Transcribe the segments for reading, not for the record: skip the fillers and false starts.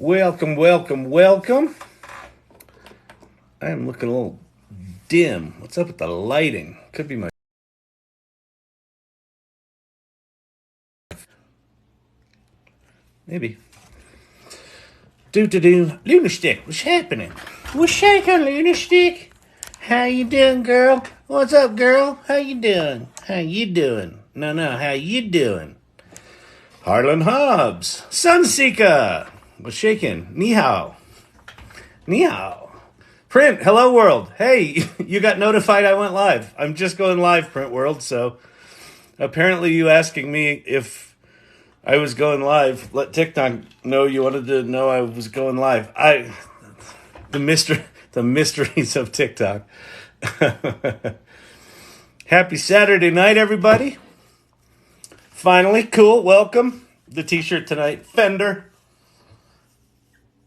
Welcome, welcome, welcome. I am looking a little dim. What's up with the lighting? Could be my... Maybe. Do-do-do. Lunastick, what's happening? What's shaking, Lunastick? How you doing, girl? What's up, girl? How you doing? How you doing? No, how you doing? Harlan Hobbs. Sunseeker. What's shaking? Ni hao. Ni hao. Print, hello world. Hey, you got notified I went live. I'm just going live, Print World, so apparently you asking me if I was going live let TikTok know you wanted to know I was going live. The mysteries of TikTok. Happy Saturday night, everybody. Finally, cool, welcome. The t-shirt tonight, Fender.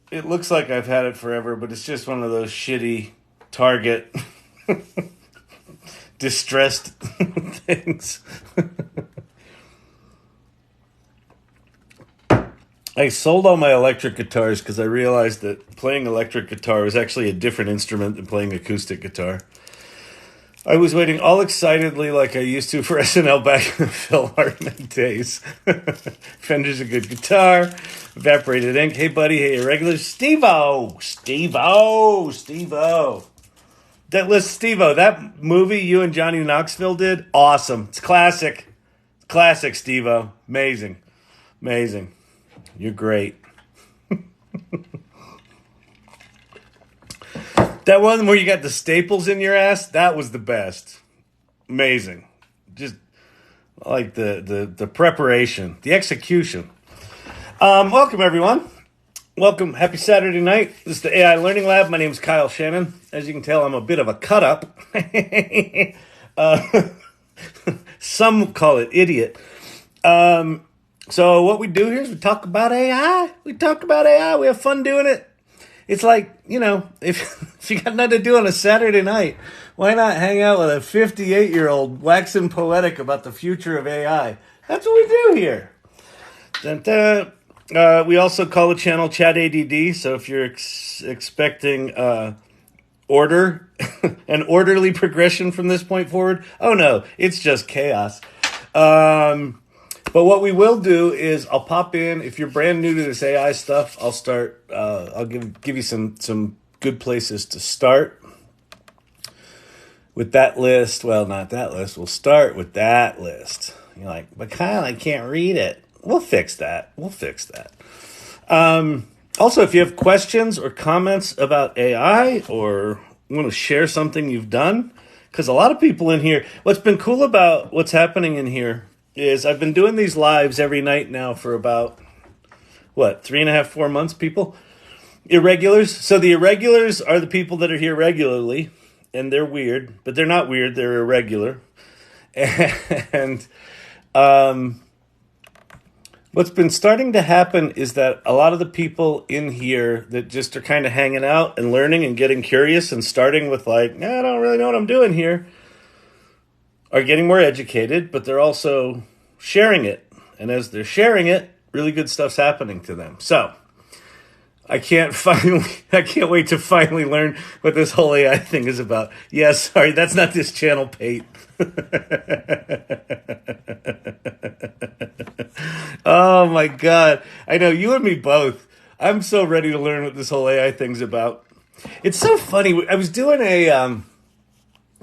It looks like I've had it forever, but it's just one of those shitty Target distressed things. I sold all my electric guitars because I realized that playing electric guitar is actually a different instrument than playing acoustic guitar. I was waiting all excitedly like I used to for SNL back in the Phil Hartman days. Fender's a good guitar. Evaporated ink. Hey, buddy. Hey, irregular. Steve-O. That movie you and Johnny Knoxville did, awesome. It's classic. Classic, Steve-O. Amazing. You're great. That one where you got the staples in your ass, that was the best. Amazing. Just like the preparation, the execution. Welcome, everyone. Welcome. Happy Saturday night. This is the AI Learning Lab. My name is Kyle Shannon. As you can tell, I'm a bit of a cut-up. Some call it idiot. So what we do here is we talk about AI. We have fun doing it. It's like, if you got nothing to do on a Saturday night, why not hang out with a 58-year-old waxing poetic about the future of AI? That's what we do here. We also call the channel Chat ADD, so if you're expecting order, an orderly progression from this point forward, oh no, it's just chaos. But what we will do is I'll pop in. If you're brand new to this AI stuff, I'll start. I'll give you some good places to start with that list. Well, not that list. We'll start with that list. You're like, but Kyle, I can't read it. We'll fix that. Also, if you have questions or comments about AI or want to share something you've done, because a lot of people in here. What's been cool about what's happening in here is I've been doing these lives every night now for about, 3.5, 4 months, people? Irregulars. So the irregulars are the people that are here regularly, and they're weird, but they're not weird, they're irregular. And what's been starting to happen is that a lot of the people in here that just are kind of hanging out and learning and getting curious and starting with I don't really know what I'm doing here, are getting more educated, but they're also sharing it. And as they're sharing it, really good stuff's happening to them. So I can't wait to finally learn what this whole AI thing is about. Yeah, sorry, that's not this channel, Pate. Oh my God. I know, you and me both. I'm so ready to learn what this whole AI thing's about. It's so funny. I was doing a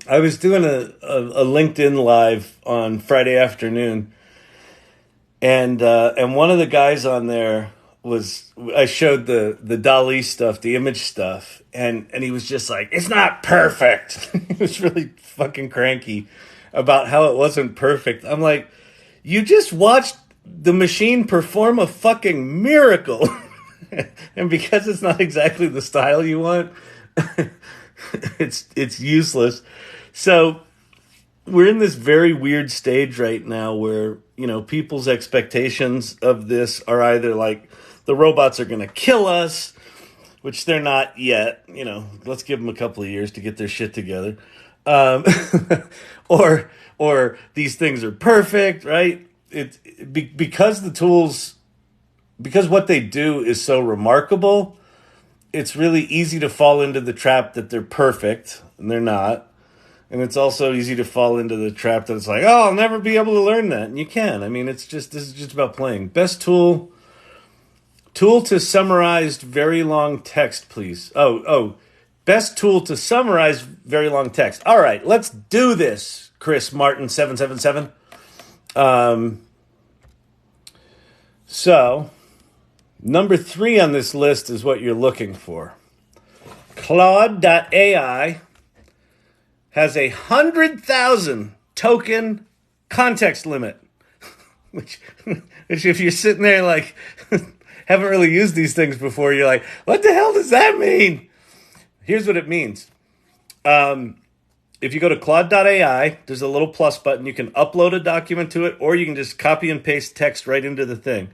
LinkedIn live on Friday afternoon, and one of the guys on there I showed the DALL-E stuff, the image stuff, and he was just like, it's not perfect. He was really fucking cranky about how it wasn't perfect. I'm like, you just watched the machine perform a fucking miracle, and because it's not exactly the style you want, it's useless. So we're in this very weird stage right now where, people's expectations of this are either like the robots are going to kill us, which they're not yet. Let's give them a couple of years to get their shit together. Or these things are perfect, right? Because the tools because what they do is so remarkable, it's really easy to fall into the trap that they're perfect, and they're not. And it's also easy to fall into the trap that it's like, oh, I'll never be able to learn that. And you can. I mean, this is just about playing. Best tool to summarize very long text, please. Best tool to summarize very long text. All right, let's do this, Chris Martin 777. So, number 3 on this list is what you're looking for. Claude.ai has 100,000 token context limit, which if you're sitting there like haven't really used these things before, you're like, what the hell does that mean? Here's what it means. If you go to Claude.ai, there's a little plus button. You can upload a document to it, or you can just copy and paste text right into the thing.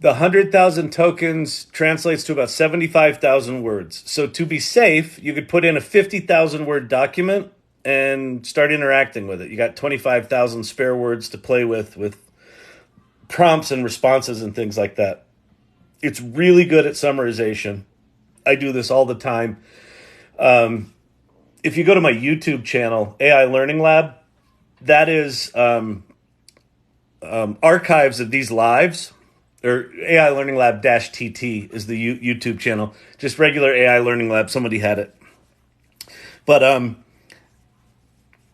The 100,000 tokens translates to about 75,000 words. So to be safe, you could put in a 50,000 word document and start interacting with it. You got 25,000 spare words to play with prompts and responses and things like that. It's really good at summarization. I do this all the time. If you go to my YouTube channel, AI Learning Lab, that is archives of these lives. Or AI Learning Lab -TT is the YouTube channel. Just regular AI Learning Lab. Somebody had it. But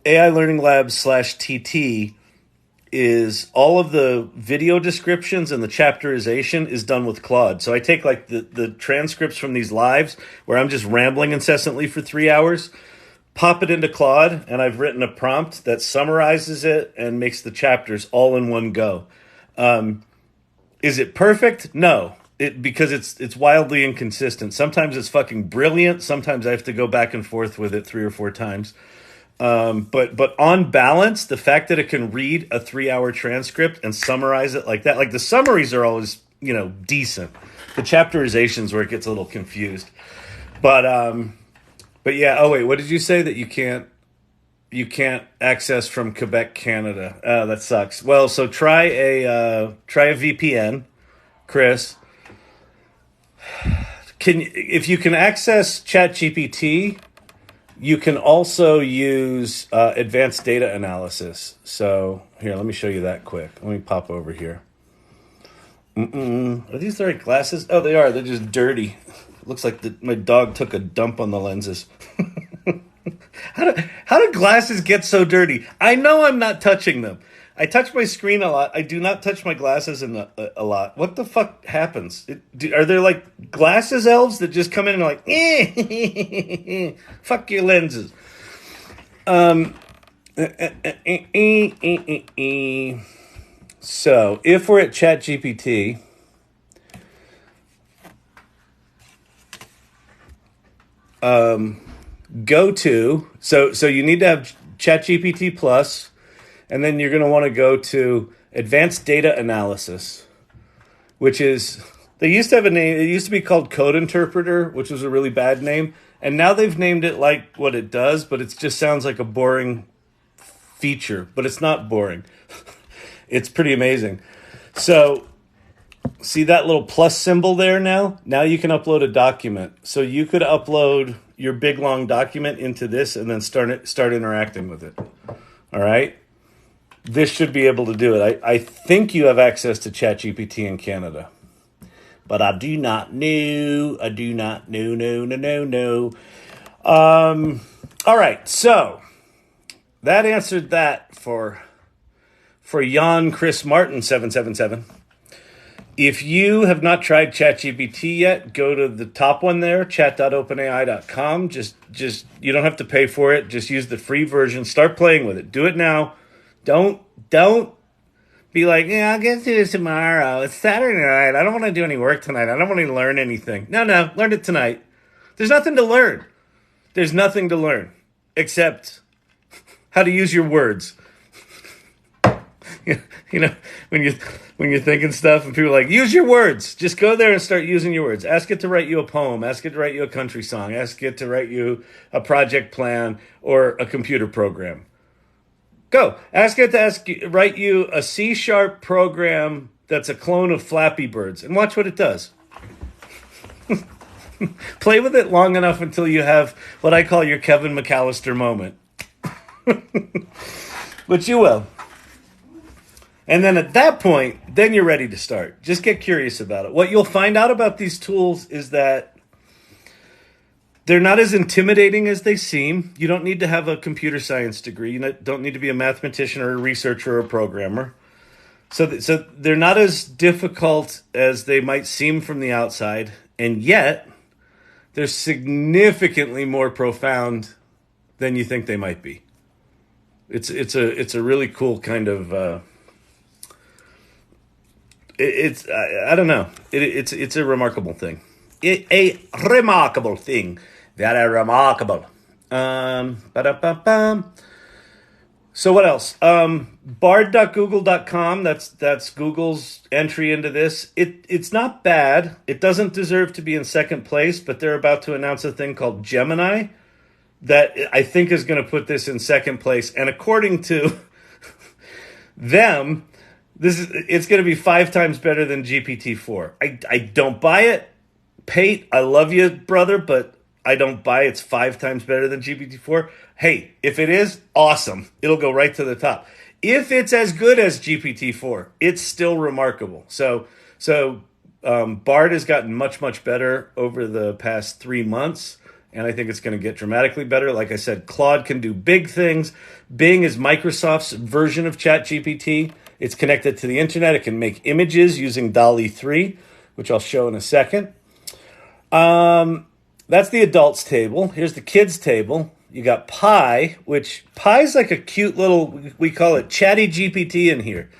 AI Learning Lab /TT is all of the video descriptions and the chapterization is done with Claude. So I take like the transcripts from these lives where I'm just rambling incessantly for 3 hours, pop it into Claude, and I've written a prompt that summarizes it and makes the chapters all in one go. Is it perfect? No, because it's wildly inconsistent. Sometimes it's fucking brilliant. Sometimes I have to go back and forth with it 3 or 4 times. But on balance, the fact that it can read a 3-hour transcript and summarize it like that, like the summaries are always, decent. The chapterization's where it gets a little confused. But yeah. Oh wait, what did you say that you can't access from Quebec, Canada? That sucks. Well, so try a VPN, Chris. If you can access ChatGPT, you can also use advanced data analysis. So here, let me show you that quick. Let me pop over here. Are these the right glasses? Oh, they are. They're just dirty. It looks like my dog took a dump on the lenses. How do glasses get so dirty? I know I'm not touching them. I touch my screen a lot. I do not touch my glasses a lot. What the fuck happens? Are there like glasses elves that just come in and are like, fuck your lenses? So if we're at ChatGPT, go to, so you need to have ChatGPT Plus, and then you're going to want to go to Advanced Data Analysis, which is, they used to have a name, it used to be called Code Interpreter, which was a really bad name, and now they've named it like what it does, but it just sounds like a boring feature, but it's not boring. It's pretty amazing. So, see that little plus symbol there now? Now you can upload a document. So you could upload your big long document into this and then start interacting with it. All right? This should be able to do it. I think you have access to ChatGPT in Canada. But I do not know. I do not know. No. All right. So that answered that for Jan Chris Martin 777. If you have not tried ChatGPT yet, go to the top one there, chat.openai.com. Just you don't have to pay for it. Just use the free version. Start playing with it. Do it now. Don't be like, yeah, I'll get to this tomorrow. It's Saturday night. I don't want to do any work tonight. I don't want to learn anything. No, learn it tonight. There's nothing to learn. There's nothing to learn except how to use your words. When you're thinking stuff and people are like, use your words. Just go there and start using your words. Ask it to write you a poem. Ask it to write you a country song. Ask it to write you a project plan or a computer program. Go. Ask it to write you a C# program that's a clone of Flappy Bird's, and watch what it does. Play with it long enough until you have what I call your Kevin McAllister moment. Which you will. And then at that point, then you're ready to start. Just get curious about it. What you'll find out about these tools is that they're not as intimidating as they seem. You don't need to have a computer science degree. You don't need to be a mathematician or a researcher or a programmer. So they're not as difficult as they might seem from the outside. And yet, they're significantly more profound than you think they might be. It's a really cool kind of... I don't know. It's a remarkable thing. A remarkable thing. Very remarkable. Ba-da-ba-bam. So what else? Bard.google.com. That's Google's entry into this. It's not bad. It doesn't deserve to be in second place, but they're about to announce a thing called Gemini that I think is going to put this in second place. And according to them, it's going to be 5 times better than GPT-4. I don't buy it. Pate, I love you, brother, but I don't buy it's 5 times better than GPT-4. Hey, if it is, awesome. It'll go right to the top. If it's as good as GPT-4, it's still remarkable. So Bard has gotten much, much better over the past 3 months, and I think it's going to get dramatically better. Like I said, Claude can do big things. Bing is Microsoft's version of ChatGPT. It's connected to the internet. It can make images using DALL-E 3, which I'll show in a second. That's the adults table. Here's the kids table. You got Pi, which Pi's like a cute little, we call it Chatty GPT in here.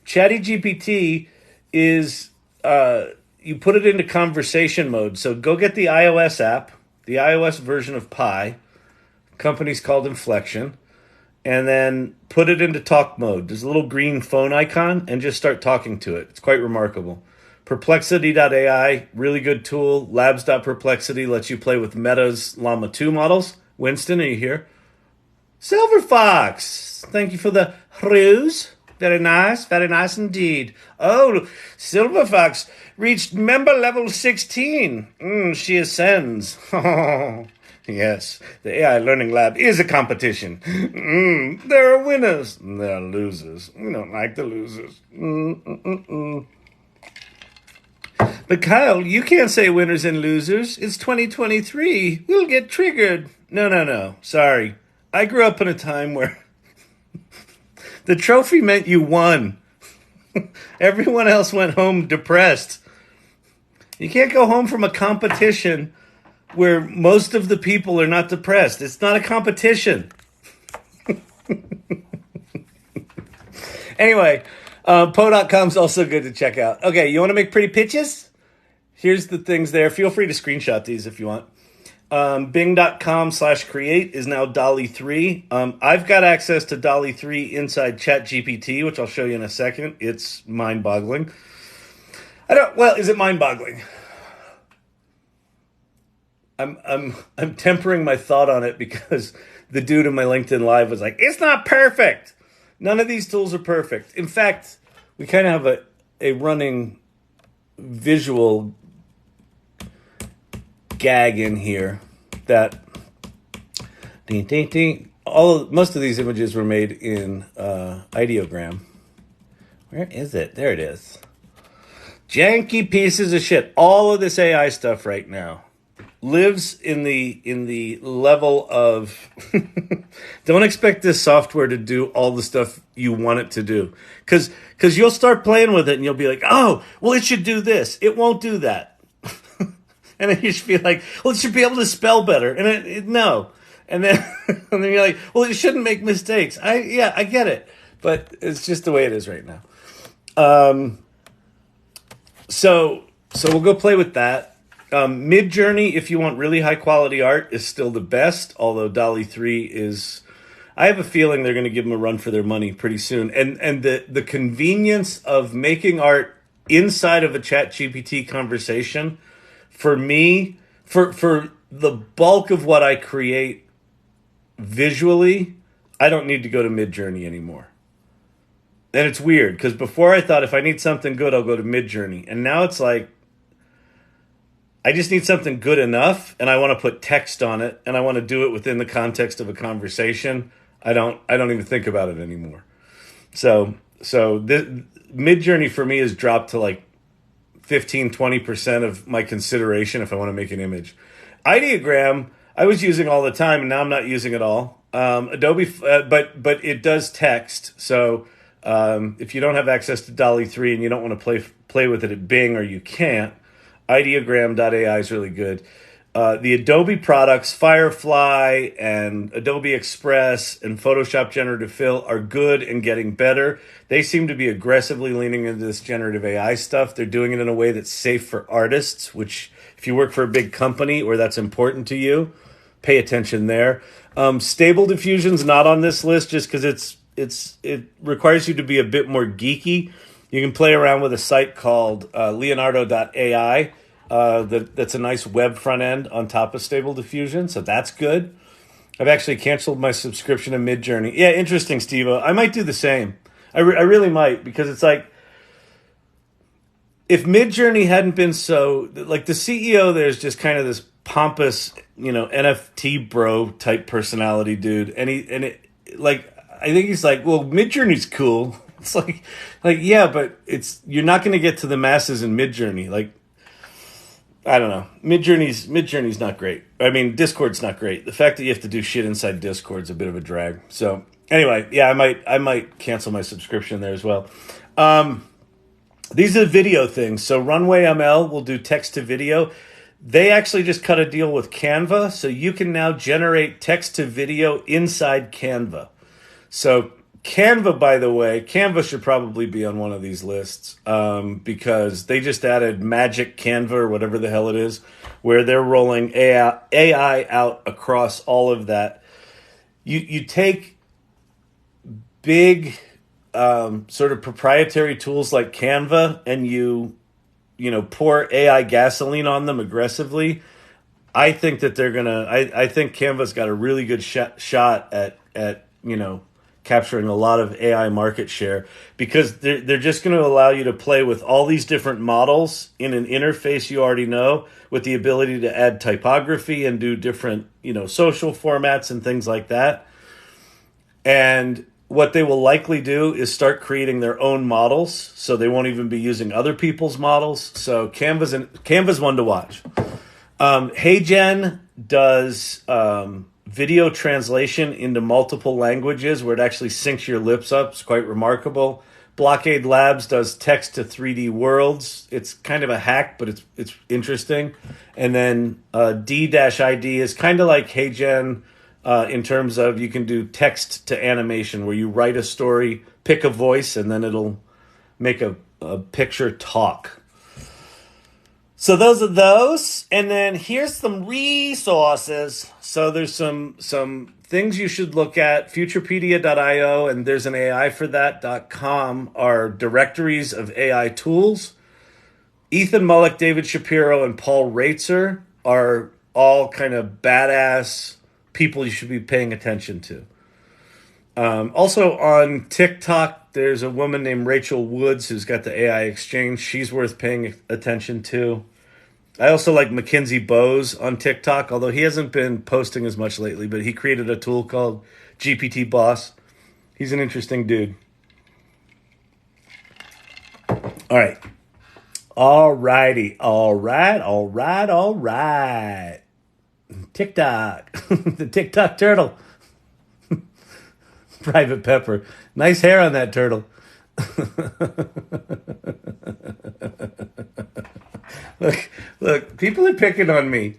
Chatty GPT is, you put it into conversation mode. So go get the iOS app, the iOS version of Pi. Company's called Inflection. And then put it into talk mode. There's a little green phone icon and just start talking to it. It's quite remarkable. Perplexity.ai, really good tool. Labs.perplexity lets you play with Meta's Llama 2 models. Winston, are you here? Silver Fox, thank you for the ruse. Very nice indeed. Oh, Silver Fox reached member level 16. She ascends. Yes, the AI Learning Lab is a competition. There are winners. There are losers. We don't like the losers. But Kyle, you can't say winners and losers. It's 2023. We'll get triggered. No. Sorry. I grew up in a time where the trophy meant you won. Everyone else went home depressed. You can't go home from a competition where most of the people are not depressed. It's not a competition. Anyway, Poe.com is also good to check out. Okay, you want to make pretty pitches? Here's the things there. Feel free to screenshot these if you want. Bing.com/create is now DALL-E 3. I've got access to DALL-E 3 inside ChatGPT, which I'll show you in a second. It's mind-boggling. Is it mind-boggling? I'm tempering my thought on it because the dude in my LinkedIn Live was like, it's not perfect. None of these tools are perfect. In fact, we kind of have a running visual gag in here that most of these images were made in ideogram. Where is it? There it is. Janky pieces of shit. All of this AI stuff right now lives in the level of don't expect this software to do all the stuff you want it to do. Because you'll start playing with it and you'll be like, oh, well, it should do this. It won't do that. And then you should be like, well, it should be able to spell better. And no. And then, and then you're like, well, it shouldn't make mistakes. I get it. But it's just the way it is right now. So we'll go play with that. Midjourney, if you want really high quality art, is still the best, although DALL-E 3 is, I have a feeling they're going to give them a run for their money pretty soon. And the convenience of making art inside of a ChatGPT conversation, for me, for the bulk of what I create visually, I don't need to go to Midjourney anymore. And it's weird because before I thought if I need something good, I'll go to Midjourney. And now it's like, I just need something good enough and I want to put text on it and I want to do it within the context of a conversation. I don't even think about it anymore. So this Midjourney for me has dropped to like 15-20% of my consideration if I want to make an image. Ideogram I was using all the time and now I'm not using it all. Adobe, but it does text. So if you don't have access to DALL-E 3 and you don't want to play with it at Bing, or you can't, ideogram.ai is really good. The Adobe products, Firefly and Adobe Express and Photoshop Generative Fill, are good and getting better. They seem to be aggressively leaning into this generative AI stuff. They're doing it in a way that's safe for artists, which if you work for a big company or that's important to you, pay attention there. Stable Diffusion's not on this list just because it requires you to be a bit more geeky. You can play around with a site called Leonardo.ai. That's a nice web front end on top of Stable Diffusion, so that's good. I've actually canceled my subscription to Midjourney. Yeah, interesting, Steve-O. I might do the same. I really might, because it's like, if Midjourney hadn't been so, like, the CEO there's just kind of this pompous, NFT bro type personality dude, and I think he's like, well, Midjourney's cool. It's like yeah, but you're not going to get to the masses in Midjourney. Like, I don't know. Midjourney's not great. I mean, Discord's not great. The fact that you have to do shit inside Discord's a bit of a drag. So anyway, yeah, I might cancel my subscription there as well. These are video things. So Runway ML will do text to video. They actually just cut a deal with Canva, so you can now generate text to video inside Canva. So Canva, by the way, Canva should probably be on one of these lists because they just added Magic Canva or whatever the hell it is, where they're rolling AI out across all of that. You take big sort of proprietary tools like Canva and you pour AI gasoline on them aggressively. I think that they're gonna. I think Canva's got a really good shot at capturing a lot of AI market share, because they're just going to allow you to play with all these different models in an interface you already know, with the ability to add typography and do different, social formats and things like that. And what they will likely do is start creating their own models, so they won't even be using other people's models. So Canva's one to watch. HeyGen does video translation into multiple languages where it actually syncs your lips up. It's quite remarkable. Blockade Labs does text to 3D worlds. It's kind of a hack, but it's interesting. And then D-ID is kind of like HeyGen in terms of you can do text to animation, where you write a story, pick a voice, and then it'll make a picture talk. So those are those. And then here's some resources. So there's some things you should look at. Futurepedia.io and there's an AI for that.com are directories of AI tools. Ethan Mullick, David Shapiro, and Paul Raitzer are all kind of badass people you should be paying attention to. Also on TikTok, there's a woman named Rachel Woods who's got the AI Exchange. She's worth paying attention to. I also like Mackenzie Bowes on TikTok, although he hasn't been posting as much lately, but he created a tool called GPT Boss. He's an interesting dude. All right. All righty. All right. TikTok. The TikTok turtle. Private Pepper. Nice hair on that turtle. Look, people are picking on me.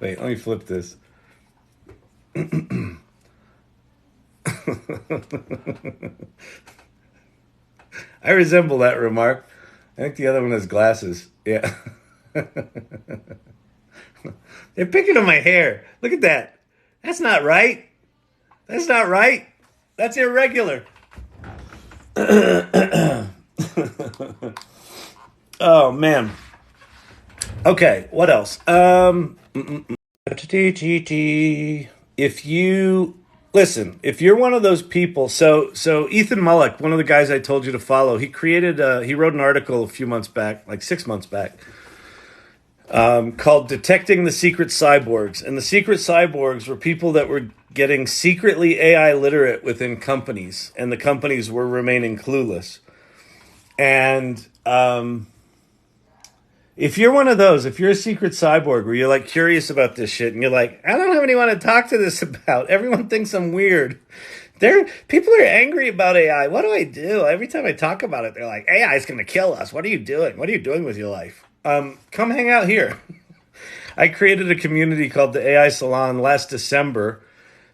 Wait, let me flip this. I resemble that remark. I think the other one has glasses. Yeah. They're picking on my hair. Look at that. That's not right. That's not right. That's irregular. Oh, man. Okay, what else? If you listen, if you're one of those people, so Ethan Mullock, one of the guys I told you to follow, he wrote an article a few months back, like 6 months back, called Detecting the Secret Cyborgs. And the secret cyborgs were people that were getting secretly AI literate within companies, and the companies were remaining clueless. And if you're one of those, if you're a secret cyborg where you're like curious about this shit and you're like, I don't have anyone to talk to this about. Everyone thinks I'm weird. People are angry about AI. What do I do? Every time I talk about it, they're like, AI is going to kill us. What are you doing? What are you doing with your life? Come hang out here. I created a community called the AI Salon last December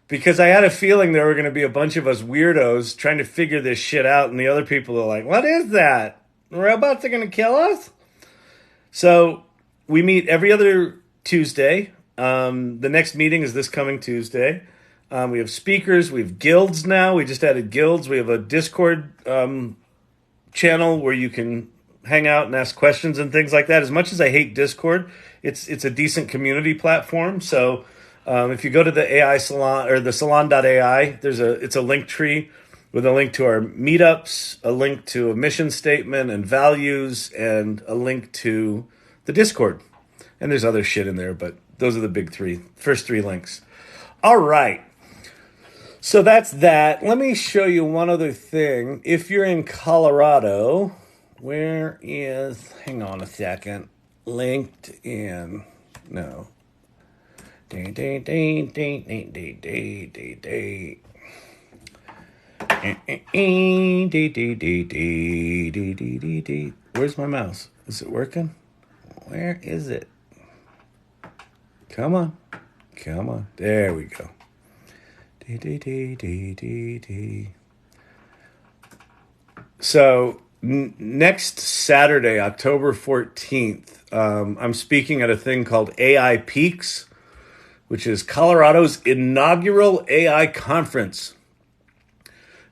because I had a feeling there were going to be a bunch of us weirdos trying to figure this shit out. And the other people are like, what is that? Robots are going to kill us? So we meet every other Tuesday. The next meeting is this coming Tuesday. We have speakers. We have guilds now. We just added guilds. We have a Discord channel where you can hang out and ask questions and things like that. As much as I hate Discord, it's a decent community platform. So if you go to the AI Salon or the salon.ai, it's a link tree with a link to our meetups, a link to a mission statement and values, and a link to the Discord. And there's other shit in there, but those are the big first three links. All right. So that's that. Let me show you one other thing. If you're in Colorado, hang on a second, LinkedIn. No. Where's my mouse? Is it working? Where is it? Come on. There we go. So next Saturday, October 14th, I'm speaking at a thing called AI Peaks, which is Colorado's inaugural AI conference.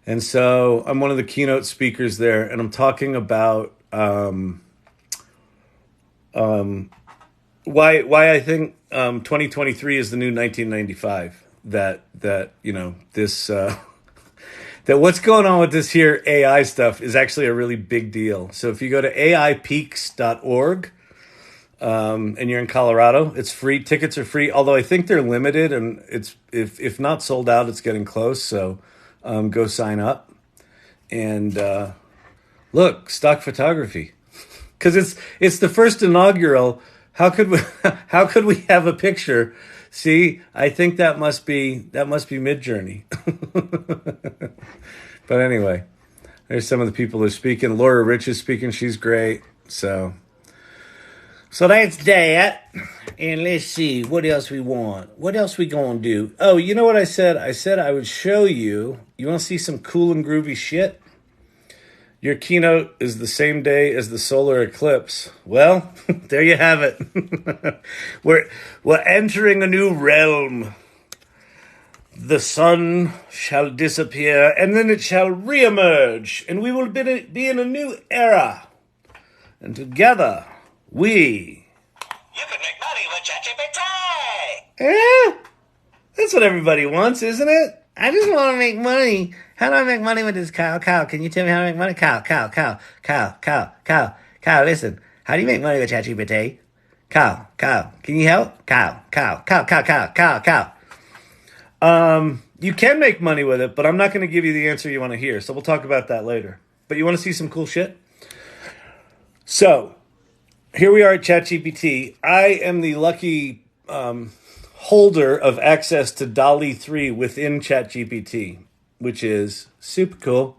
And so I'm one of the keynote speakers there, and I'm talking about why I think 2023 is the new 1995. That this that what's going on with this here AI stuff is actually a really big deal. So if you go to aipeaks.org and you're in Colorado, it's free. Tickets are free, although I think they're limited, and it's if not sold out, it's getting close. So go sign up and look, stock photography, because it's the first inaugural. How could we have a picture? See, I think that must be Midjourney. But anyway, there's some of the people who are speaking. Laura Rich is speaking. She's great. So that's that. And let's see, what else we want? What else we gonna do? Oh, you know what I said? I said I would show you. You want to see some cool and groovy shit? Your keynote is the same day as the solar eclipse. Well, there you have it. We're entering a new realm. The sun shall disappear, and then it shall reemerge, and we will be in a new era. And together, you can make money with ChatGPT! That's what everybody wants, isn't it? I just want to make money. How do I make money with this cow? Cow, can you tell me how to make money? Cow, listen. How do you make money with ChatGPT? Cow, can you help? Cow. You can make money with it, but I'm not going to give you the answer you want to hear. So we'll talk about that later. But you want to see some cool shit? So here we are at ChatGPT. I am the lucky holder of access to DALL-E 3 within ChatGPT, which is super cool.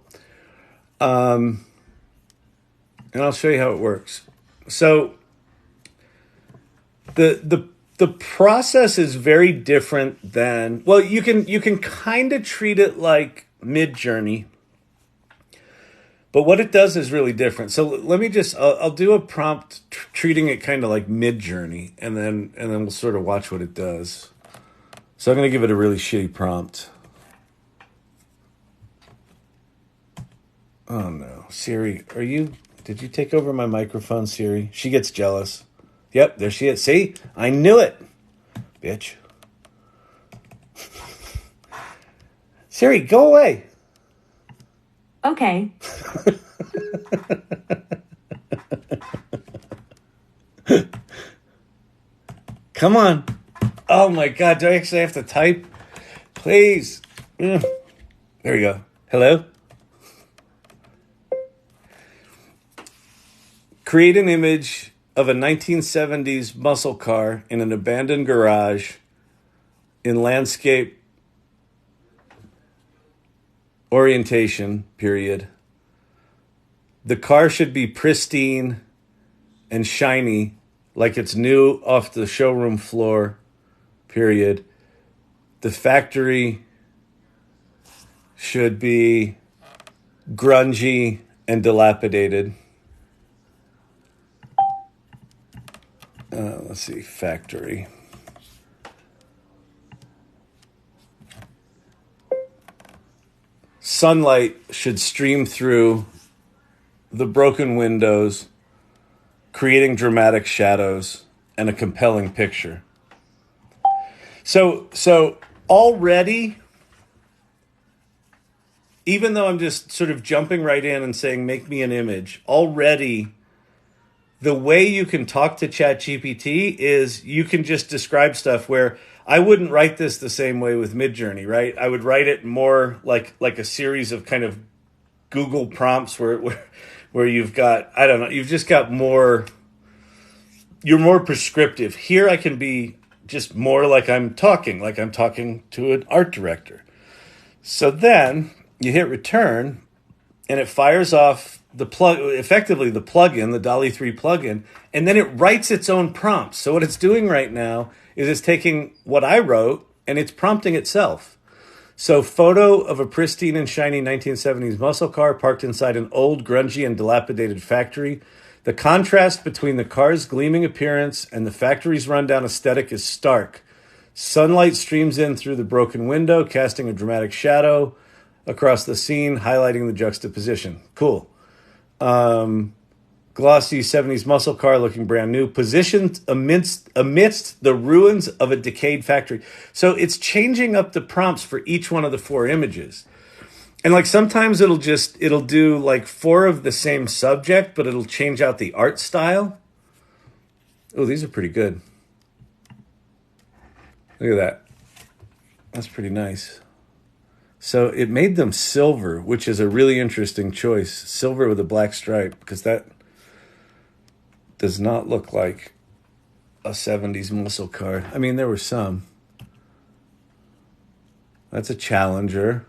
And I'll show you how it works. So the process is very different than, well, you can kind of treat it like Midjourney, but what it does is really different. So let me I'll do a prompt treating it kind of like Midjourney, and then we'll sort of watch what it does. So I'm going to give it a really shitty prompt. Oh no, Siri, did you take over my microphone, Siri? She gets jealous. Yep, there she is. See? I knew it, bitch. Siri, go away. Okay. Come on. Oh my God, do I actually have to type? Please. There we go. Hello? Create an image of a 1970s muscle car in an abandoned garage in landscape orientation, period. The car should be pristine and shiny, like it's new off the showroom floor, period. The factory should be grungy and dilapidated. Let's see, factory. Sunlight should stream through the broken windows, creating dramatic shadows and a compelling picture. So already, even though I'm just sort of jumping right in and saying, make me an image, already the way you can talk to ChatGPT is you can just describe stuff where I wouldn't write this the same way with Midjourney, right? I would write it more like a series of kind of Google prompts where you've got, I don't know, you've just got more, you're more prescriptive. Here I can be just more like I'm talking to an art director. So then you hit return and it fires off effectively the plugin, the DALL-E 3 plugin, and then it writes its own prompts. So what it's doing right now is it's taking what I wrote and it's prompting itself. So photo of a pristine and shiny 1970s muscle car parked inside an old, grungy, and dilapidated factory. The contrast between the car's gleaming appearance and the factory's rundown aesthetic is stark. Sunlight streams in through the broken window, casting a dramatic shadow across the scene, highlighting the juxtaposition. Cool. Glossy 70s muscle car looking brand new, positioned amidst the ruins of a decayed factory. So it's changing up the prompts for each one of the 4 images. And like sometimes it'll do like 4 of the same subject, but it'll change out the art style. Oh, these are pretty good. Look at that. That's pretty nice. So it made them silver, which is a really interesting choice. Silver with a black stripe, because that does not look like a 70s muscle car. I mean, there were some. That's a Challenger.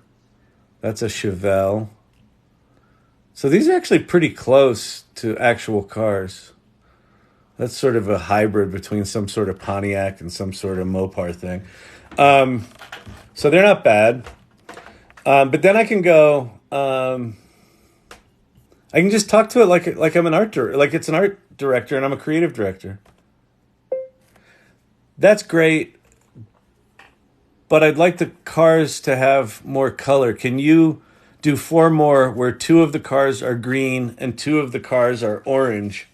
That's a Chevelle. So these are actually pretty close to actual cars. That's sort of a hybrid between some sort of Pontiac and some sort of Mopar thing. So they're not bad. But then I can go, I can just talk to it like I'm an art director, like it's an art director and I'm a creative director. That's great, but I'd like the cars to have more color. Can you do 4 more where 2 of the cars are green and 2 of the cars are orange,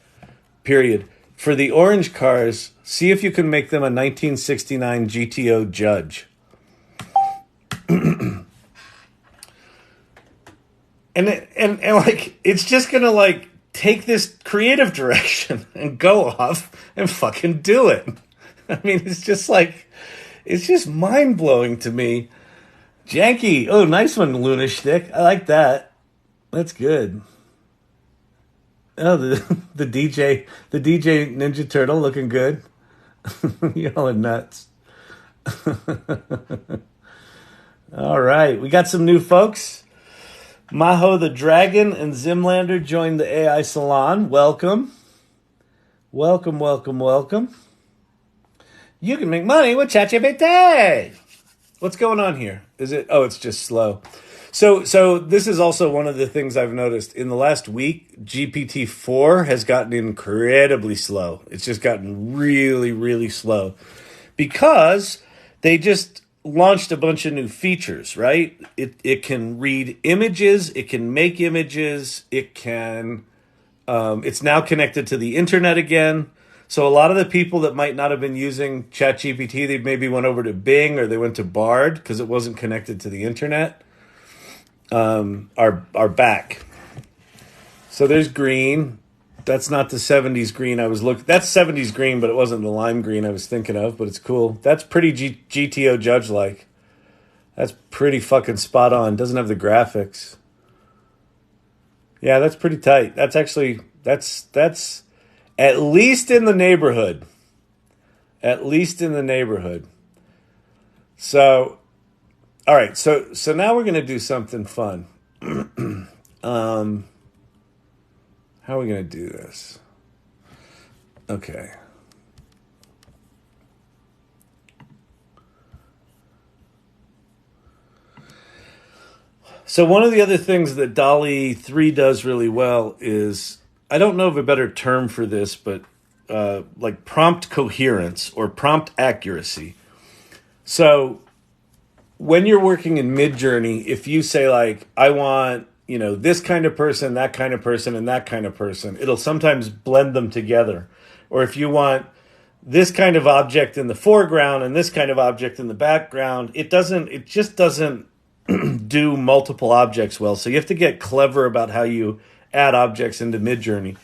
period? For the orange cars, see if you can make them a 1969 GTO Judge. And like, it's just going to like take this creative direction and go off and fucking do it. I mean, it's just mind blowing to me. Janky. Oh, nice one, Luna Shtick. I like that. That's good. Oh, the DJ Ninja Turtle looking good. Y'all are nuts. All right. We got some new folks. Maho the Dragon and Zimlander joined the AI Salon. Welcome. Welcome, welcome, welcome. You can make money with ChatGPT. What's going on here? Is it? Oh, it's just slow. So this is also one of the things I've noticed. In the last week, GPT-4 has gotten incredibly slow. It's just gotten really, really slow because they just launched a bunch of new features, right? It can read images, it can make images, it can it's now connected to the internet again. So a lot of the people that might not have been using ChatGPT, they maybe went over to Bing or they went to Bard because it wasn't connected to the internet. are back. So there's green. That's not the 70s green I was looking. That's 70s green, but it wasn't the lime green I was thinking of. But it's cool. That's pretty GTO Judge like. That's pretty fucking spot on. Doesn't have the graphics. Yeah, that's pretty tight. That's actually that's at least in the neighborhood. At least in the neighborhood. So, all right. So now we're gonna do something fun. How are we gonna do this? Okay. So one of the other things that DALL-E 3 does really well is, I don't know of a better term for this, but like prompt coherence or prompt accuracy. So when you're working in Midjourney, if you say like, I want, this kind of person, that kind of person, and that kind of person, it'll sometimes blend them together. Or if you want this kind of object in the foreground and this kind of object in the background, it just doesn't do multiple objects well. So you have to get clever about how you add objects into Midjourney.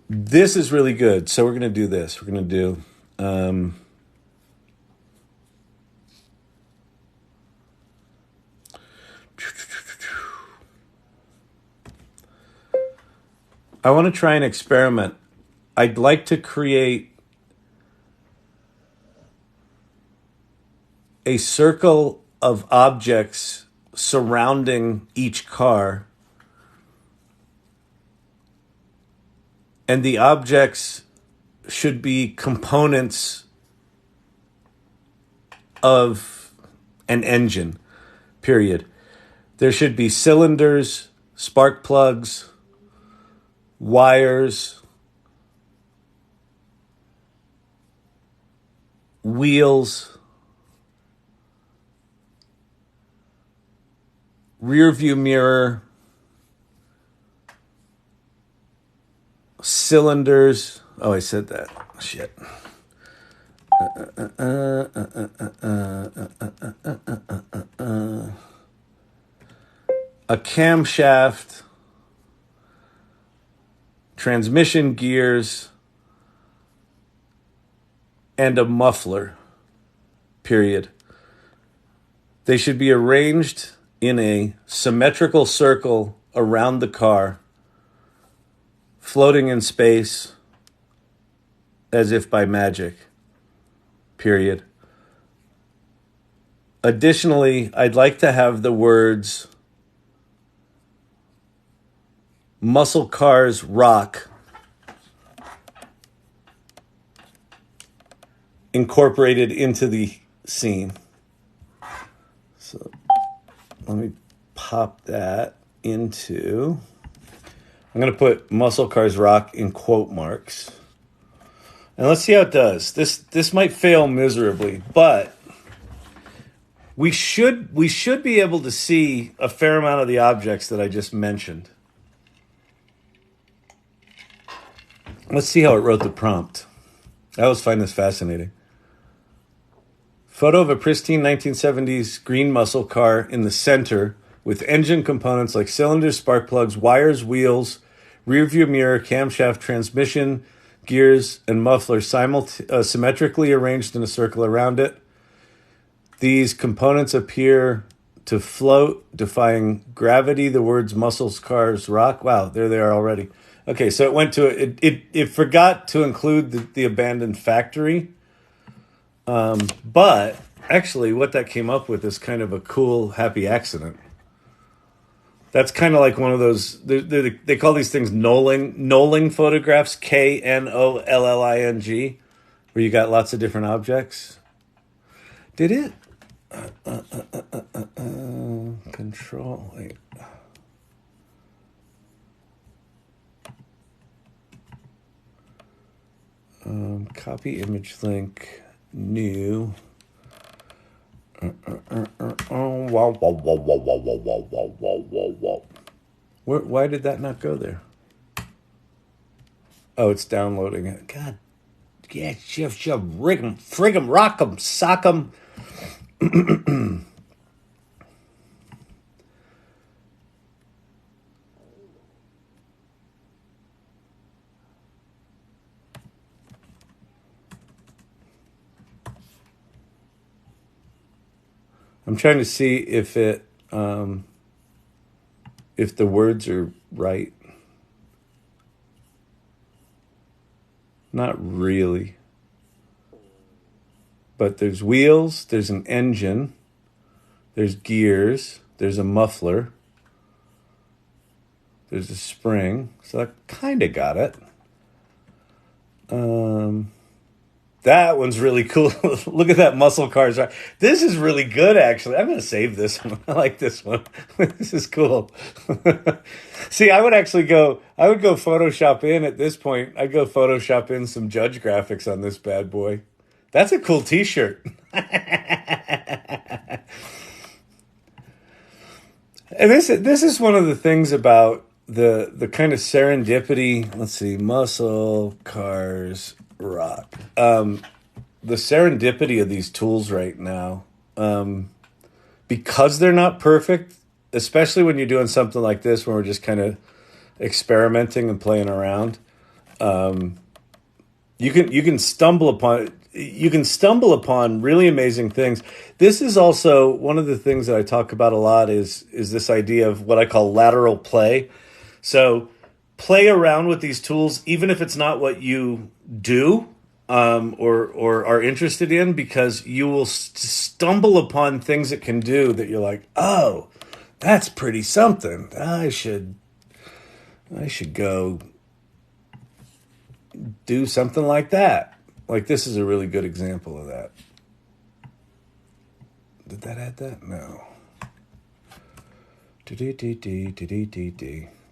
This is really good. So we're going to do this. We're going to do... I want to try an experiment. I'd like to create a circle of objects surrounding each car, and the objects should be components of an engine, period. There should be cylinders, spark plugs, wires, wheels, rear view mirror, cylinders. Oh, I said that. Shit. A camshaft, transmission gears, and a muffler, period. They should be arranged in a symmetrical circle around the car, floating in space as if by magic, period. Additionally, I'd like to have the words "Muscle Cars Rock" incorporated into the scene. So let me pop that into... I'm going to put "Muscle Cars Rock" in quote marks. And let's see how it does. This might fail miserably, but we should be able to see a fair amount of the objects that I just mentioned. Let's see how it wrote the prompt. I always find this fascinating. Photo of a pristine 1970s green muscle car in the center with engine components like cylinders, spark plugs, wires, wheels, rear view mirror, camshaft, transmission, gears, and muffler symmetrically arranged in a circle around it. These components appear to float, defying gravity. The words "muscles, cars, rock." Wow, there they are already. Okay, so it went to it forgot to include the abandoned factory. But actually what that came up with is kind of a cool, happy accident. That's kind of like one of those, they call these things knolling photographs, KNOLLING, where you got lots of different objects. Did it? Control, wait. Copy image link, new. Why did that not go there? Oh, it's downloading it. God, yeah, shove, rig 'em, frig 'em, rock 'em, sock 'em. I'm trying to see if if the words are right. Not really. But there's wheels, there's an engine, there's gears, there's a muffler, there's a spring. So I kind of got it. That one's really cool. Look at that muscle cars. This is really good, actually. I'm going to save this one. I like this one. This is cool. See, I would go Photoshop in at this point. I'd go Photoshop in some Judge graphics on this bad boy. That's a cool t-shirt. And this is one of the things about the kind of serendipity. Let's see, muscle cars rock. The serendipity of these tools right now, because they're not perfect, especially when you're doing something like this, where we're just kind of experimenting and playing around. You can stumble upon really amazing things. This is also one of the things that I talk about a lot is this idea of what I call lateral play. So play around with these tools, even if it's not what you do or are interested in, because you will stumble upon things it can do that you're like, oh, that's pretty something. I should go do something like that. Like, this is a really good example of that. Did that add that? No.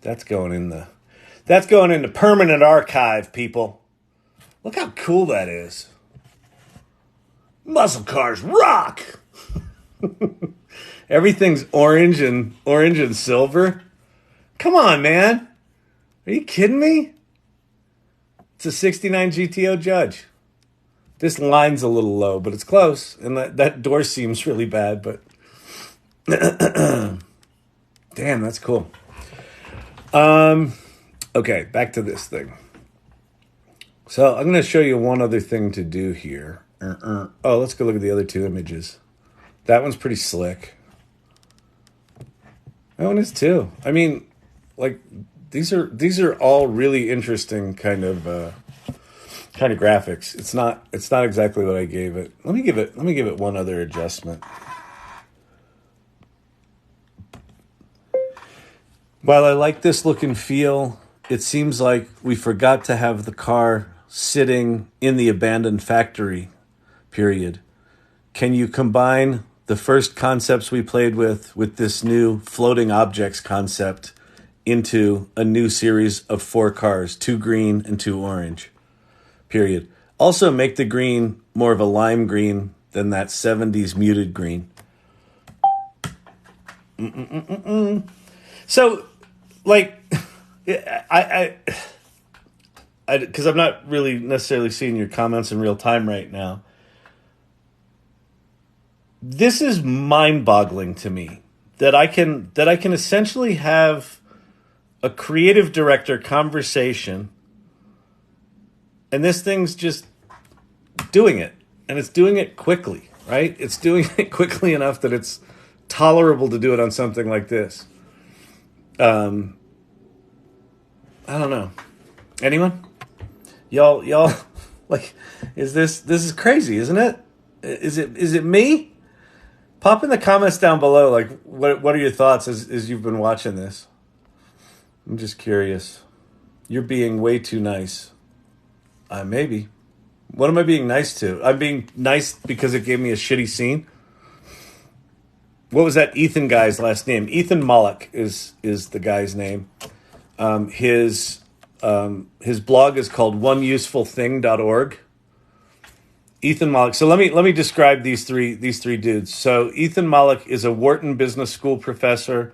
That's going in the permanent archive, people. Look how cool that is. Muscle cars rock. Everything's orange and silver. Come on, man. Are you kidding me? It's a 69 GTO Judge. This line's a little low, but it's close. And that door seems really bad, but damn, that's cool. Okay, back to this thing. So I'm going to show you one other thing to do here. Oh, let's go look at the other two images. That one's pretty slick. That one is too. I mean, like, these are all really interesting kind of graphics. It's not exactly what I gave it. Let me give it one other adjustment. While I like this look and feel, it seems like we forgot to have the car sitting in the abandoned factory, period. Can you combine the first concepts we played with this new floating objects concept into a new series of 4 cars, 2 green and 2 orange, period. Also make the green more of a lime green than that 70s muted green. So, like, because I'm not really necessarily seeing your comments in real time right now. This is mind-boggling to me that I can essentially have a creative director conversation, and this thing's just doing it, and it's doing it quickly, right? It's doing it quickly enough that it's tolerable to do it on something like this. I don't know. Anyone? Y'all, like, this is crazy, isn't it? Is it me? Pop in the comments down below, like, what are your thoughts as you've been watching this? I'm just curious. You're being way too nice. Maybe. What am I being nice to? I'm being nice because it gave me a shitty scene. What was that Ethan guy's last name? Ethan Mollick is the guy's name. His blog is called oneusefulthing.org. Ethan Mollick. So let me describe these three dudes. So Ethan Mollick is a Wharton Business School professor.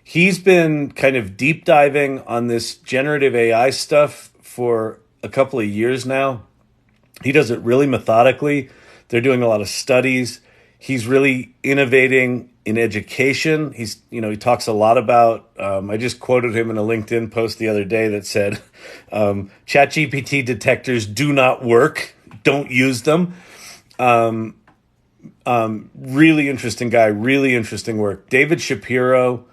He's been kind of deep diving on this generative AI stuff for a couple of years now. He does it really methodically. They're doing a lot of studies. He's really innovating in education. He talks a lot about, I just quoted him in a LinkedIn post the other day that said, ChatGPT detectors do not work. Don't use them. Really interesting guy, really interesting work. David Shapiro,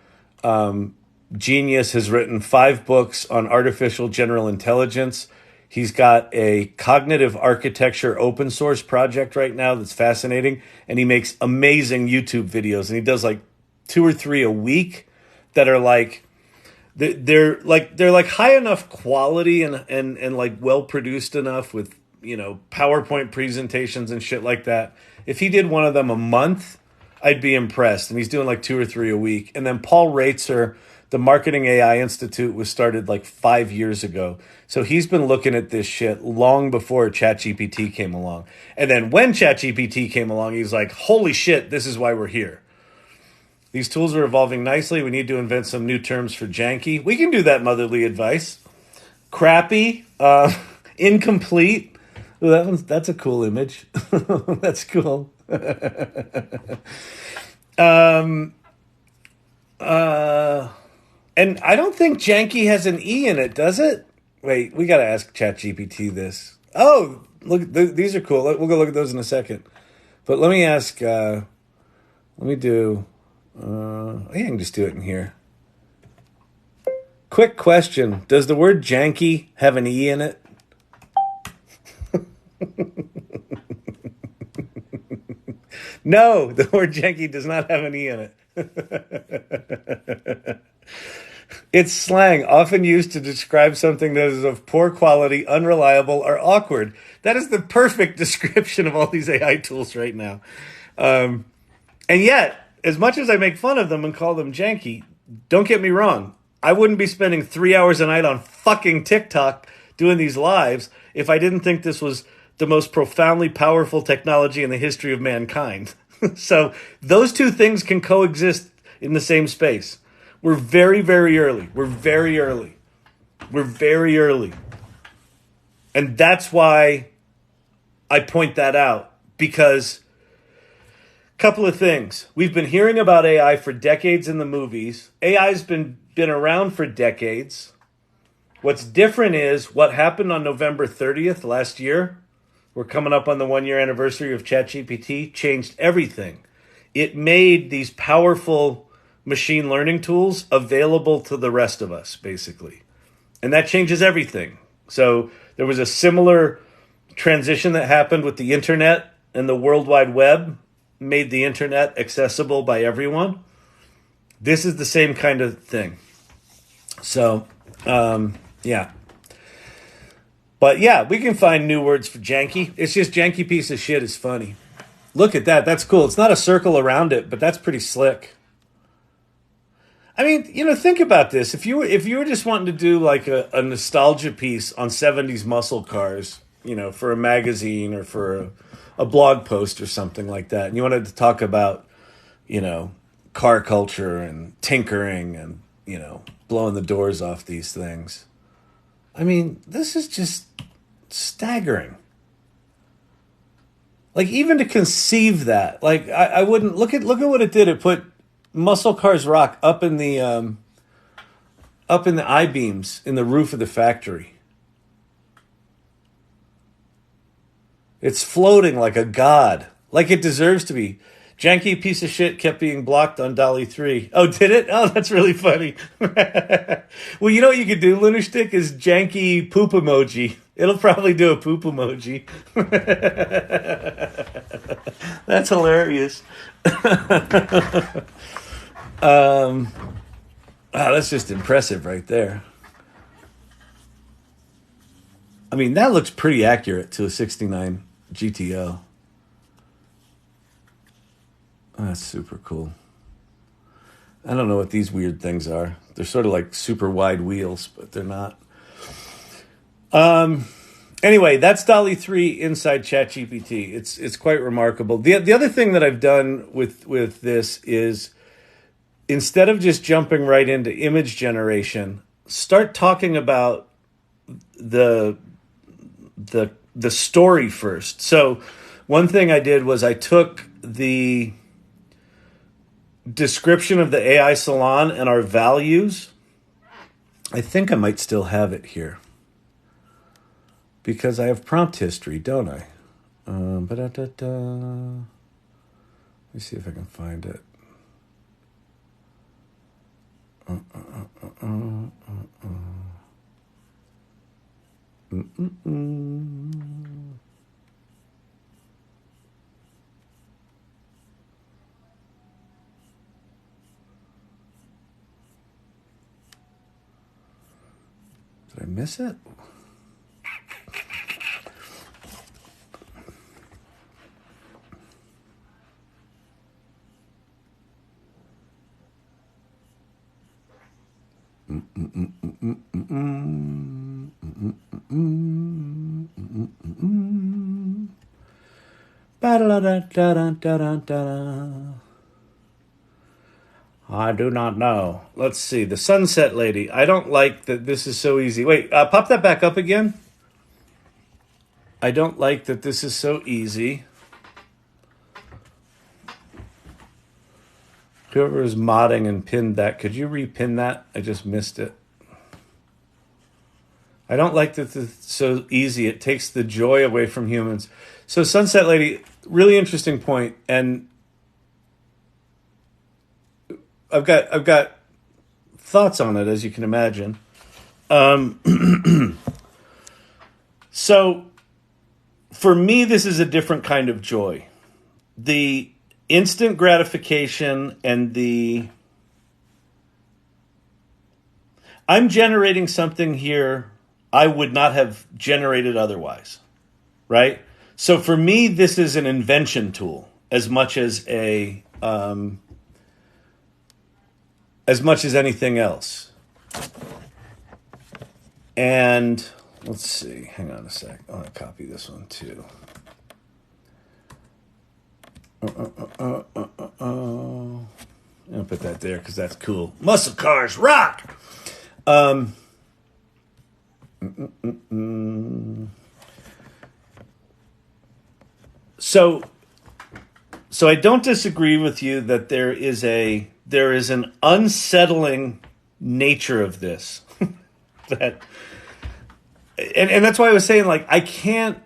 genius, has written 5 books on artificial general intelligence. He's got a cognitive architecture open source project right now that's fascinating, and he makes amazing YouTube videos, and he does like 2 or 3 a week that are like they're like high enough quality and like well produced enough with, PowerPoint presentations and shit like that. If he did one of them a month, I'd be impressed. And he's doing like 2 or 3 a week. And then Paul Raitzer, the Marketing AI Institute, was started like 5 years ago. So he's been looking at this shit long before ChatGPT came along. And then when ChatGPT came along, he's like, holy shit, this is why we're here. These tools are evolving nicely. We need to invent some new terms for janky. We can do that, motherly advice. Crappy, incomplete. Ooh, that's a cool image. That's cool. And I don't think janky has an E in it, does it? Wait, we got to ask ChatGPT this. Oh, look, these are cool. We'll go look at those in a second. But let me ask, I can just do it in here. Quick question. Does the word janky have an E in it? No, the word janky does not have an E in it. It's slang often used to describe something that is of poor quality, unreliable, or awkward. That is the perfect description of all these AI tools right now. And yet, as much as I make fun of them and call them janky, don't get me wrong. I wouldn't be spending 3 hours a night on fucking TikTok doing these lives if I didn't think this was the most profoundly powerful technology in the history of mankind. So those two things can coexist in the same space. We're very, very early. We're very early. And that's why I point that out, because a couple of things. We've been hearing about AI for decades in the movies. AI's been around for decades. What's different is what happened on November 30th last year. We're coming up on the 1-year anniversary of ChatGPT, changed everything. It made these powerful machine learning tools available to the rest of us, basically. And that changes everything. So there was a similar transition that happened with the internet, and the World Wide Web made the internet accessible by everyone. This is the same kind of thing. So, yeah. But yeah, we can find new words for janky. It's just janky piece of shit is funny. Look at that. That's cool. It's not a circle around it, but that's pretty slick. I mean, think about this. If you were just wanting to do like a nostalgia piece on 70s muscle cars, for a magazine or for a blog post or something like that, and you wanted to talk about, car culture and tinkering and, blowing the doors off these things. I mean, this is just staggering. Like, even to conceive that, like, I wouldn't look at what it did. It put Muscle Cars Rock up in the I-beams in the roof of the factory. It's floating like a god, like it deserves to be. Janky piece of shit kept being blocked on DALL-E 3. Oh, did it? Oh, that's really funny. Well, you know what you could do, Lunar Stick, is janky poop emoji. It'll probably do a poop emoji. That's hilarious. That's just impressive right there. I mean, that looks pretty accurate to a 69 GTO. That's super cool. I don't know what these weird things are. They're sort of like super wide wheels, but they're not. Anyway, that's DALL-E 3 inside ChatGPT. It's quite remarkable. The other thing that I've done with this is, instead of just jumping right into image generation, start talking about the story first. So one thing I did was I took the description of the AI Salon and our values. I think I might still have it here because I have prompt history, don't I? Let me see if I can find it. Did I miss it? I do not know. Let's see. The Sunset Lady. I don't like that this is so easy. Wait, pop that back up again. I don't like that this is so easy. Whoever is modding and pinned that, could you repin that? I just missed it. I don't like that it's so easy. It takes the joy away from humans. So Sunset Lady, really interesting point, and I've got thoughts on it, as you can imagine. So for me, this is a different kind of joy. The instant gratification and I'm generating something here I would not have generated otherwise, right? So for me, this is an invention tool as much as anything else. And let's see, hang on a sec. I want to copy this one too. I'll put that there because that's cool. Muscle cars rock. So I don't disagree with you that there is an unsettling nature of this. And that's why I was saying, like, I can't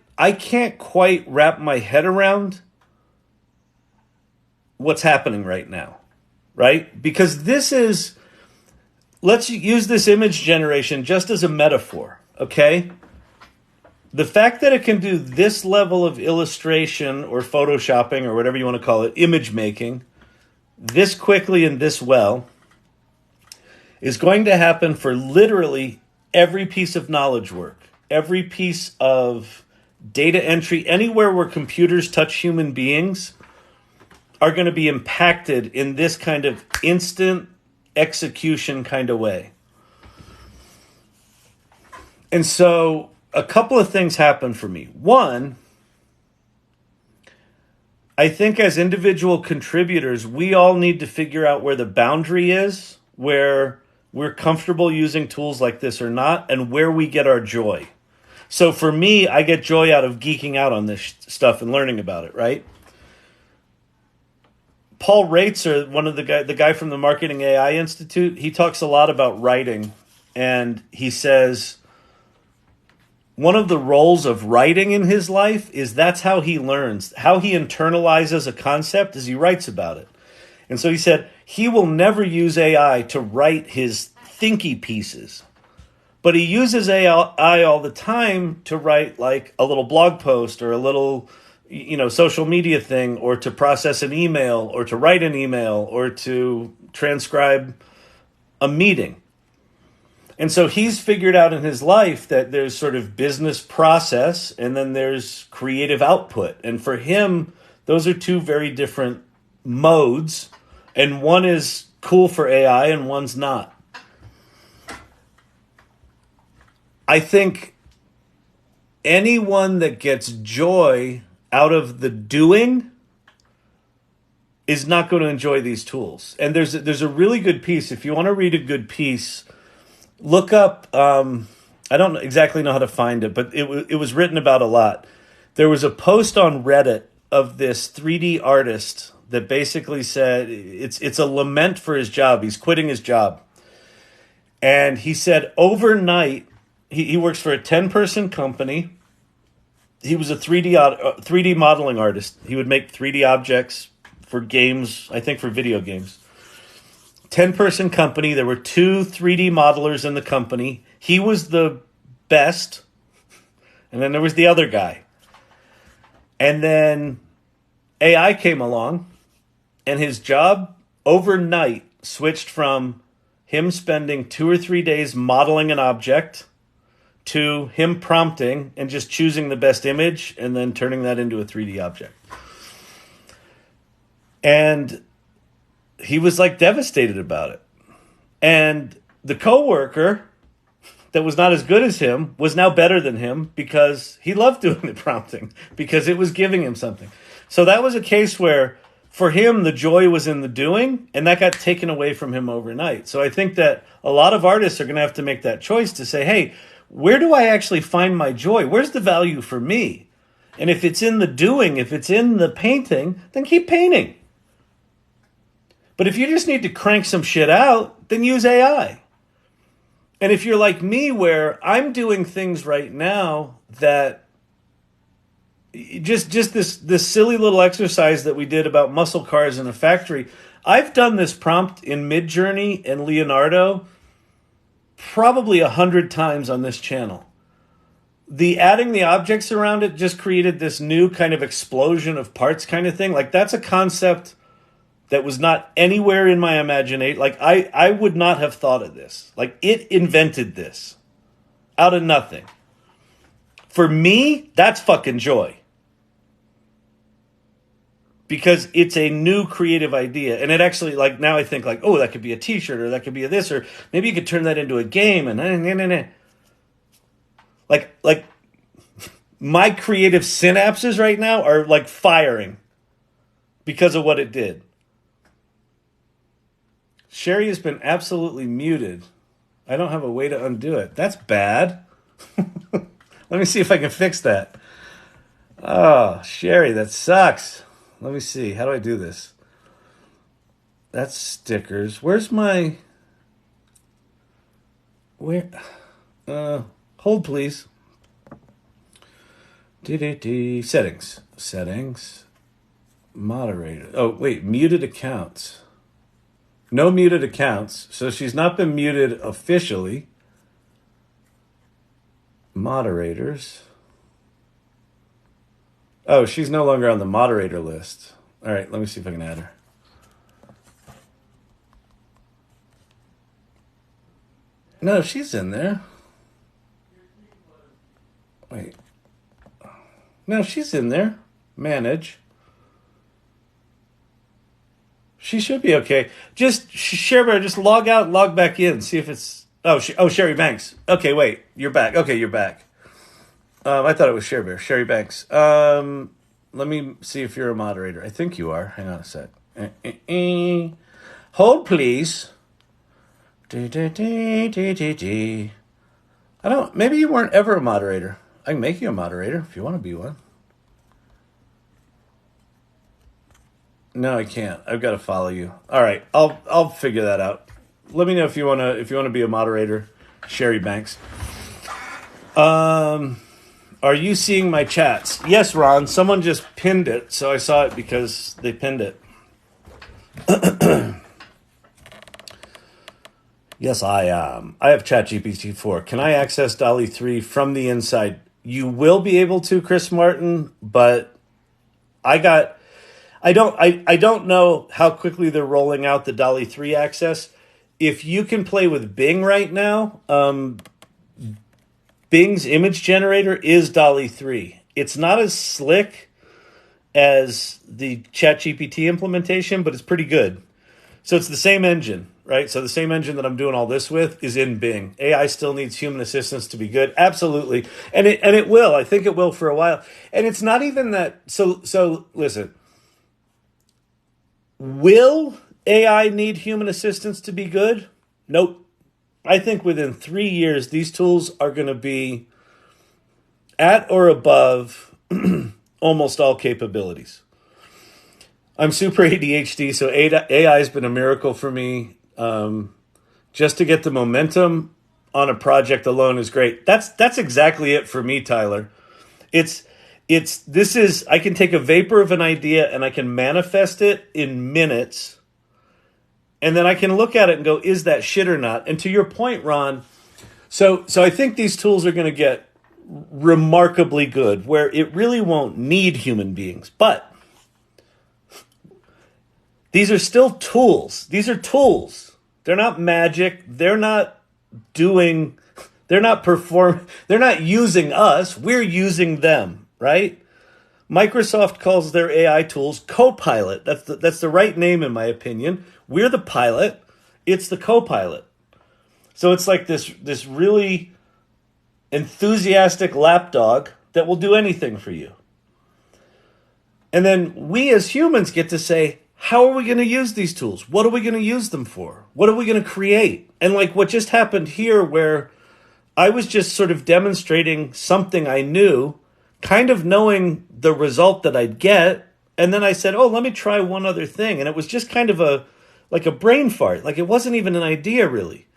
quite wrap my head around what's happening right now, right? Because let's use this image generation just as a metaphor, okay? The fact that it can do this level of illustration or photoshopping or whatever you want to call it, image making, this quickly and this well, is going to happen for literally every piece of knowledge work, every piece of data entry, anywhere where computers touch human beings are going to be impacted in this kind of instant execution kind of way. And so a couple of things happen for me. One, I think as individual contributors, we all need to figure out where the boundary is, where we're comfortable using tools like this or not, and where we get our joy. So for me, I get joy out of geeking out on this stuff and learning about it, right? Paul Reitzer, the guy from the Marketing AI Institute, he talks a lot about writing, and he says one of the roles of writing in his life is that's how he learns, how he internalizes a concept is he writes about it. And so he said he will never use AI to write his thinky pieces, but he uses AI all the time to write like a little blog post or a little social media thing, or to process an email, or to write an email, or to transcribe a meeting. And so he's figured out in his life that there's sort of business process and then there's creative output. And for him, those are two very different modes. And one is cool for AI and one's not. I think anyone that gets joy out of the doing is not going to enjoy these tools. And there's a really good piece. If you want to read a good piece, look up, I don't exactly know how to find it, but it was written about a lot. There was a post on Reddit of this 3D artist that basically said it's a lament for his job. He's quitting his job. And he said overnight, he works for a 10-person company. He was a 3D modeling artist. He would make 3D objects for games, I think for video games. 10-person company. There were 2 3D modelers in the company. He was the best. And then there was the other guy. And then AI came along, and his job overnight switched from him spending 2 or 3 days modeling an object to him prompting and just choosing the best image and then turning that into a 3D object. And he was like devastated about it. And the coworker that was not as good as him was now better than him because he loved doing the prompting because it was giving him something. So that was a case where for him, the joy was in the doing, and that got taken away from him overnight. So I think that a lot of artists are going to have to make that choice to say, hey, where do I actually find my joy? Where's the value for me? And if it's in the doing, if it's in the painting, then keep painting. But if you just need to crank some shit out, then use AI. And if you're like me, where I'm doing things right now that just this silly little exercise that we did about muscle cars in a factory, I've done this prompt in Midjourney and Leonardo probably 100 times on this channel. The adding the objects around it just created this new kind of explosion of parts kind of thing. Like that's a concept that was not anywhere in my imagination. Like I would not have thought of this. Like it invented this out of nothing. For me, that's fucking joy. Because it's a new creative idea. And it actually, like, now I think, like, oh, that could be a t-shirt, or that could be a this, or maybe you could turn that into a game, and Like, my creative synapses right now are, like, firing because of what it did. Sherry has been absolutely muted. I don't have a way to undo it. That's bad. Let me see if I can fix that. Oh, Sherry, that sucks. Let me see. How do I do this? That's stickers. Where's my... Where? Hold, please. Settings. Settings. Moderator. Oh, wait. Muted accounts. No muted accounts. So she's not been muted officially. Moderators. Oh, she's no longer on the moderator list. All right, let me see if I can add her. No, she's in there. Wait. No, she's in there. Manage. She should be okay. Just, Sherry, just log out and log back in. See if it's... Oh, Sherry Banks. Okay, wait. You're back. Okay, you're back. I thought it was Sherry Banks. Let me see if you're a moderator. I think you are. Hang on a sec. Hold, please. I don't... Maybe you weren't ever a moderator. I can make you a moderator if you want to be one. No, I can't. I've got to follow you. All right, I'll figure that out. Let me know if you wanna be a moderator, Sherry Banks. Are you seeing my chats? Yes, Ron. Someone just pinned it, so I saw it because they pinned it. Yes, I have ChatGPT 4. Can I access DALL-E 3 from the inside? You will be able to, Chris Martin, but I don't know how quickly they're rolling out the DALL-E 3 access. If you can play with Bing right now, Bing's image generator is DALL-E 3. It's not as slick as the ChatGPT implementation, but it's pretty good. So it's the same engine, right? So the same engine that I'm doing all this with is in Bing. AI still needs human assistance to be good. Absolutely. And it will. I think it will for a while. And it's not even that. So listen. Will AI need human assistance to be good? Nope. I think within 3 years, these tools are going to be at or above almost all capabilities. I'm super ADHD, so AI has been a miracle for me. Just to get the momentum on a project alone is great. That's exactly it for me, Tyler. It's this is I can take a vapor of an idea and I can manifest it in minutes, and then I can look at it and go, is that shit or not? And to your point, Ron, so I think these tools are going to get remarkably good, where it really won't need human beings, but these are still tools. These are tools. They're not magic. They're not doing, they're not they're not using us. We're using them, right? Microsoft calls their AI tools Copilot. That's the right name in my opinion. We're the pilot. It's the Copilot. So it's like this really enthusiastic lapdog that will do anything for you. And then we as humans get to say, how are we going to use these tools? What are we going to use them for? What are we going to create? And like what just happened here, where I was just sort of demonstrating something I knew, kind of knowing the result that I'd get. And then I said, oh, let me try one other thing. And it was just kind of like a brain fart. Like it wasn't even an idea really.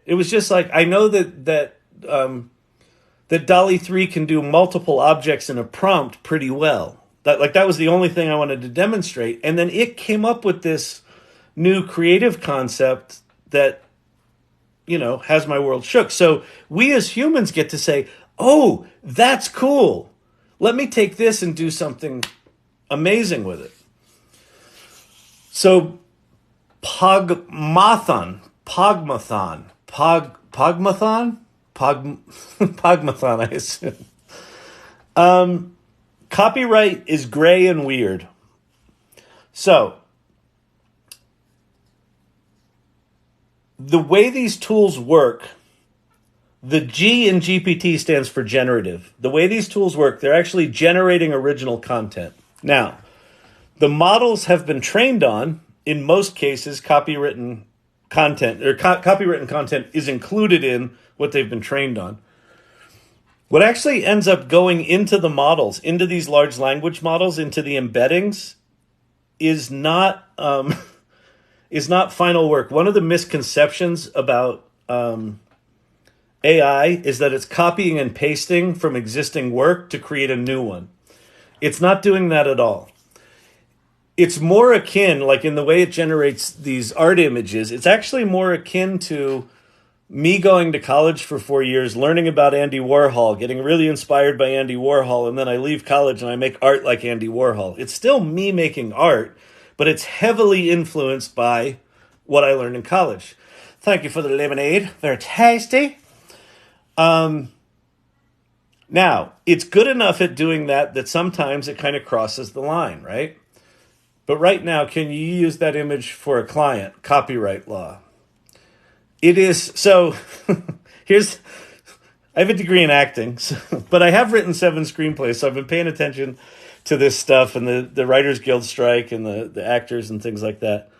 It was just like, I know that DALL-E 3 can do multiple objects in a prompt pretty well. That was the only thing I wanted to demonstrate. And then it came up with this new creative concept that, has my world shook. So we as humans get to say, oh, that's cool. Let me take this and do something amazing with it. So Pogmathon, I assume. Copyright is gray and weird. So, the way these tools work, the G in GPT stands for generative. The way these tools work, they're actually generating original content. Now, the models have been trained on, in most cases, copywritten content, or copywritten content is included in what they've been trained on. What actually ends up going into the models, into these large language models, into the embeddings, is not final work. One of the misconceptions about AI is that it's copying and pasting from existing work to create a new one. It's not doing that at all. It's more akin, like in the way it generates these art images, it's actually more akin to me going to college for 4 years, learning about Andy Warhol, getting really inspired by Andy Warhol, and then I leave college and I make art like Andy Warhol. It's still me making art, but it's heavily influenced by what I learned in college. Thank you for the lemonade. Very tasty. Now, it's good enough at doing that sometimes it kind of crosses the line, right? But right now, can you use that image for a client? Copyright law. It is, so I have a degree in acting, but I have written 7 screenplays, so I've been paying attention to this stuff and the Writers Guild strike and the actors and things like that.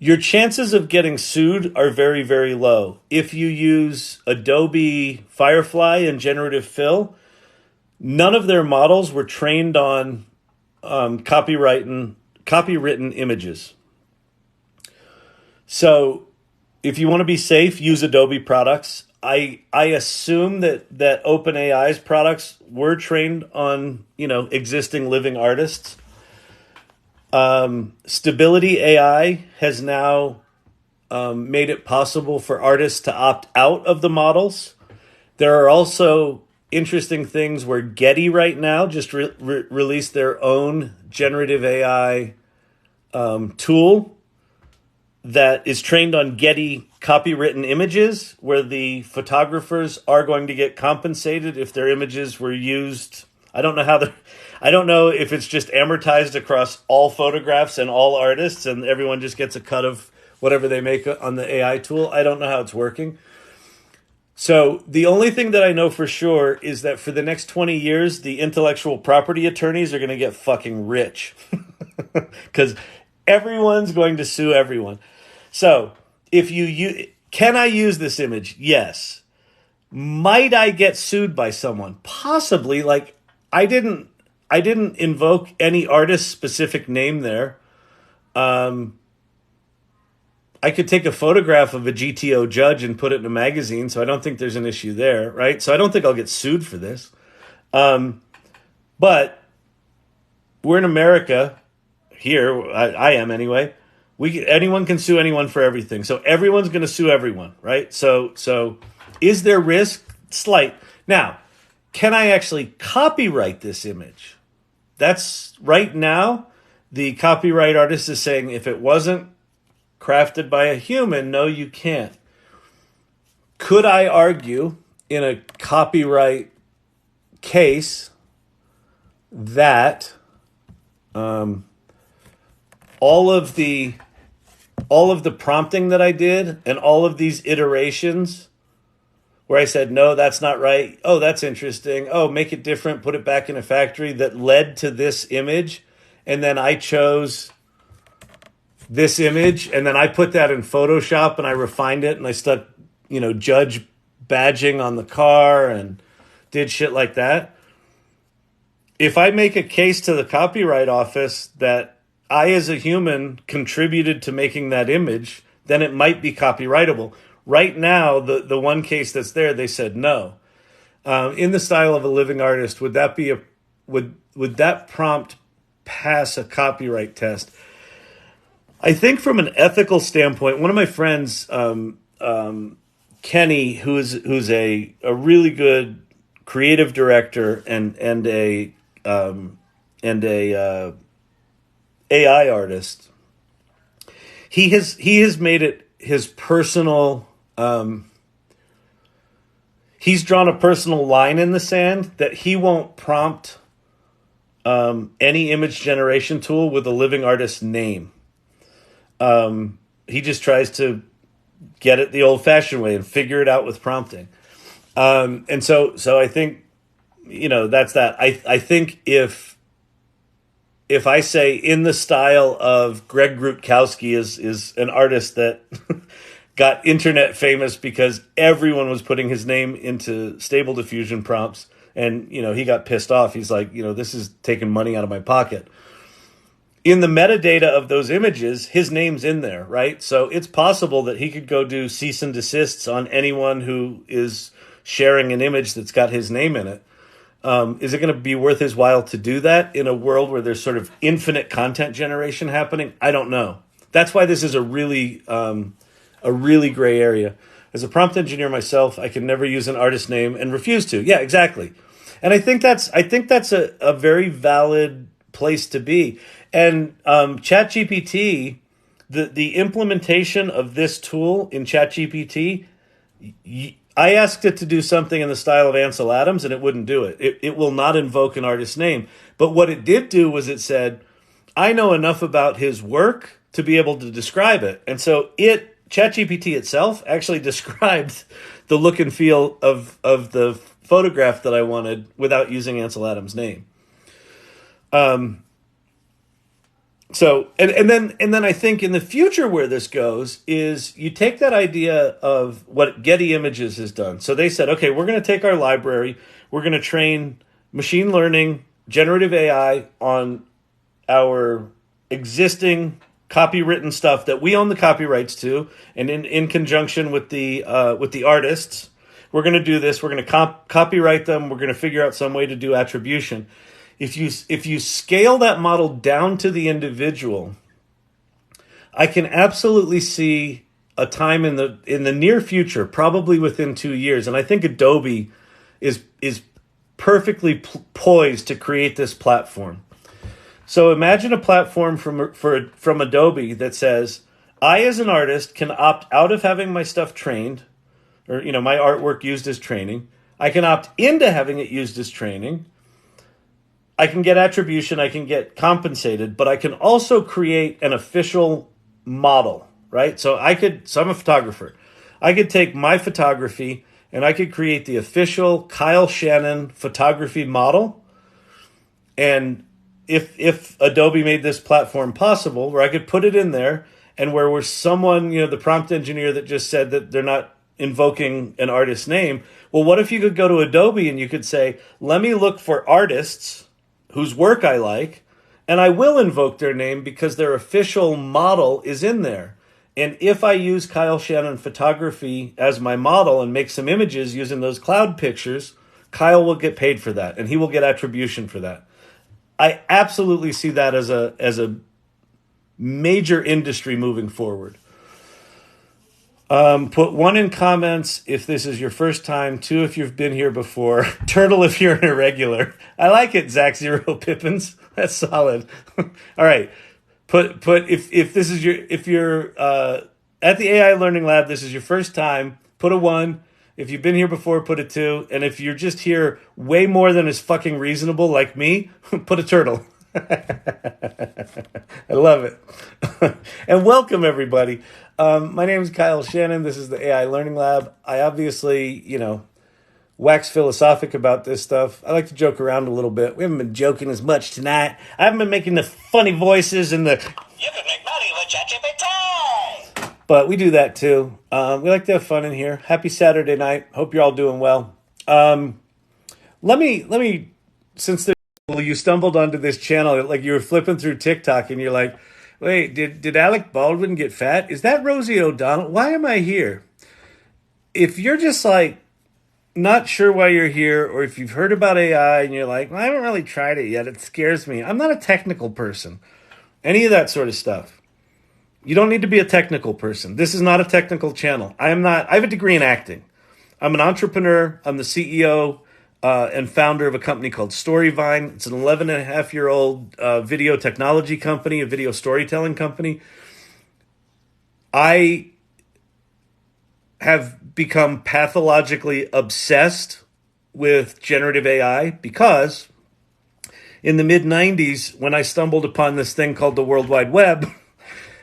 Your chances of getting sued are very, very low. If you use Adobe Firefly and Generative Fill, none of their models were trained on copywritten images. So if you want to be safe, use Adobe products. I assume that OpenAI's products were trained on, existing living artists. Stability AI has now made it possible for artists to opt out of the models. There are also interesting things where Getty right now just released their own generative AI tool that is trained on Getty copywritten images, where the photographers are going to get compensated if their images were used. I don't know if it's just amortized across all photographs and all artists and everyone just gets a cut of whatever they make on the AI tool. I don't know how it's working. So the only thing that I know for sure is that for the next 20 years, the intellectual property attorneys are going to get fucking rich because everyone's going to sue everyone. So if can I use this image? Yes. Might I get sued by someone? Possibly. Like I didn't I didn't invoke any artist specific name there. I could take a photograph of a GTO judge and put it in a magazine, so I don't think there's an issue there, right? So I don't think I'll get sued for this. But we're in America here. I am anyway. Anyone can sue anyone for everything. So everyone's going to sue everyone, right? So is there risk? Slight. Now, can I actually copyright this image? That's right now, the copyright artist is saying if it wasn't crafted by a human, no, you can't. Could I argue in a copyright case that all of the prompting that I did and all of these iterations where I said, no, that's not right. Oh, that's interesting. Oh, make it different. Put it back in a factory that led to this image. And then I chose this image and then I put that in Photoshop and I refined it and I stuck, judge badging on the car and did shit like that. If I make a case to the Copyright Office that I, as a human, contributed to making that image, then it might be copyrightable. Right now, the one case that's there, they said no. In the style of a living artist, would that prompt pass a copyright test? I think from an ethical standpoint, one of my friends, Kenny, who's a really good creative director and a AI artist, he has made it his personal. He's drawn a personal line in the sand that he won't prompt any image generation tool with a living artist's name. He just tries to get it the old-fashioned way and figure it out with prompting. And so I think, that's that. I think if I say in the style of Greg Rutkowski is an artist that got internet famous because everyone was putting his name into Stable Diffusion prompts, and he got pissed off. He's like, this is taking money out of my pocket. In the metadata of those images, his name's in there, right? So it's possible that he could go do cease and desists on anyone who is sharing an image that's got his name in it. Is it going to be worth his while to do that in a world where there's sort of infinite content generation happening? I don't know. That's why this is a really gray area. As a prompt engineer myself, I can never use an artist name and refuse to. Yeah, exactly. And I think that's a very valid place to be. And ChatGPT, the implementation of this tool in ChatGPT, I asked it to do something in the style of Ansel Adams, and it wouldn't do it. It will not invoke an artist's name. But what it did do was it said, I know enough about his work to be able to describe it. And so ChatGPT itself actually described the look and feel of the photograph that I wanted without using Ansel Adams' name. So then I think in the future where this goes is you take that idea of what Getty Images has done. So they said, okay, we're going to take our library, we're going to train machine learning, generative AI on our existing copywritten stuff that we own the copyrights to, and in conjunction with the artists, we're going to do this. We're going to copyright them. We're going to figure out some way to do attribution. If you scale that model down to the individual, I can absolutely see a time in the near future, probably within 2 years, and I think Adobe is perfectly poised to create this platform. So imagine a platform from Adobe that says, I as an artist can opt out of having my stuff trained, or my artwork used as training. I can opt into having it used as training. I can get attribution, I can get compensated, but I can also create an official model, right? So I'm a photographer. I could take my photography and I could create the official Kyle Shannon photography model. And if Adobe made this platform possible, where I could put it in there and where we're someone, the prompt engineer that just said that they're not invoking an artist's name. Well, what if you could go to Adobe and you could say, let me look for artists whose work I like, and I will invoke their name because their official model is in there. And if I use Kyle Shannon photography as my model and make some images using those cloud pictures, Kyle will get paid for that, and he will get attribution for that. I absolutely see that as a major industry moving forward. Put 1 in comments if this is your first time, 2 if you've been here before, turtle if you're an irregular. I like it, Zach Zero Pippins. That's solid. All right. Put if this is if you're at the AI Learning Lab, this is your first time, put a 1. If you've been here before, put a 2. And if you're just here way more than is fucking reasonable, like me, put a turtle. I love it. And welcome, everybody. My name is Kyle Shannon. This is the AI Learning Lab. I obviously, wax philosophic about this stuff. I like to joke around a little bit. We haven't been joking as much tonight. I haven't been making the funny voices and the... You can make money with ChatGPT! But we do that too. We like to have fun in here. Happy Saturday night. Hope you're all doing well. Let me, since you stumbled onto this channel, like you were flipping through TikTok and you're like, wait, did Alec Baldwin get fat? Is that Rosie O'Donnell? Why am I here? If you're just like not sure why you're here, or if you've heard about AI and you're like, well, I haven't really tried it yet, it scares me. I'm not a technical person. Any of that sort of stuff. You don't need to be a technical person. This is not a technical channel. I have a degree in acting. I'm an entrepreneur. I'm the CEO and founder of a company called Storyvine. It's an 11-and-a-half-year-old video technology company, a video storytelling company. I have become pathologically obsessed with generative AI because in the mid-90s, when I stumbled upon this thing called the World Wide Web,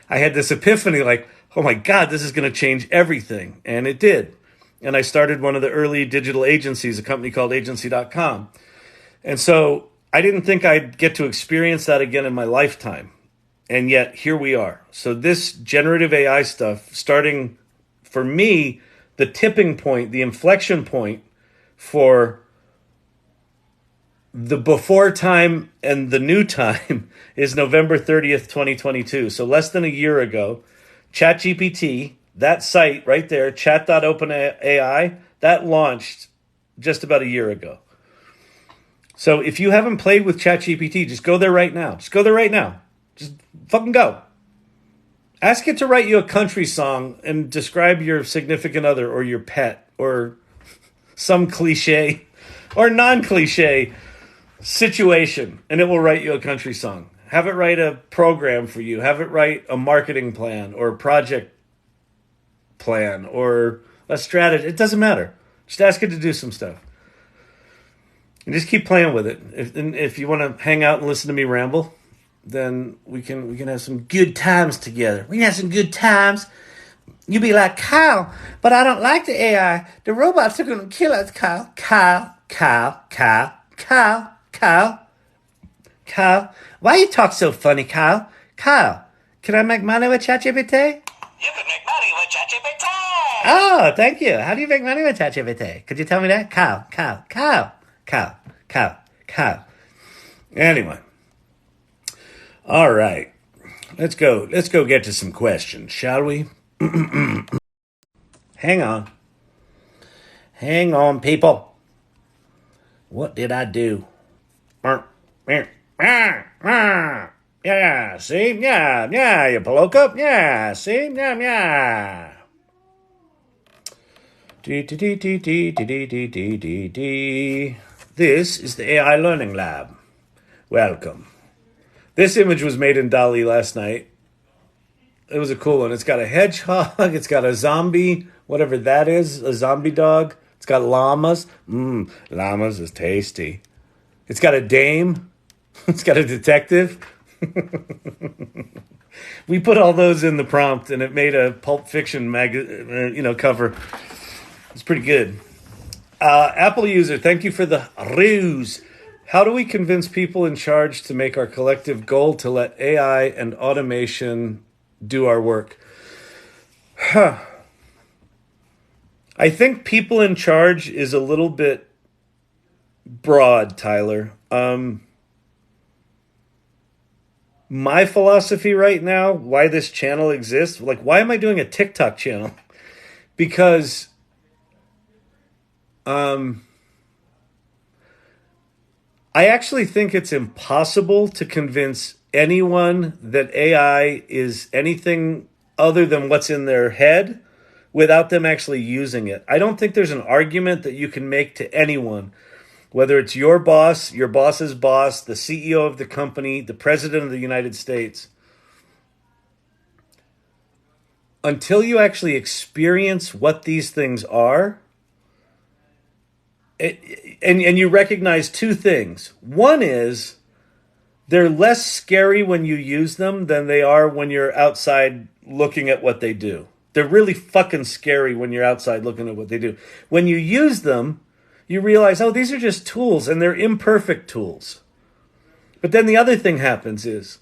I had this epiphany like, oh my God, this is going to change everything. And it did. And I started one of the early digital agencies, a company called agency.com. And so I didn't think I'd get to experience that again in my lifetime. And yet here we are. So this generative AI stuff, starting for me, the tipping point, the inflection point for the before time and the new time is November 30th, 2022. So less than a year ago, ChatGPT, that site right there, chat.openai, that launched just about a year ago. So if you haven't played with ChatGPT, just go there right now. Just go there right now. Just fucking go. Ask it to write you a country song and describe your significant other or your pet or some cliche or non-cliche situation, and it will write you a country song. Have it write a program for you. Have it write a marketing plan or a project plan or a strategy. It doesn't matter. Just ask it to do some stuff. And just keep playing with it. If you want to hang out and listen to me ramble, then we can have some good times together. We can have some good times. You be like, Kyle, but I don't like the AI. The robots are going to kill us, Kyle. Kyle, why you talk so funny, Kyle? Kyle, can I make money with ChatGPT? You can make money with ChatGPT! Oh, thank you. How do you make money with ChatGPT? Could you tell me that? Kyle. Anyway. All right. Let's go get to some questions, shall we? Hang on, people. What did I do? Yeah, see? Yeah, you Paloka? Yeah, see? Yeah. This is the AI Learning Lab. Welcome. This image was made in DALL-E last night. It was a cool one. It's got a hedgehog. It's got a zombie, whatever that is, a zombie dog. It's got llamas. Llamas is tasty. It's got a dame. It's got a detective. We put all those in the prompt, and it made a Pulp Fiction cover. It's pretty good. Apple user, thank you for the ruse. How do we convince people in charge to make our collective goal to let AI and automation do our work? I think people in charge is a little bit broad, Tyler. My philosophy right now, why this channel exists, like why am I doing a TikTok channel? Because I actually think it's impossible to convince anyone that AI is anything other than what's in their head without them actually using it. I don't think there's an argument that you can make to anyone, whether it's your boss, your boss's boss, the CEO of the company, the president of the United States, until you actually experience what these things are, and you recognize two things. One is they're less scary when you use them than they are when you're outside looking at what they do. They're really fucking scary when you're outside looking at what they do. When you use them, you realize, oh, these are just tools, and they're imperfect tools. But then the other thing happens is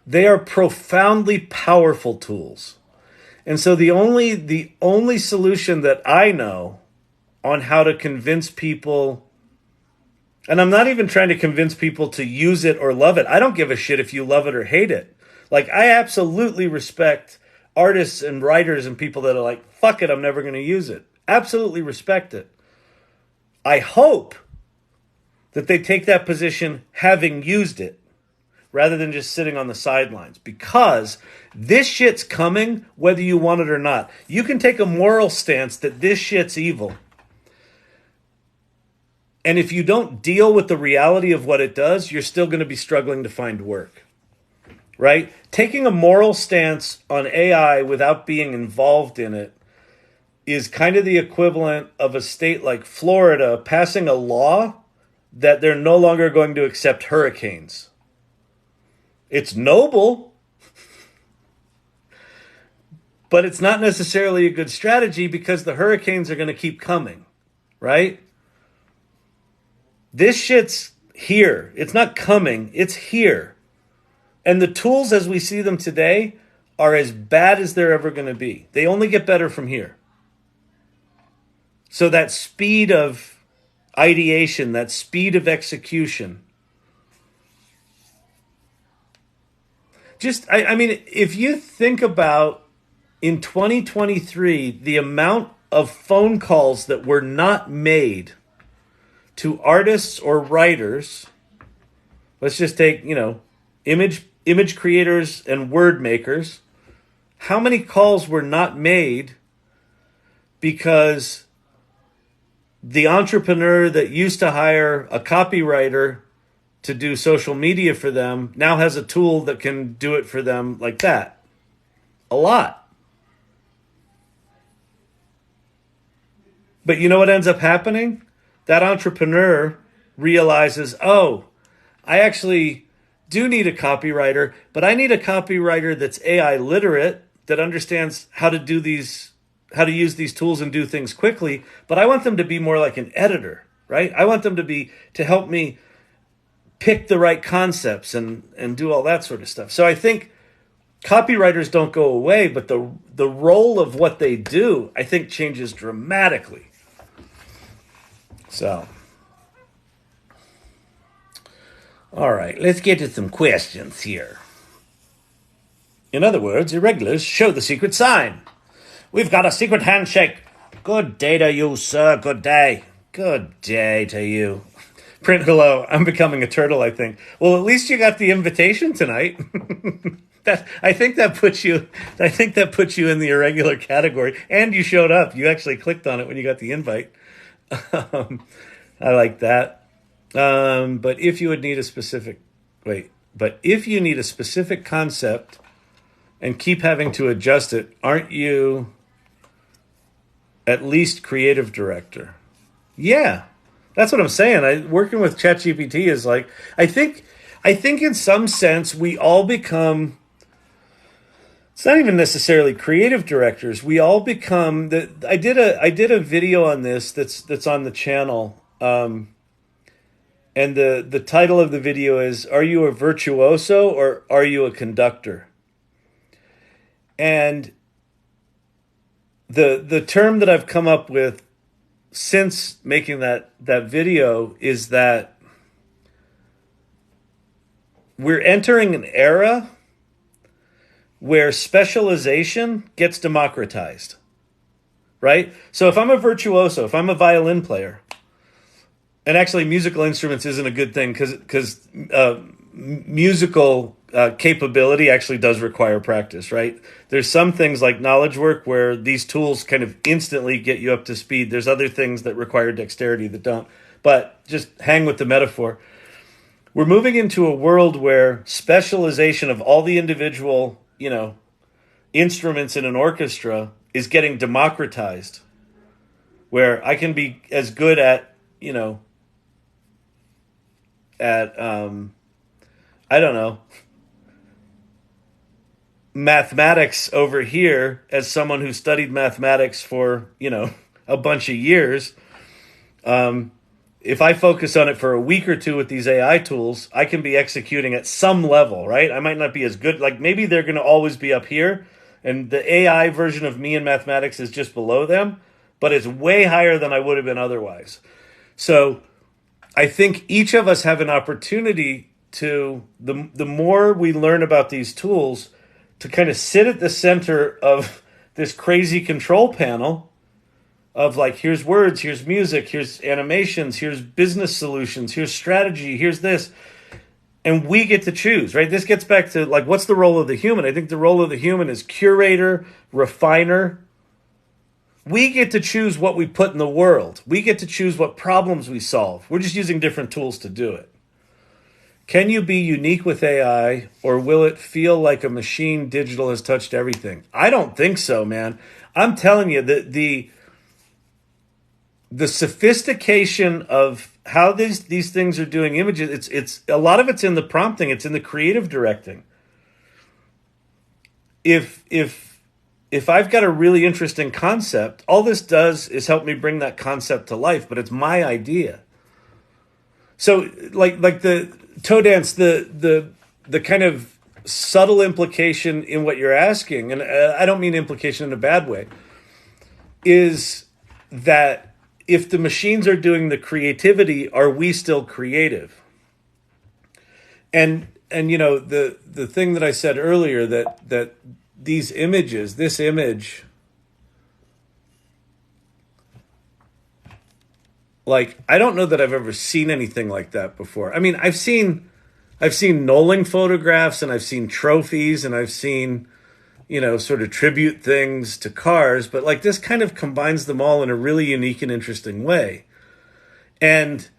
they are profoundly powerful tools. And so the only solution that I know on how to convince people, and I'm not even trying to convince people to use it or love it. I don't give a shit if you love it or hate it. Like, I absolutely respect artists and writers and people that are like, fuck it, I'm never going to use it. Absolutely respect it. I hope that they take that position having used it rather than just sitting on the sidelines, because this shit's coming whether you want it or not. You can take a moral stance that this shit's evil, and if you don't deal with the reality of what it does, you're still going to be struggling to find work, right? Taking a moral stance on AI without being involved in it is kind of the equivalent of a state like Florida passing a law that they're no longer going to accept hurricanes. It's noble, but it's not necessarily a good strategy because the hurricanes are going to keep coming, right? This shit's here. It's not coming. It's here. And the tools as we see them today are as bad as they're ever going to be. They only get better from here. So that speed of ideation, that speed of execution. I mean, if you think about in 2023, the amount of phone calls that were not made to artists or writers, let's just take, image creators and word makers, how many calls were not made because the entrepreneur that used to hire a copywriter to do social media for them now has a tool that can do it for them like that? A lot. But you know what ends up happening? That entrepreneur realizes, oh, I actually do need a copywriter, but I need a copywriter that's AI literate, that understands how to use these tools and do things quickly, but I want them to be more like an editor, right? I want them to help me pick the right concepts and do all that sort of stuff. So I think copywriters don't go away, but the role of what they do, I think, changes dramatically. So, all right, let's get to some questions here. In other words, irregulars show the secret sign. We've got a secret handshake. Good day to you, sir. Good day. Good day to you. Print hello. I'm becoming a turtle, I think. Well, at least you got the invitation tonight. I think that puts you in the irregular category. And you showed up. You actually clicked on it when you got the invite. I like that. But if you need a specific concept and keep having to adjust it, aren't you at least creative director? Yeah, that's what I'm saying. Working with ChatGPT is like, I think in some sense we all become, it's not even necessarily creative directors. We all become I did a video on this that's on the channel. And the title of the video is, are you a virtuoso or are you a conductor? And the term that I've come up with since making that video is that we're entering an era where specialization gets democratized, right? So if I'm a virtuoso, if I'm a violin player, and actually musical instruments isn't a good thing because musical capability actually does require practice, right? There's some things like knowledge work where these tools kind of instantly get you up to speed. There's other things that require dexterity that don't. But just hang with the metaphor. We're moving into a world where specialization of all the individual, instruments in an orchestra is getting democratized, where I can be as good at, I don't know, mathematics over here as someone who studied mathematics for, a bunch of years. If I focus on it for a week or two with these AI tools, I can be executing at some level, right? I might not be as good. Like maybe they're going to always be up here and the AI version of me in mathematics is just below them, but it's way higher than I would have been otherwise. So I think each of us have an opportunity to, the more we learn about these tools, to kind of sit at the center of this crazy control panel of like, here's words, here's music, here's animations, here's business solutions, here's strategy, here's this. And we get to choose, right? This gets back to like, what's the role of the human? I think the role of the human is curator, refiner. We get to choose what we put in the world. We get to choose what problems we solve. We're just using different tools to do it. Can you be unique with AI, or will it feel like a machine digital has touched everything? I don't think so, man. I'm telling you that the sophistication of how these things are doing images, it's a lot of it's in the prompting, it's in the creative directing. If I've got a really interesting concept, all this does is help me bring that concept to life, but it's my idea. So like the toe dance, the kind of subtle implication in what you're asking, and I don't mean implication in a bad way, is that if the machines are doing the creativity, are we still creative? And the thing that I said earlier, that these images, this image, like, I don't know that I've ever seen anything like that before. I mean, I've seen Nolan photographs, and I've seen trophies, and I've seen, sort of tribute things to cars, but like this kind of combines them all in a really unique and interesting way. And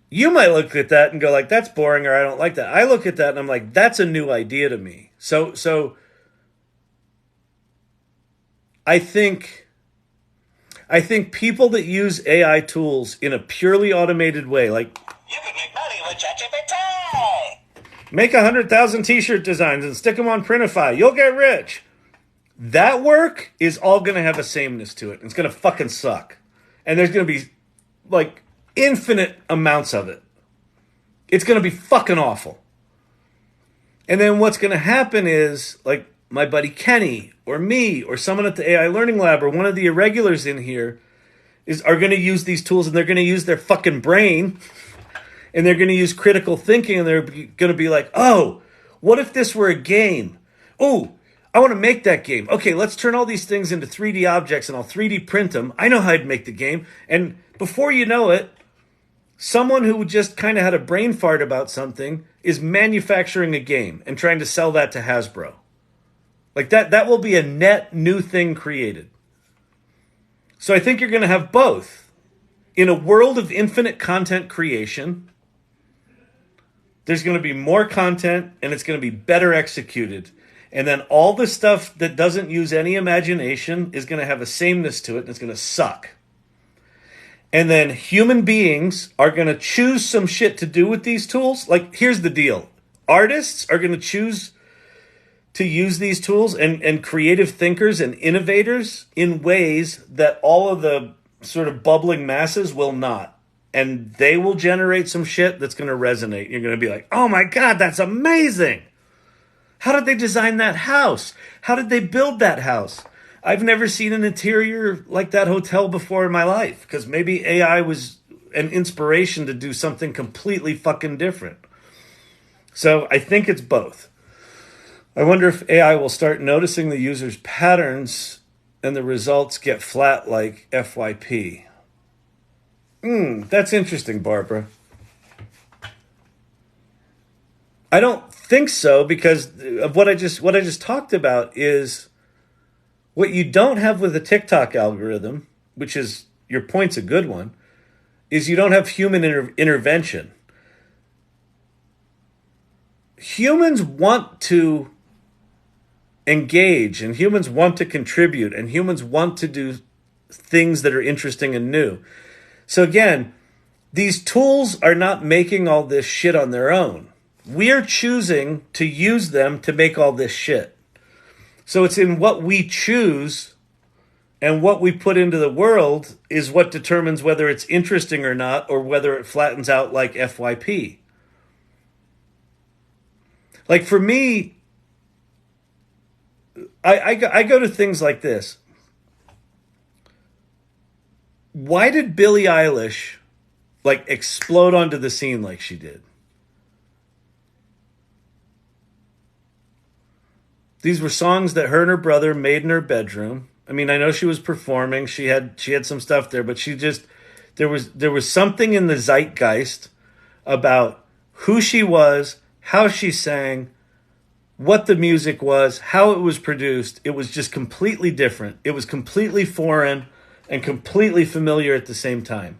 you might look at that and go like, that's boring, or I don't like that. I look at that and I'm like, that's a new idea to me. So I think people that use AI tools in a purely automated way, like You can make money with ChatGPT. make 100,000 t-shirt designs and stick them on Printify, you'll get rich. That work is all going to have a sameness to it. It's going to fucking suck. And there's going to be like infinite amounts of it. It's going to be fucking awful. And then what's going to happen is, like my buddy Kenny or me or someone at the AI Learning Lab or one of the irregulars in here are going to use these tools, and they're going to use their fucking brain, and they're going to use critical thinking, and they're going to be like, oh, what if this were a game? Oh, I want to make that game. Okay, let's turn all these things into 3D objects, and I'll 3D print them. I know how I'd make the game. And before you know it, someone who just kind of had a brain fart about something is manufacturing a game and trying to sell that to Hasbro. Like that will be a net new thing created. So I think you're going to have both. In a world of infinite content creation, there's going to be more content, and it's going to be better executed. And then all the stuff that doesn't use any imagination is going to have a sameness to it, and it's going to suck. And then human beings are going to choose some shit to do with these tools. Like, here's the deal. Artists are going to choose to use these tools, and creative thinkers and innovators in ways that all of the sort of bubbling masses will not. And they will generate some shit that's going to resonate. You're going to be like, oh my God, that's amazing. How did they design that house? How did they build that house? I've never seen an interior like that hotel before in my life, because maybe AI was an inspiration to do something completely fucking different. So I think it's both. I wonder if AI will start noticing the user's patterns and the results get flat like FYP. That's interesting, Barbara. I don't think so, because of what I just talked about is what you don't have with the TikTok algorithm, which is, your point's a good one, is you don't have human intervention. Humans want to engage, and humans want to contribute, and humans want to do things that are interesting and new. So again, these tools are not making all this shit on their own. We're choosing to use them to make all this shit. So it's in what we choose and what we put into the world is what determines whether it's interesting or not, or whether it flattens out like FYP. Like for me, I go to things like this. Why did Billie Eilish like explode onto the scene like she did? These were songs that her and her brother made in her bedroom. I mean, I know she was performing. She had some stuff there, but there was something in the zeitgeist about who she was, how she sang, what the music was, how it was produced. It was just completely different. It was completely foreign and completely familiar at the same time.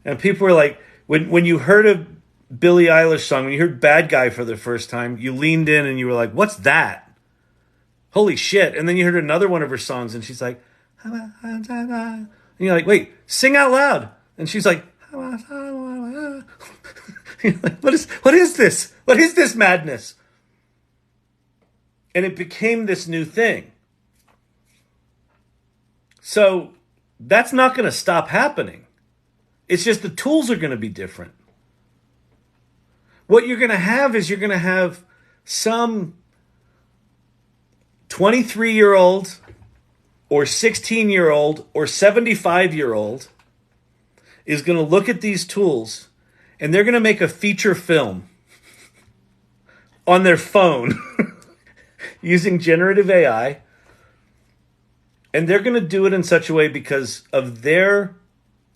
And people were like, when you heard a Billie Eilish song, when you heard Bad Guy for the first time, you leaned in and you were like, what's that? Holy shit. And then you heard another one of her songs and she's like, and you're like, wait, sing out loud. And she's like, you're like, what is this? What is this madness? And it became this new thing. So that's not going to stop happening. It's just the tools are going to be different. What you're going to have is you're going to have some 23-year-old or 16-year-old or 75-year-old is going to look at these tools and they're going to make a feature film on their phone using generative AI. And they're going to do it in such a way because of their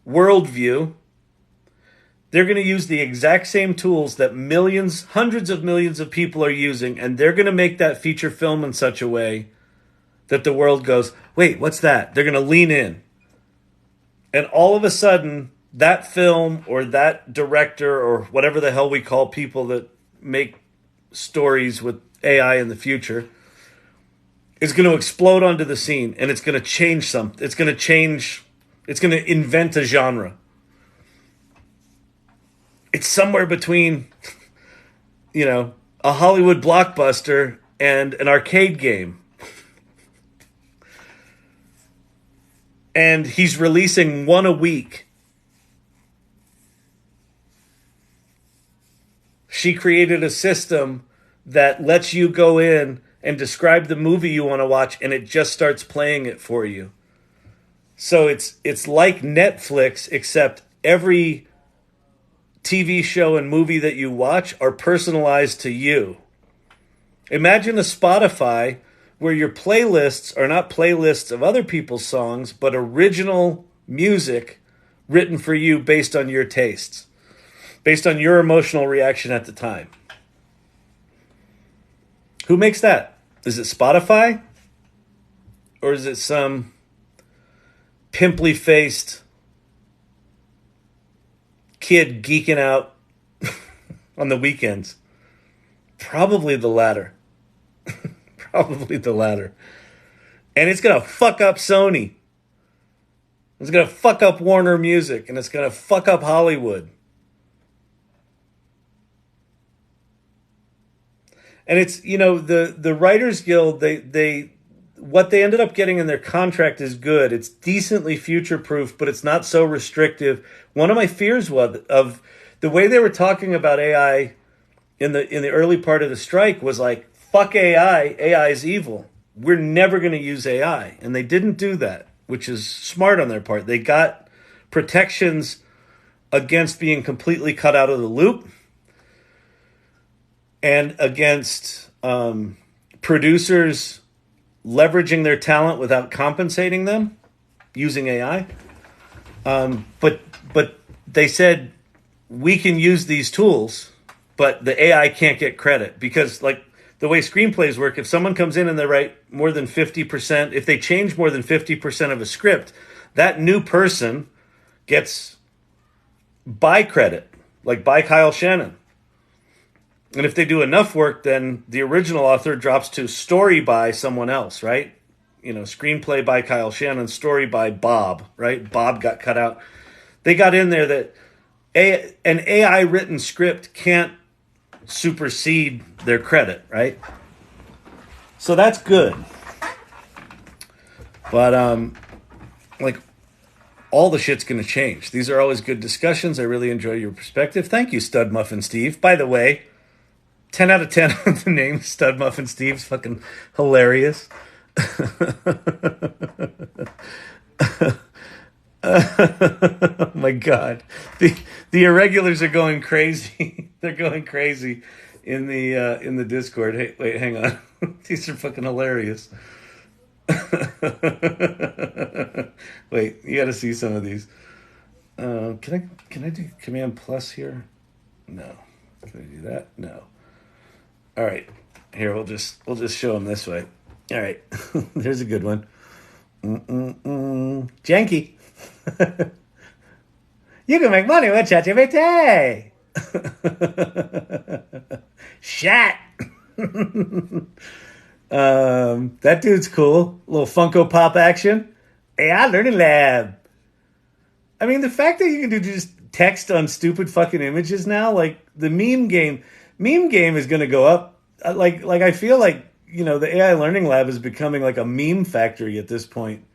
worldview. They're going to use the exact same tools that millions, hundreds of millions of people are using, and they're going to make that feature film in such a way that the world goes, wait, what's that? They're going to lean in. And all of a sudden, that film or that director or whatever the hell we call people that make stories with AI in the future is going to explode onto the scene, and it's going to change something. It's going to invent a genre. It's somewhere between, a Hollywood blockbuster and an arcade game. And he's releasing one a week. She created a system that lets you go in and describe the movie you want to watch, and it just starts playing it for you. So it's like Netflix, except every TV show and movie that you watch are personalized to you. Imagine a Spotify where your playlists are not playlists of other people's songs, but original music written for you based on your tastes, based on your emotional reaction at the time. Who makes that? Is it Spotify? Or is it some pimply-faced kid geeking out on the weekends? Probably the latter. Probably the latter. And it's going to fuck up Sony. It's going to fuck up Warner Music. And it's going to fuck up Hollywood. And it's, the Writers Guild, they what they ended up getting in their contract is good. It's decently future-proof, but it's not so restrictive. One of my fears was of the way they were talking about AI in the early part of the strike was like, fuck AI, AI is evil. We're never going to use AI. And they didn't do that, which is smart on their part. They got protections against being completely cut out of the loop. and against producers leveraging their talent without compensating them using AI. But they said we can use these tools, but the AI can't get credit because, like, the way screenplays work, if someone comes in and they write more than 50%, if they change more than 50% of a script, that new person gets by credit, like by Kyle Shannon. And if they do enough work, then the original author drops to story by someone else, right? You know, screenplay by Kyle Shannon, story by Bob, right? Bob got cut out. They got in there that an AI written script can't supersede their credit, right? So that's good. But like, all the shit's going to change. These are always good discussions. I really enjoy your perspective. Thank you, Stud Muffin Steve. By the way, 10 out of 10 on the name Stud Muffin Steve's fucking hilarious. Oh my God. The irregulars are going crazy. They're going crazy in the Discord. Hey, wait, hang on. These are fucking hilarious. Wait, you got to see some of these. Can I do Command Plus here? No. Can I do that? No. All right. Here, we'll just show them this way. All right. There's a good one. Janky. You can make money with ChatGPT. Shat. That dude's cool. A little Funko Pop action. AI Learning Lab. I mean, the fact that you can do just text on stupid fucking images now, like the meme game is going to go up. Like I feel like, you know, the AI Learning Lab is becoming like a meme factory at this point.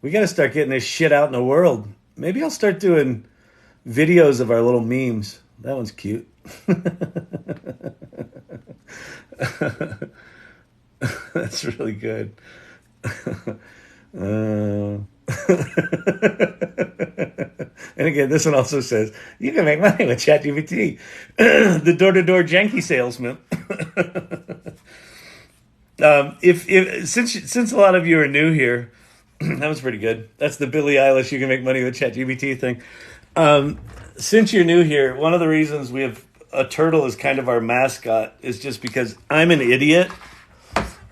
We got to start getting this shit out in the world. Maybe I'll start doing videos of our little memes. That one's cute. That's really good. And again, this one also says, you can make money with ChatGPT. The door-to-door janky salesman. Since a lot of you are new here, that was pretty good. That's the Billie Eilish, you can make money with ChatGPT thing. Since you're new here, one of the reasons we have a turtle as kind of our mascot is just because I'm an idiot.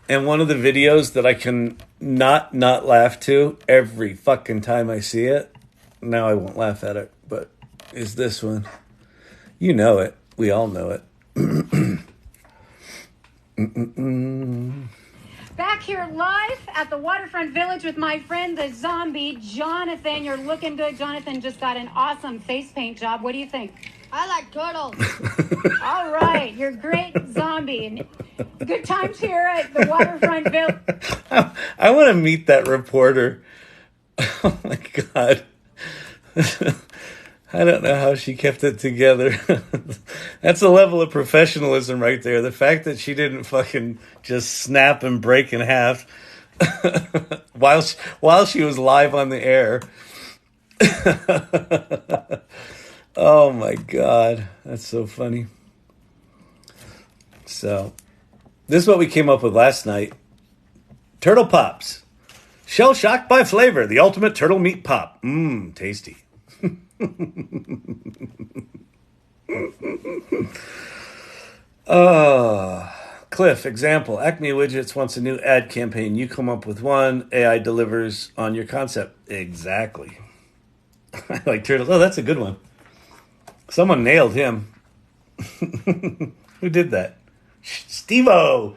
And one of the videos that I can not laugh to every fucking time I see it, now I won't laugh at it, but is this one. You know it. We all know it. Back here live at the Waterfront Village with my friend, the zombie, Jonathan. You're looking good. Jonathan just got an awesome face paint job. What do you think? I like turtles. All right. You're great, zombie. Good times here at the Waterfront Village. I want to meet that reporter. Oh, my God. I don't know how she kept it together. That's a level of professionalism right there. The fact that she didn't fucking just snap and break in half while she was live on the air. Oh my God. That's so funny. So, this is what we came up with last night. Turtle Pops. Shell shocked by flavor. The ultimate turtle meat pop. Mmm, tasty. Cliff, example. Acme Widgets wants a new ad campaign. You come up with one. AI delivers on your concept. Exactly. I like turtles. Oh, that's a good one. Someone nailed him. Who did that? Steve-O.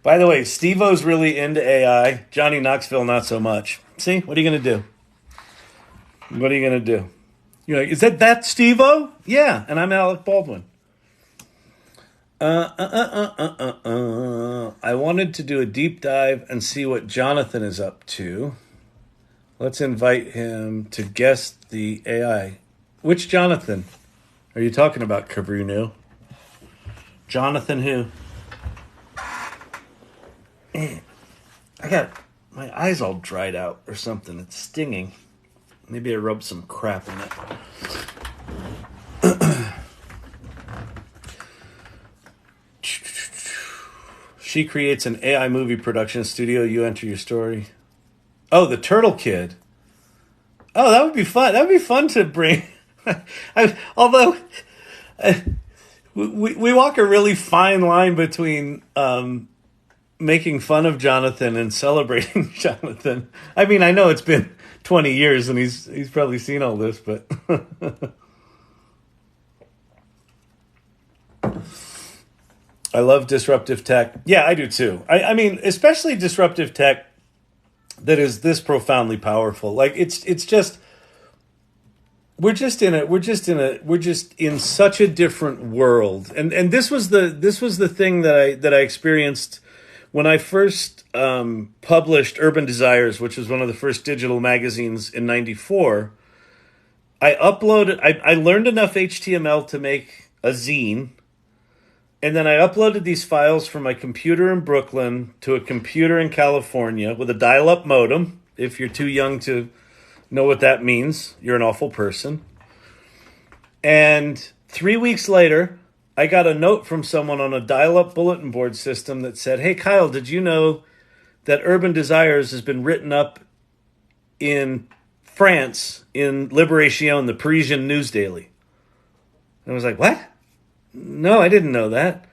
By the way, Steve-O's really into AI. Johnny Knoxville, not so much. See? What are you going to do? What are you going to do? You're like, is that Steve-O? Yeah, and I'm Alec Baldwin. I wanted to do a deep dive and see what Jonathan is up to. Let's invite him to guess the AI. Which Jonathan are you talking about, Cabruno? Jonathan who? I got my eyes all dried out or something. It's stinging. Maybe I rubbed some crap in it. She creates an AI movie production studio. You enter your story. Oh, the Turtle Kid. Oh, that would be fun. That would be fun to bring. Although we walk a really fine line between making fun of Jonathan and celebrating Jonathan. I mean, I know it's been 20 years and he's probably seen all this, but I love disruptive tech. Yeah, I do too. I mean, especially disruptive tech that is this profoundly powerful. Like it's just we're just in such a different world. And this was the thing that I experienced when I first published Urban Desires, which was one of the first digital magazines in '94. I learned enough HTML to make a zine. And then I uploaded these files from my computer in Brooklyn to a computer in California with a dial-up modem. If you're too young to know what that means, you're an awful person. And 3 weeks later, I got a note from someone on a dial-up bulletin board system that said, "Hey, Kyle, did you know that Urban Desires has been written up in France in Libération, the Parisian news daily?" And I was like, "What? No, I didn't know that."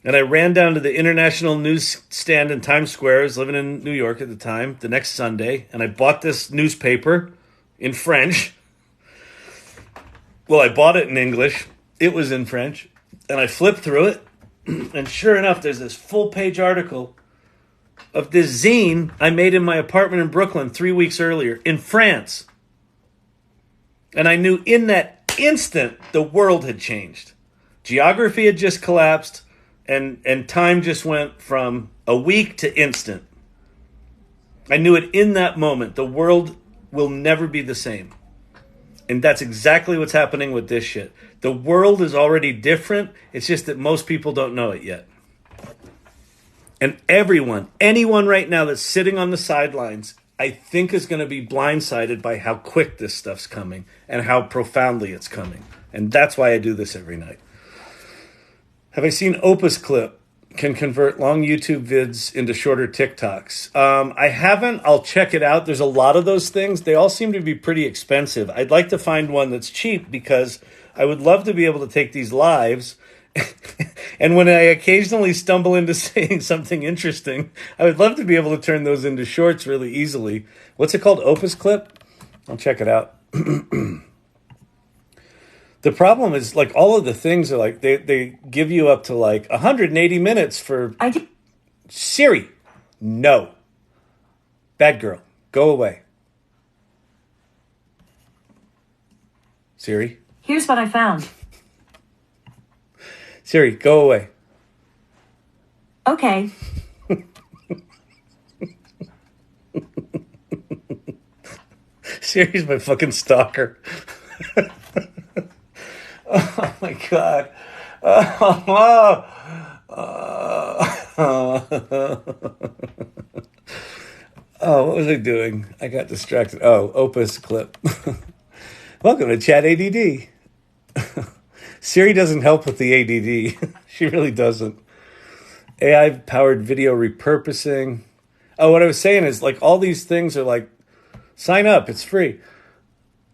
And I ran down to the International Newsstand in Times Square. I was living in New York at the time, the next Sunday. And I bought this newspaper in French. Well, I bought it in English. It was in French. And I flipped through it. And sure enough, there's this full-page article of this zine I made in my apartment in Brooklyn 3 weeks earlier in France. And I knew in that instant the world had changed. Geography had just collapsed, and time just went from a week to instant. I knew it in that moment. The world will never be the same. And that's exactly what's happening with this shit. The world is already different. It's just that most people don't know it yet. And anyone right now that's sitting on the sidelines, I think is going to be blindsided by how quick this stuff's coming and how profoundly it's coming. And that's why I do this every night. Have I seen Opus Clip can convert long YouTube vids into shorter TikToks? I haven't. I'll check it out. There's a lot of those things. They all seem to be pretty expensive. I'd like to find one that's cheap because I would love to be able to take these lives. And when I occasionally stumble into saying something interesting, I would love to be able to turn those into shorts really easily. What's it called? Opus Clip? I'll check it out. The problem is, like, all of the things are like, they give you up to like 180 minutes for Siri. No. Bad girl. Go away. Siri. Here's what I found. Siri, go away. Okay. Siri's my fucking stalker. Oh my God. Oh, what was I doing? I got distracted. Oh, Opus Clip. Welcome to Chat ADD. Siri doesn't help with the ADD. She really doesn't. AI-powered video repurposing. Oh, what I was saying is, like, all these things are like, sign up, it's free.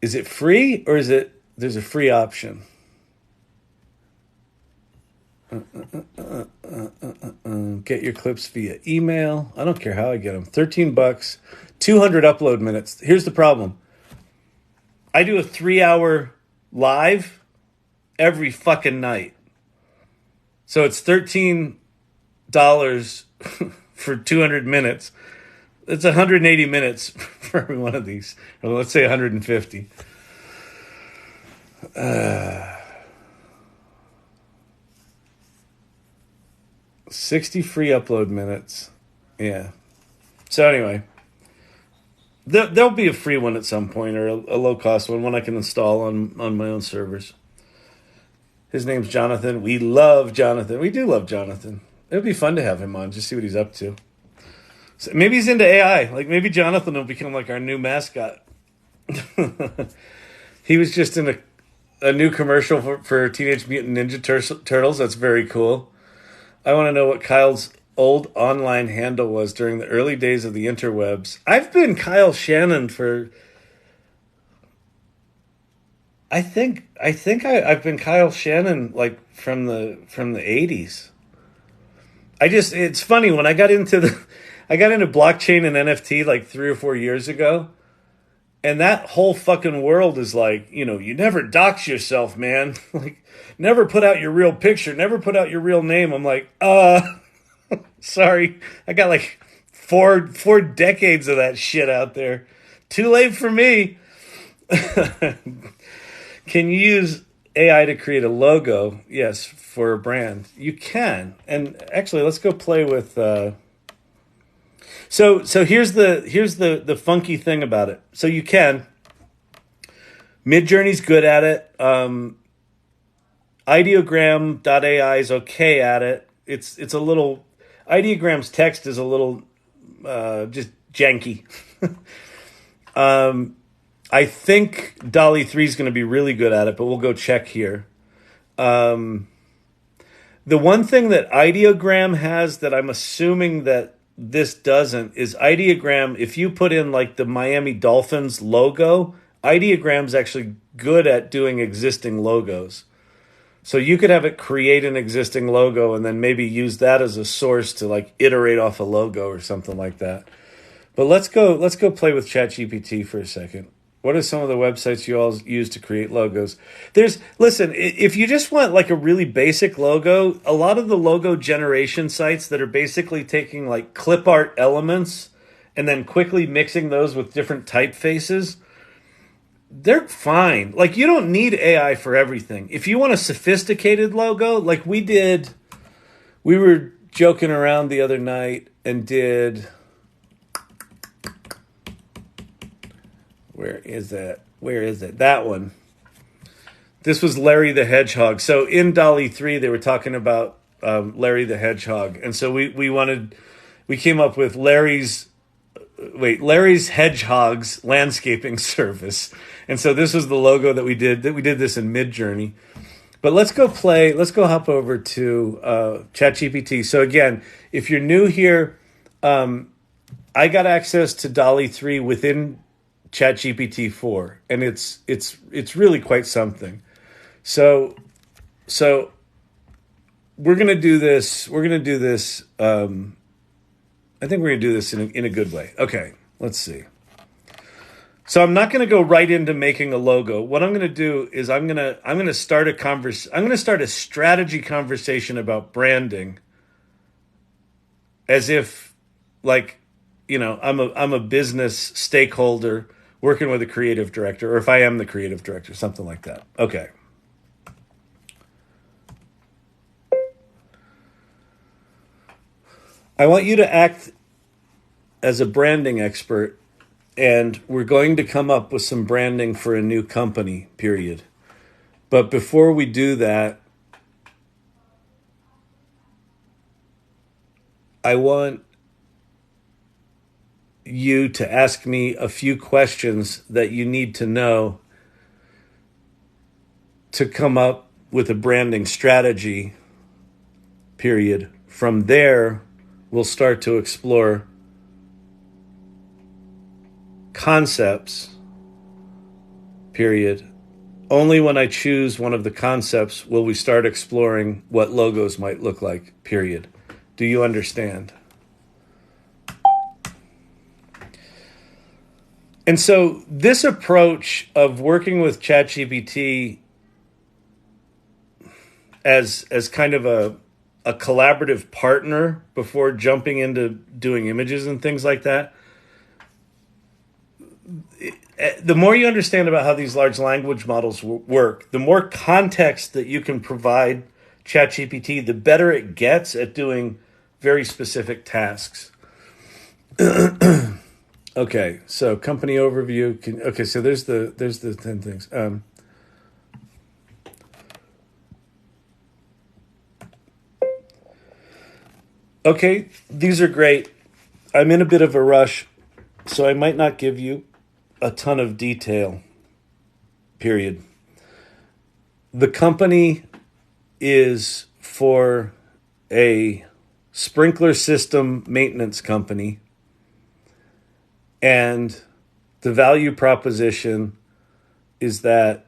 Is it free or is it, there's a free option? Get your clips via email. I don't care how I get them. $13, 200 upload minutes. Here's the problem. I do a 3-hour live every fucking night. So it's $13 for 200 minutes. It's 180 minutes for every one of these. Or let's say 150. 60 free upload minutes. Yeah. So anyway, there'll be a free one at some point, or a low-cost one I can install on my own servers. His name's Jonathan. We love Jonathan. We do love Jonathan. It would be fun to have him on, just see what he's up to. So maybe he's into AI. Like, maybe Jonathan will become like our new mascot. He was just in a new commercial for Teenage Mutant Ninja Turtles. That's very cool. I want to know what Kyle's old online handle was during the early days of the interwebs. I've been Kyle Shannon for... I've been Kyle Shannon like from the 80s. It's funny when I got into blockchain and NFT like 3 or 4 years ago, and that whole fucking world is like, you never dox yourself, man. Like, never put out your real picture, never put out your real name. I'm like, sorry, I got like four decades of that shit out there. Too late for me. Can you use AI to create a logo? Yes, for a brand. You can. And actually, let's go play with... So here's the funky thing about it. So you can. Midjourney's good at it. Ideogram.ai is okay at it. It's a little... Ideogram's text is a little just janky. I think DALL-E 3 is going to be really good at it, but we'll go check here. The one thing that Ideogram has that I'm assuming that this doesn't is Ideogram. If you put in like the Miami Dolphins logo, Ideogram's actually good at doing existing logos. So you could have it create an existing logo and then maybe use that as a source to like iterate off a logo or something like that. But let's go play with ChatGPT for a second. What are some of the websites you all use to create logos? Listen, if you just want like a really basic logo, a lot of the logo generation sites that are basically taking like clip art elements and then quickly mixing those with different typefaces, they're fine. Like, you don't need AI for everything. If you want a sophisticated logo, like we were joking around the other night and did... Where is it? That one. This was Larry the Hedgehog. So in DALL-E 3, they were talking about Larry the Hedgehog. And so we came up with Larry's Hedgehog's landscaping service. And so this was the logo that we did this in Midjourney. But let's go hop over to ChatGPT. So again, if you're new here, I got access to DALL-E 3 within ChatGPT 4, and it's really quite something. So we're gonna do this. I think we're gonna do this in a good way. Okay, let's see. So I'm not gonna go right into making a logo. What I'm gonna do is I'm gonna start a strategy conversation about branding, as if like, I'm a business stakeholder working with a creative director, or if I am the creative director, something like that. Okay. I want you to act as a branding expert, and we're going to come up with some branding for a new company, period. But before we do that, I want you to ask me a few questions that you need to know to come up with a branding strategy, period. From there, we'll start to explore concepts, period. Only when I choose one of the concepts will we start exploring what logos might look like, period. Do you understand? And so this approach of working with ChatGPT as kind of a collaborative partner before jumping into doing images and things like that, the more you understand about how these large language models work, the more context that you can provide ChatGPT, the better it gets at doing very specific tasks. Okay, so company overview. So there's the 10 things. Okay, these are great. I'm in a bit of a rush, so I might not give you a ton of detail, period. The company is for a sprinkler system maintenance company, and the value proposition is that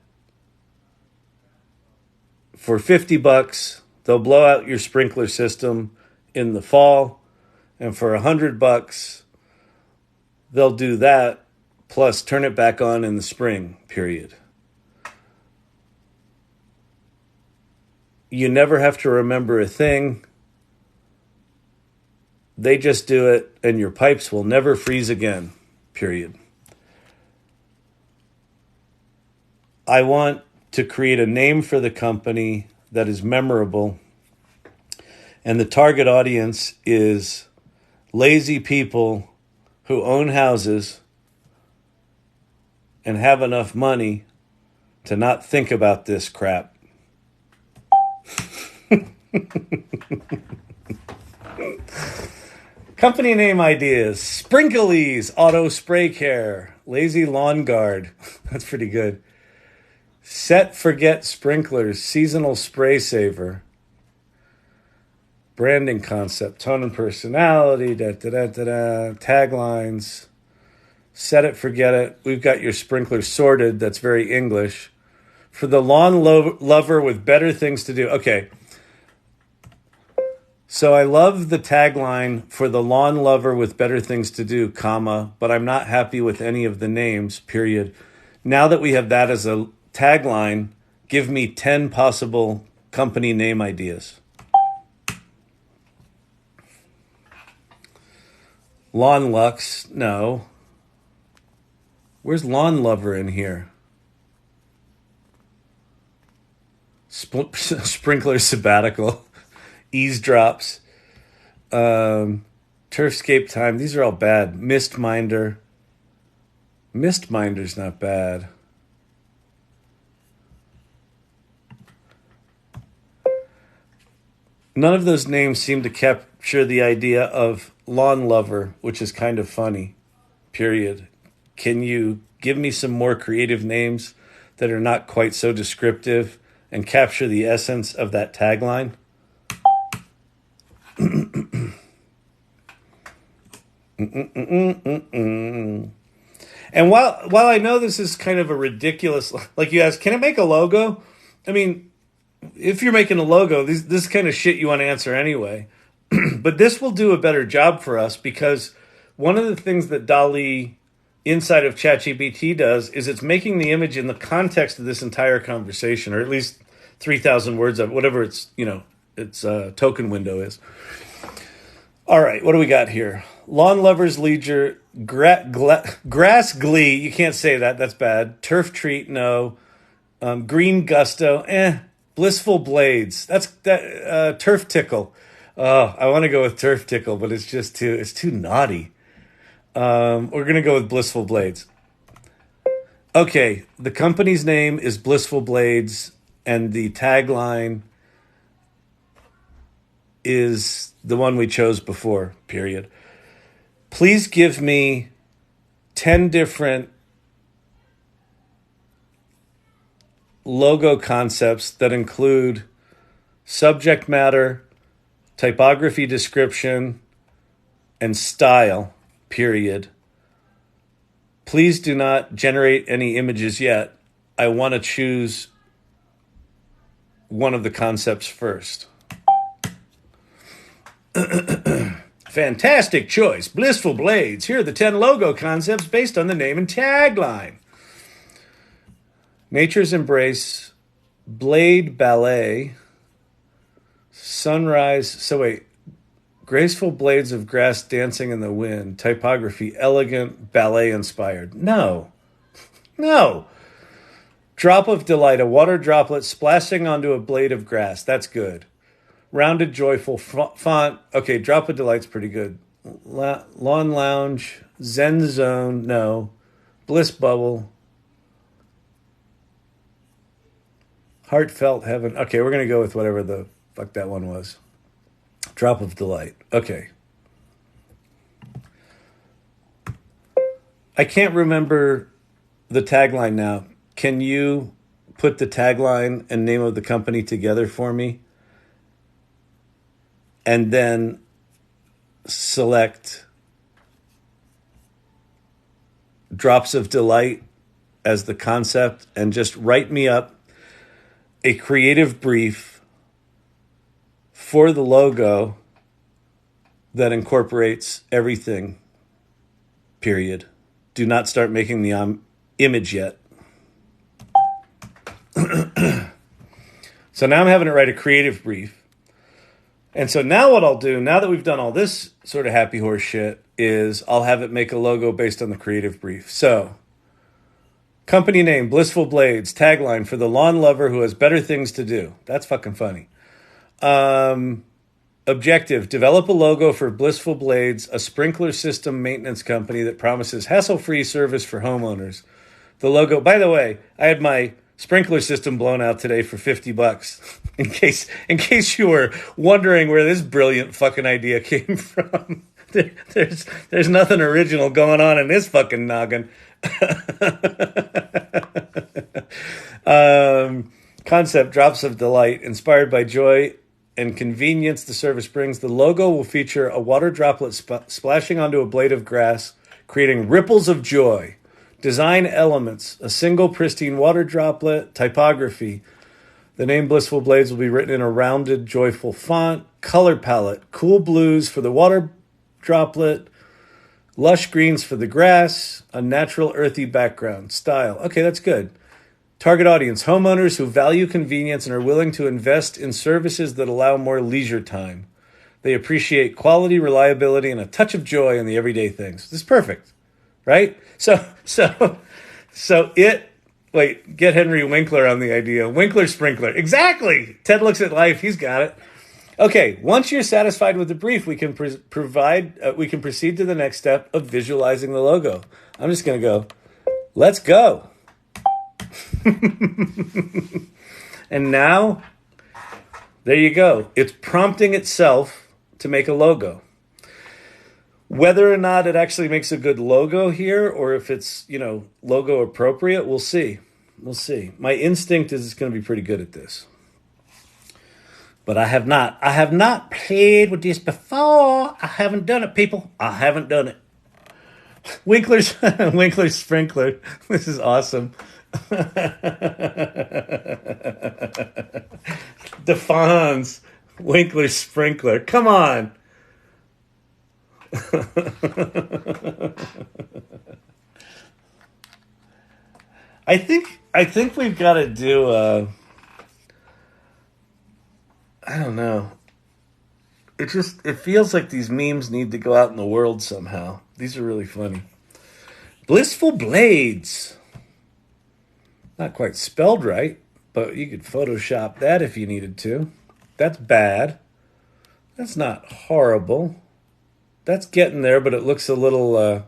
for $50, they'll blow out your sprinkler system in the fall, and for $100, they'll do that plus turn it back on in the spring, period. You never have to remember a thing. They just do it, and your pipes will never freeze again, period. I want to create a name for the company that is memorable, and the target audience is lazy people who own houses and have enough money to not think about this crap. Company name ideas: Sprinklies Auto Spray Care, Lazy Lawn Guard. That's pretty good. Set Forget Sprinklers, Seasonal Spray Saver. Branding concept, tone and personality, taglines. Set it, forget it. We've got your sprinkler sorted. That's very English. For the lawn lover with better things to do. Okay. So I love the tagline, for the lawn lover with better things to do, comma, but I'm not happy with any of the names, period. Now that we have that as a tagline, give me 10 possible company name ideas. Lawn Lux, no. Where's lawn lover in here? Sprinkler sabbatical. Eavesdrops. Turfscape time. These are all bad. Mistminder. Mistminder's not bad. None of those names seem to capture the idea of lawn lover, which is kind of funny, period. Can you give me some more creative names that are not quite so descriptive and capture the essence of that tagline? And while I know this is kind of a ridiculous, like you asked, can it make a logo? I mean, if you're making a logo, this kind of shit you want to answer anyway. But this will do a better job for us, because one of the things that DALL-E inside of ChatGPT does is it's making the image in the context of this entire conversation, or at least 3,000 words of whatever its token window is. All right, what do we got here? Lawn lovers leisure, grass glee. You can't say that. That's bad. Turf treat, no. Green gusto, Blissful blades. That's that. Turf tickle. Oh, I want to go with turf tickle, but it's too naughty. We're gonna go with blissful blades. Okay, the company's name is Blissful Blades, and the tagline is the one we chose before, period. Please give me 10 different logo concepts that include subject matter, typography description, and style, period. Please do not generate any images yet. I want to choose one of the concepts first. Fantastic choice. Blissful Blades. Here are the 10 logo concepts based on the name and tagline. Nature's Embrace, Blade Ballet, Sunrise. So wait, graceful blades of grass dancing in the wind. Typography, elegant, ballet inspired. No. Drop of Delight, a water droplet splashing onto a blade of grass. That's good. Rounded, joyful font. Okay, Drop of Delight's pretty good. Lawn Lounge, Zen Zone, no. Bliss Bubble. Heartfelt Heaven. Okay, we're going to go with whatever the fuck that one was. Drop of Delight. Okay. I can't remember the tagline now. Can you put the tagline and name of the company together for me? and then select Drops of Delight as the concept and just write me up a creative brief for the logo that incorporates everything, period. Do not start making the image yet. So now I'm having to write a creative brief. And so now what I'll do, now that we've done all this sort of happy horse shit, is I'll have it make a logo based on the creative brief. So, company name, Blissful Blades, tagline, for the lawn lover who has better things to do. That's fucking funny. Objective, develop a logo for Blissful Blades, a sprinkler system maintenance company that promises hassle-free service for homeowners. The logo, by the way, I had my sprinkler system blown out today for $50. In case you were wondering where this brilliant fucking idea came from. There's nothing original going on in this fucking noggin. Concept, Drops of Delight, inspired by joy and convenience the service brings. The logo will feature a water droplet splashing onto a blade of grass, creating ripples of joy. Design elements, a single pristine water droplet, typography. The name Blissful Blades will be written in a rounded, joyful font. Color palette, cool blues for the water droplet, lush greens for the grass, a natural earthy background. Style, okay, that's good. Target audience, homeowners who value convenience and are willing to invest in services that allow more leisure time. They appreciate quality, reliability, and a touch of joy in the everyday things. This is perfect, right? Get Henry Winkler on the idea. Winkler Sprinkler. Exactly. Ted looks at life. He's got it. Okay, once you're satisfied with the brief, we can proceed to the next step of visualizing the logo. I'm just going to go, let's go. And now, there you go. It's prompting itself to make a logo. Whether or not it actually makes a good logo here, or if it's, logo appropriate, we'll see. We'll see. My instinct is it's going to be pretty good at this. But I have not played with this before. I haven't done it, people. I haven't done it. Winkler's Sprinkler. This is awesome. Defons Winkler Sprinkler. Come on. I think we've got to do I don't know. It feels like these memes need to go out in the world somehow. These are really funny. Blissful Blades. Not quite spelled right, but you could Photoshop that if you needed to. That's bad. That's not horrible. That's getting there, but it looks a little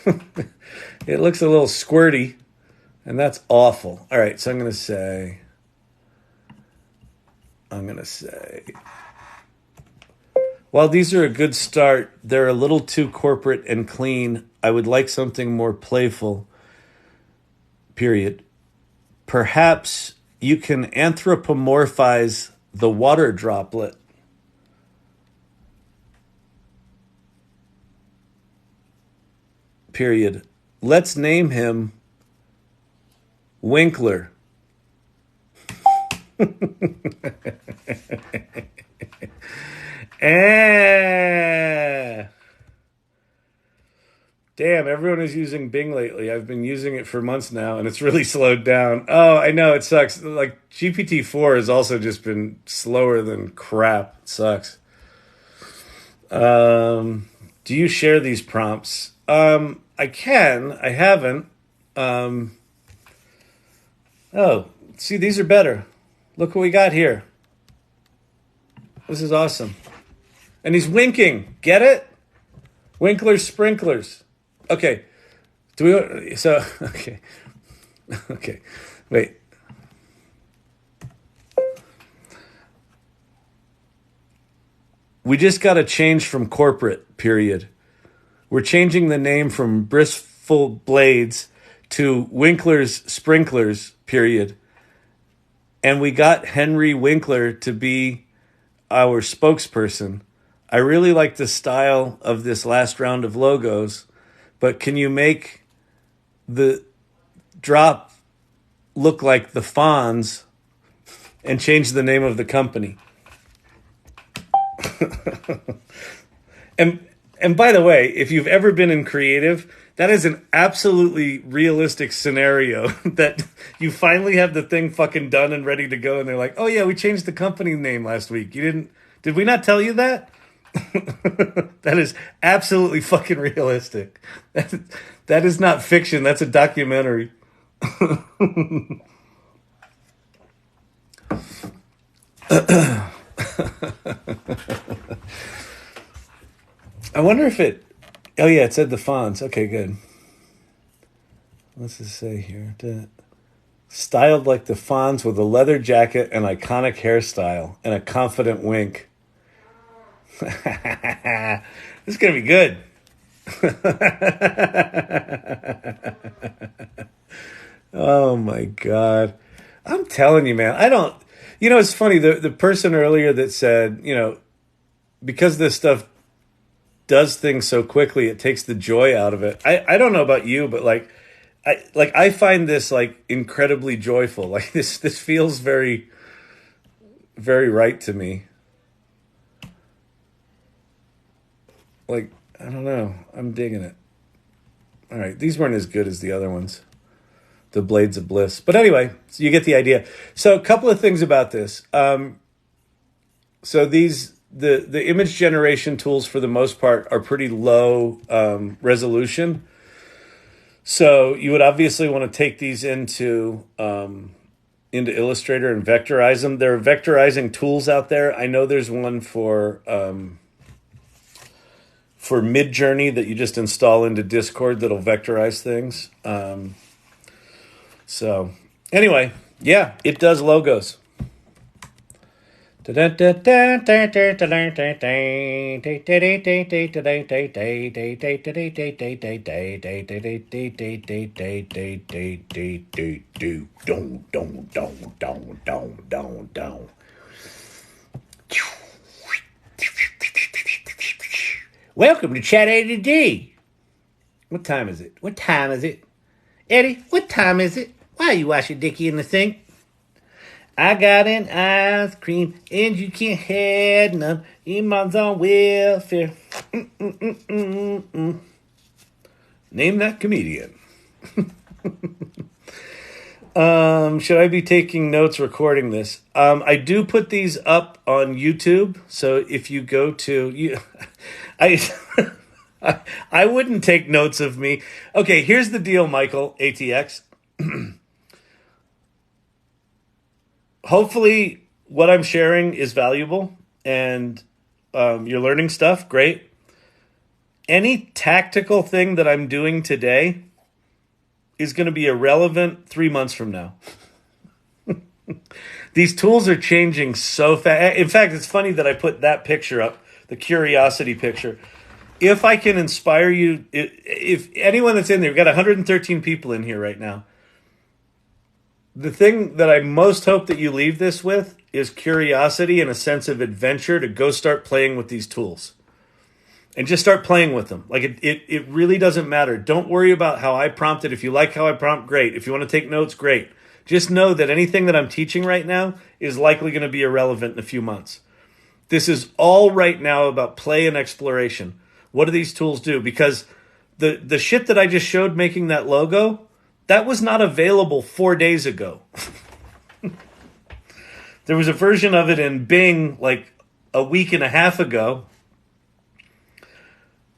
it looks a little squirty, and that's awful. All right, so I'm going to say while these are a good start, they're a little too corporate and clean. I would like something more playful. Period. Perhaps you can anthropomorphize the water droplet. Period. Let's name him Winkler. Damn, everyone is using Bing lately. I've been using it for months now, and it's really slowed down. Oh, I know, it sucks. Like, GPT-4 has also just been slower than crap. It sucks. Do you share these prompts? I can. I haven't. Oh, see, these are better. Look what we got here. This is awesome. And he's winking. Get it? Winkler Sprinklers. Okay. Okay. Okay. Wait. We just got to change from corporate, period. We're changing the name from Blissful Blades to Winkler's Sprinklers, period. And we got Henry Winkler to be our spokesperson. I really like the style of this last round of logos, but can you make the drop look like the Fonz and change the name of the company? And by the way, if you've ever been in creative, that is an absolutely realistic scenario that you finally have the thing fucking done and ready to go, and they're like, "Oh yeah, we changed the company name last week. Did we not tell you that?" That is absolutely fucking realistic. That is not fiction. That's a documentary. I wonder if it... Oh, yeah, it said the fonts. Okay, good. What's it say here? Styled like the Fonz with a leather jacket, an iconic hairstyle, and a confident wink. This is going to be good. Oh, my God. I'm telling you, man. It's funny. The person earlier that said, because this stuff does things so quickly, it takes the joy out of it. I don't know about you, but I find this incredibly joyful. Like this feels very, very right to me. I don't know. I'm digging it. All right, these weren't as good as the other ones, the Blades of Bliss. But anyway, so you get the idea. So a couple of things about this. So the image generation tools, for the most part, are pretty low resolution. So you would obviously want to take these into Illustrator and vectorize them. There are vectorizing tools out there. I know there's one for Midjourney that you just install into Discord that'll vectorize things. So anyway, yeah, it does logos. Welcome to Chat A to D. What time is it? What time is it? Eddie, what time is it? Why are you washing Dickie in the sink? I got an ice cream and you can't have none. Your mom's on welfare. Name that comedian. Should I be taking notes recording this? I do put these up on YouTube. So if you go to... I wouldn't take notes of me. Okay, here's the deal, Michael, ATX. Hopefully what I'm sharing is valuable and you're learning stuff. Great. Any tactical thing that I'm doing today is going to be irrelevant 3 months from now. These tools are changing so fast. In fact, it's funny that I put that picture up, the curiosity picture. If I can inspire you, if anyone that's in there, we've got 113 people in here right now. The thing that I most hope that you leave this with is curiosity and a sense of adventure to go start playing with these tools. And just start playing with them. It really doesn't matter. Don't worry about how I prompted. If you like how I prompt, great. If you want to take notes, great. Just know that anything that I'm teaching right now is likely going to be irrelevant in a few months. This is all right now about play and exploration. What do these tools do? Because the shit that I just showed making that logo, that was not available 4 days ago. There was a version of it in Bing a week and a half ago.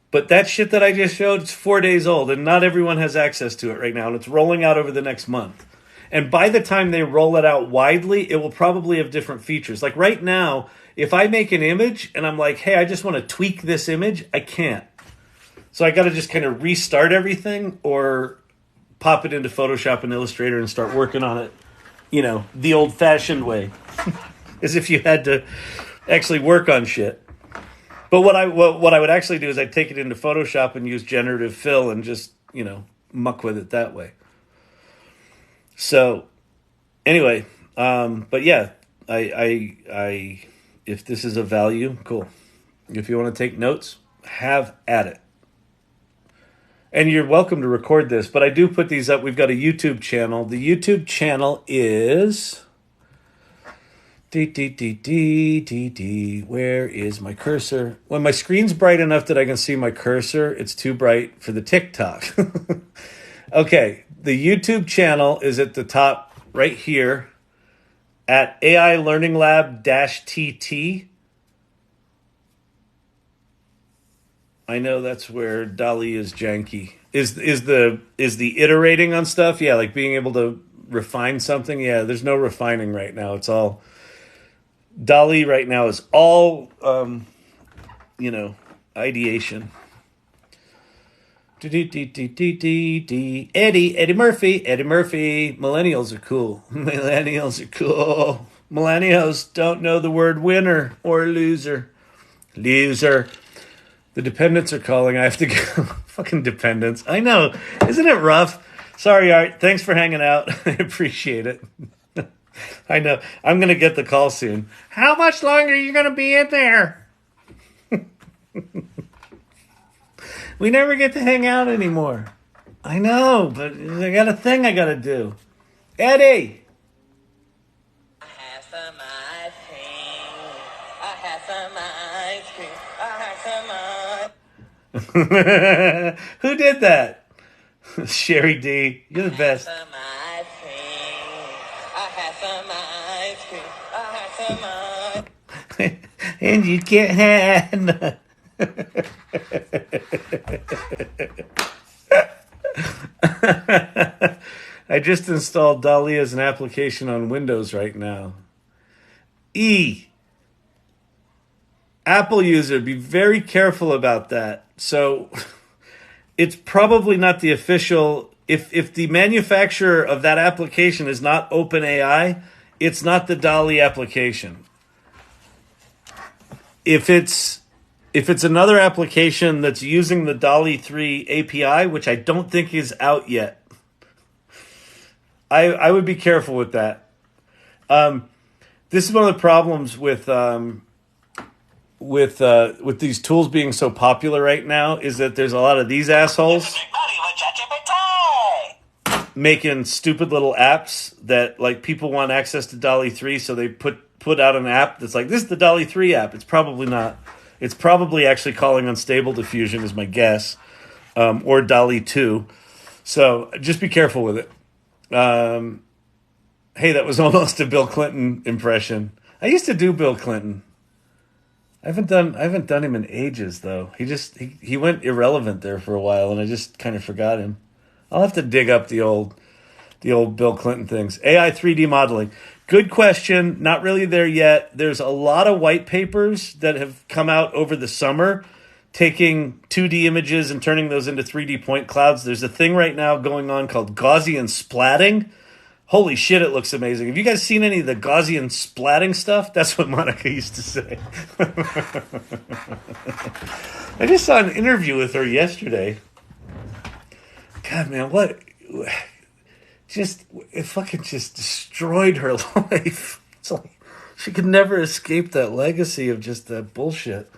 But that shit that I just showed, it's 4 days old, and not everyone has access to it right now, and it's rolling out over the next month. And by the time they roll it out widely, it will probably have different features. Like right now, if I make an image and I'm like, hey, I just want to tweak this image, I can't. So I got to just kind of restart everything or pop it into Photoshop and Illustrator and start working on it, the old-fashioned way, as if you had to actually work on shit. But what I would actually do is I'd take it into Photoshop and use generative fill and just, muck with it that way. So anyway, but yeah, I If this is of value, cool. If you want to take notes, have at it. And you're welcome to record this, but I do put these up. We've got a YouTube channel. The YouTube channel is... Where is my cursor? When my screen's bright enough that I can see my cursor, it's too bright for the TikTok. Okay, the YouTube channel is at the top right here at AI Learning Lab -TT. I know that's where DALL-E is janky. Is the iterating on stuff? Yeah, like being able to refine something. Yeah, there's no refining right now. It's all DALL-E right now is all ideation. Eddie Murphy. Millennials are cool. Millennials don't know the word winner or loser. The dependents are calling. I have to go. Fucking dependents. I know. Isn't it rough? Sorry, Art. Thanks for hanging out. I appreciate it. I know. I'm going to get the call soon. How much longer are you going to be in there? We never get to hang out anymore. I know, but I got a thing I got to do. Eddie! I have some ice cream. I have some ice cream. I have some ice Who did that? Sherry D. You're the best. some ice cream. I have some ice cream. I have some ice And you can't have none. I just installed DALL-E as an application on Windows right now. Apple user, be very careful about that. So it's probably not the official. If the manufacturer of that application is not OpenAI, it's not the DALL-E application. If it's another application that's using the DALL-E 3 API, which I don't think is out yet, I would be careful with that. This is one of the problems with these tools being so popular right now is that there's a lot of these assholes Big money with ChatGPT. making stupid little apps that like people want access to DALL-E 3, so they put out an app that's like, this is the DALL-E 3 app. It's probably not. It's probably actually calling on Stable Diffusion is my guess, or DALL-E 2. So just be careful with it. Hey, that was almost a Bill Clinton impression. I used to do Bill Clinton. I haven't done him in ages though. He went irrelevant there for a while, and I just kind of forgot him. I'll have to dig up the old Bill Clinton things. AI 3D modeling. Good question. Not really there yet. There's a lot of white papers that have come out over the summer taking 2D images and turning those into 3D point clouds. There's a thing right now going on called Gaussian splatting. Holy shit, it looks amazing. Have you guys seen any of the Gaussian splatting stuff? That's what Monica used to say. I just saw an interview with her yesterday. God, man, it fucking just destroyed her life. It's like she could never escape that legacy of just that bullshit.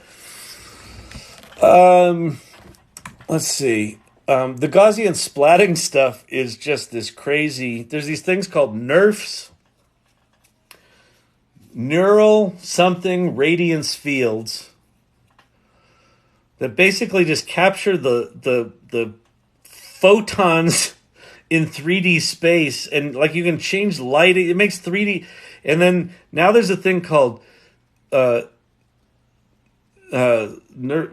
Let's see. The Gaussian splatting stuff is just this crazy. There's these things called NERFs, neural something radiance fields, that basically just capture the photons in 3D space, and like you can change light. It makes 3D, and then now there's a thing called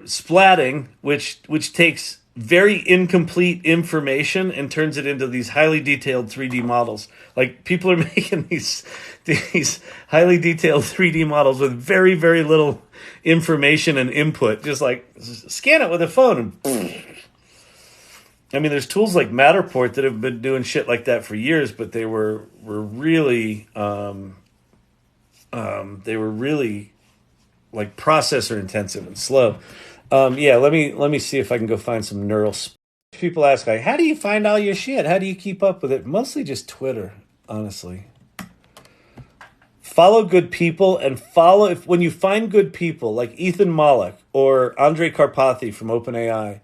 splatting, which takes very incomplete information and turns it into these highly detailed 3D models. Like people are making these highly detailed 3D models with very, very little information and input. Just like scan it with a phone and I mean, there's tools like Matterport that have been doing shit like that for years, but they were really like processor intensive and slow. Yeah, let me see if I can go find some neural. People ask, like, how do you find all your shit? How do you keep up with it? Mostly just Twitter, honestly. follow good people and follow, when you find good people like Ethan Mollick or Andre Karpathy from OpenAI,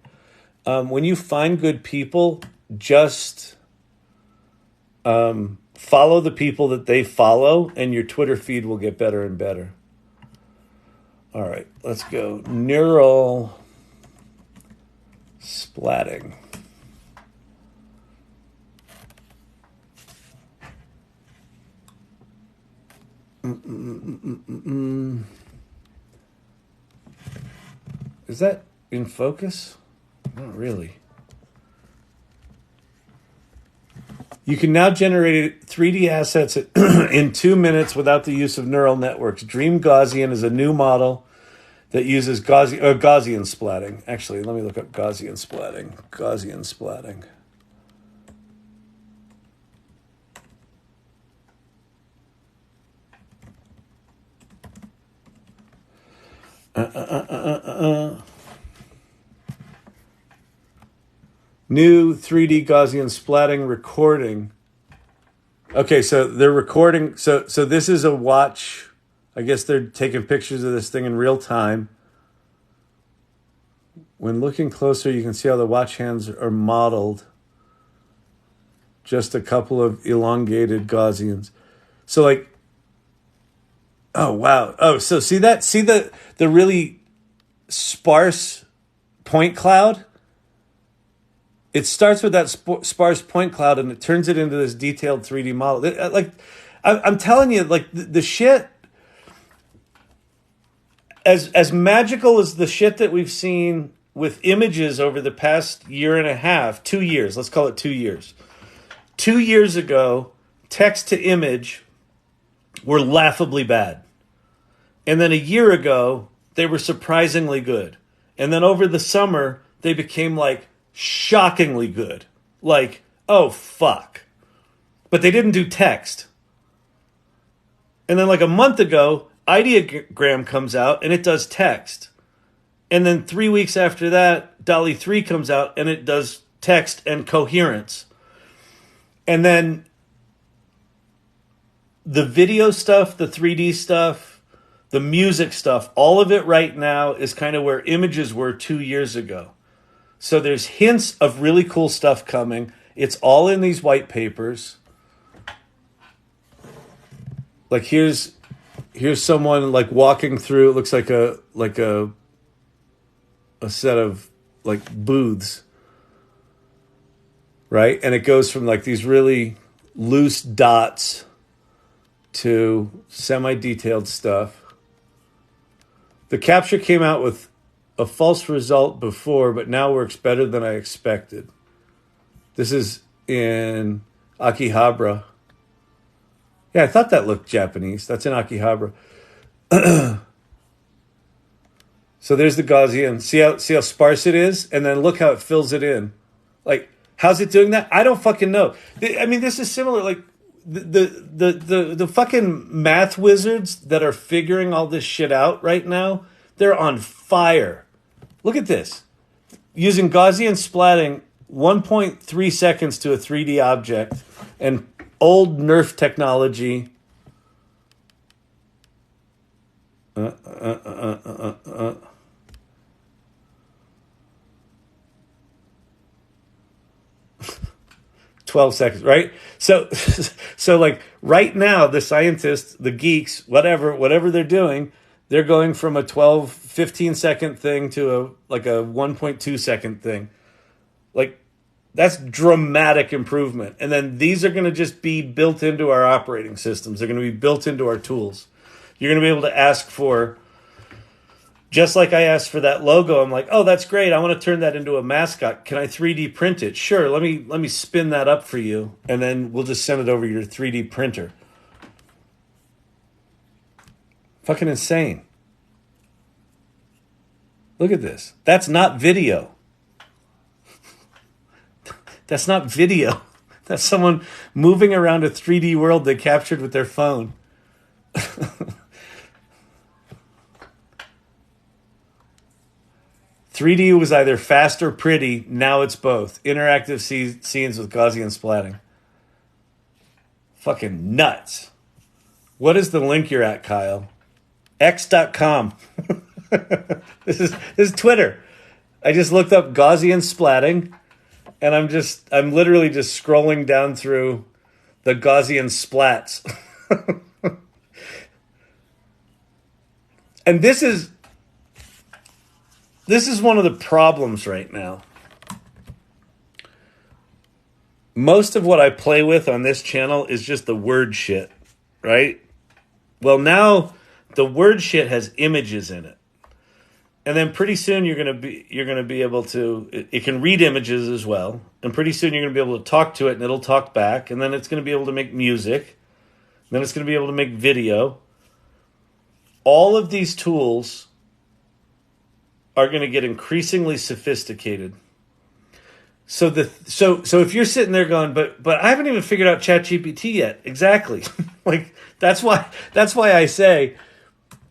when you find good people, just follow the people that they follow, and your Twitter feed will get better and better. All right, let's go. Neural splatting. Is that in focus? Not really. You can now generate 3D assets in 2 minutes without the use of neural networks. Dream Gaussian is a new model that uses Gaussian splatting. Actually, let me look up Gaussian splatting. Gaussian splatting. New 3D Gaussian splatting recording. Okay, so they're recording. So this is a watch. I guess they're taking pictures of this thing in real time. When looking closer, you can see how the watch hands are modeled. Just a couple of elongated Gaussians. So like, oh wow. Oh, so see that? See the really sparse point cloud? It starts with that sparse point cloud and it turns it into this detailed 3D model. Like, I'm telling you, like the shit, as magical as the shit that we've seen with images over the past year and a half, 2 years, let's call it 2 years. 2 years ago, text to image were laughably bad. And then a year ago, they were surprisingly good. And then over the summer, they became like shockingly good. Like, oh, fuck. But they didn't do text. And then like a month ago, Ideogram comes out and it does text. And then 3 weeks after that, DALL-E 3 comes out and it does text and coherence. And then the video stuff, the 3D stuff, the music stuff, all of it right now is kind of where images were 2 years ago. So there's hints of really cool stuff coming. It's all in these white papers. Like here's someone like walking through. It looks like a set of like booths, right? And it goes from like these really loose dots to semi-detailed stuff. The capture came out with a false result before, but now works better than I expected. This is in Akihabara. Yeah, I thought that looked Japanese. That's in Akihabara. So there's the Gaussian. See how sparse it is? And then look how it fills it in. Like, how's it doing that? I don't fucking know. I mean, this is similar. Like, the fucking math wizards that are figuring all this shit out right now, they're on fire. Look at this. Using Gaussian splatting 1.3 seconds to a 3D object and old Nerf technology. 12 seconds, right? So like right now, the scientists, the geeks, whatever they're doing, they're going from a 15 second thing to a 1.2 second thing. Like that's dramatic improvement. And then these are going to just be built into our operating systems. They're going to be built into our tools. You're going to be able to ask for, just like I asked for that logo, I'm like, oh, that's great. I want to turn that into a mascot. Can I 3D print it? Sure. Let me spin that up for you. And then we'll just send it over your 3D printer. Fucking insane. Look at this. That's not video. That's not video. That's someone moving around a 3D world they captured with their phone. 3D was either fast or pretty. Now it's both. Interactive scenes with Gaussian splatting. Fucking nuts. What is the link you're at, Kyle? X.com. This is Twitter. I just looked up Gaussian splatting, and I'm literally just scrolling down through the Gaussian splats. And this is one of the problems right now. Most of what I play with on this channel is just the word shit, right? Well, now the word shit has images in it. And then pretty soon you're going to be able to, it can read images as well. And pretty soon you're going to be able to talk to it and it'll talk back. And then it's going to be able to make music. Then it's going to be able to make video. All of these tools are going to get increasingly sophisticated. So if you're sitting there going, but I haven't even figured out ChatGPT yet. Exactly. Like that's why I say,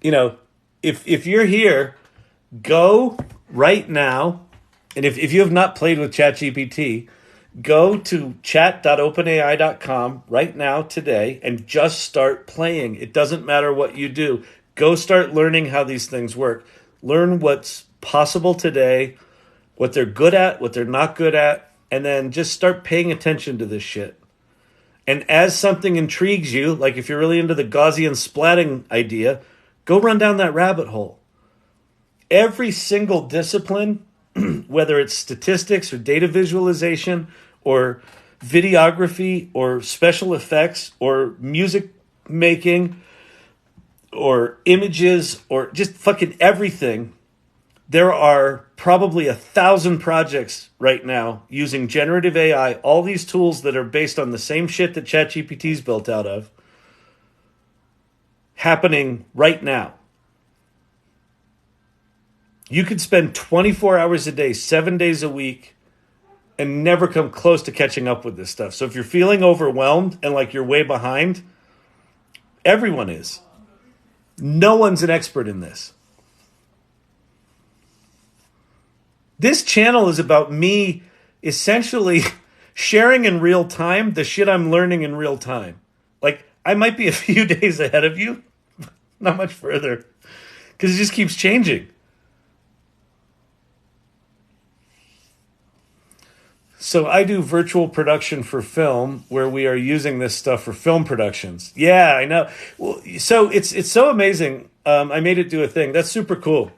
if you're here, go right now, and if you have not played with ChatGPT, go to chat.openai.com right now today and just start playing. It doesn't matter what you do. Go start learning how these things work. Learn what's possible today, what they're good at, what they're not good at, and then just start paying attention to this shit. And as something intrigues you, like if you're really into the Gaussian splatting idea, go run down that rabbit hole. Every single discipline, whether it's statistics or data visualization or videography or special effects or music making or images or just fucking everything, there are probably 1,000 projects right now using generative AI, all these tools that are based on the same shit that ChatGPT's built out of, happening right now. You could spend 24 hours a day, 7 days a week, and never come close to catching up with this stuff. So if you're feeling overwhelmed and like you're way behind, everyone is. No one's an expert in this. This channel is about me essentially sharing in real time the shit I'm learning in real time. Like, I might be a few days ahead of you, not much further, because it just keeps changing. So I do virtual production for film where we are using this stuff for film productions. Yeah, I know. Well, so it's so amazing. I made it do a thing. That's super cool.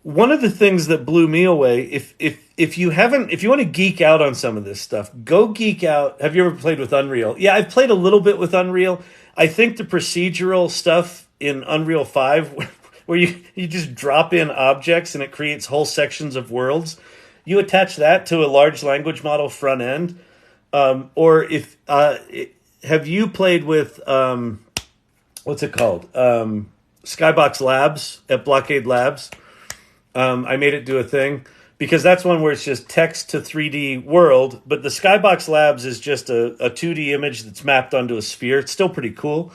One of the things that blew me away, if you want to geek out on some of this stuff, go geek out. Have you ever played with Unreal? Yeah, I've played a little bit with Unreal. I think the procedural stuff in Unreal 5 where you just drop in objects and it creates whole sections of worlds, you attach that to a large language model front end. Or if have you played with what's it called? Skybox Labs at Blockade Labs. I made it do a thing because that's one where it's just text to 3D world, but the Skybox Labs is just a 2D image that's mapped onto a sphere. It's still pretty cool.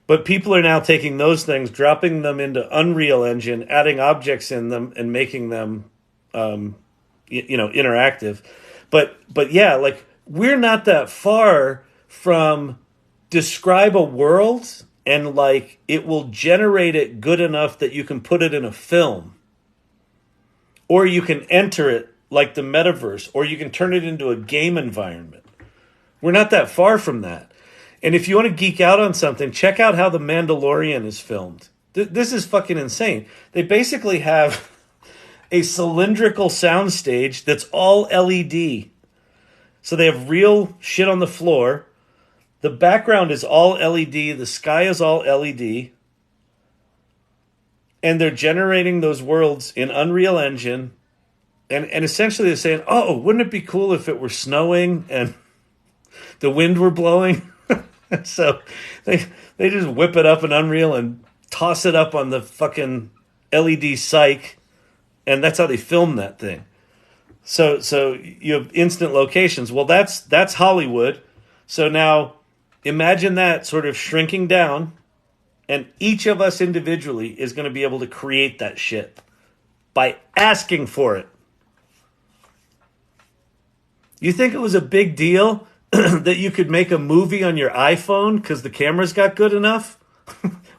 But people are now taking those things, dropping them into Unreal Engine, adding objects in them, and making them, interactive. But yeah, like we're not that far from describe a world and like it will generate it good enough that you can put it in a film. Or you can enter it like the metaverse, or you can turn it into a game environment. We're not that far from that. And if you want to geek out on something, check out how The Mandalorian is filmed. This is fucking insane. They basically have a cylindrical soundstage that's all LED. So they have real shit on the floor. The background is all LED. The sky is all LED. And they're generating those worlds in Unreal Engine. And essentially they're saying, oh, wouldn't it be cool if it were snowing and the wind were blowing? So they just whip it up in Unreal and toss it up on the fucking LED psych. And that's how they film that thing. So you have instant locations. Well, that's Hollywood. So now imagine that sort of shrinking down. And each of us individually is going to be able to create that shit by asking for it. You think it was a big deal that you could make a movie on your iPhone because the camera's got good enough?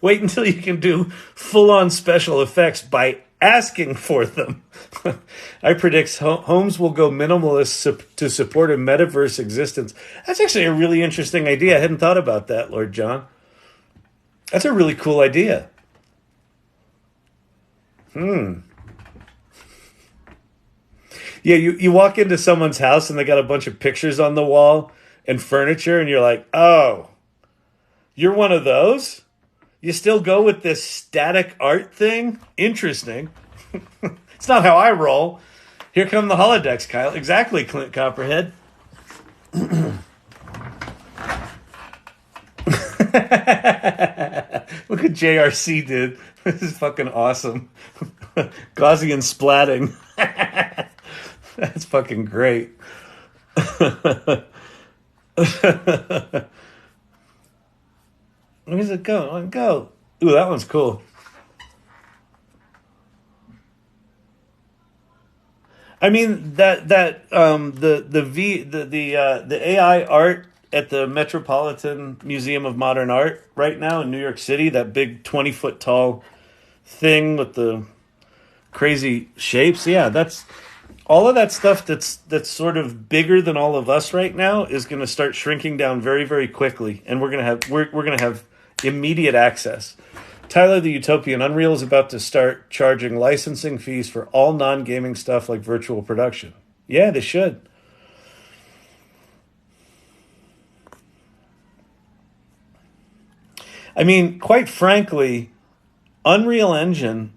Wait until you can do full-on special effects by asking for them. I predict homes will go minimalist to support a metaverse existence. That's actually a really interesting idea. I hadn't thought about that, Lord John. That's a really cool idea. Yeah, you walk into someone's house and they got a bunch of pictures on the wall and furniture, and you're like, oh, you're one of those? You still go with this static art thing? Interesting. It's not how I roll. Here come the holodecks, Kyle. Exactly, Clint Copperhead. Look what JRC did. This is fucking awesome. Gaussian splatting. That's fucking great. Where's it go? Go. Ooh, that one's cool. I mean the AI art at the Metropolitan Museum of Modern Art right now in New York City, that big 20-foot tall thing with the crazy shapes. Yeah, that's all of that stuff that's sort of bigger than all of us right now is going to start shrinking down very, very quickly, and we're going to have immediate access. Tyler the Utopian, Unreal is about to start charging licensing fees for all non-gaming stuff like virtual production. Yeah, they should. I mean, quite frankly, Unreal Engine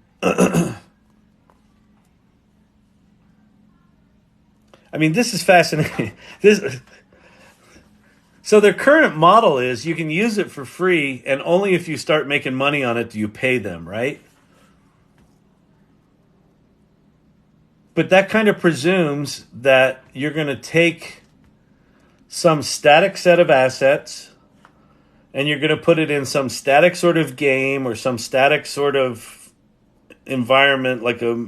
I mean, this is fascinating. So their current model is you can use it for free, and only if you start making money on it do you pay them, right? But that kind of presumes that you're going to take some static set of assets and you're going to put it in some static sort of game or some static sort of environment like a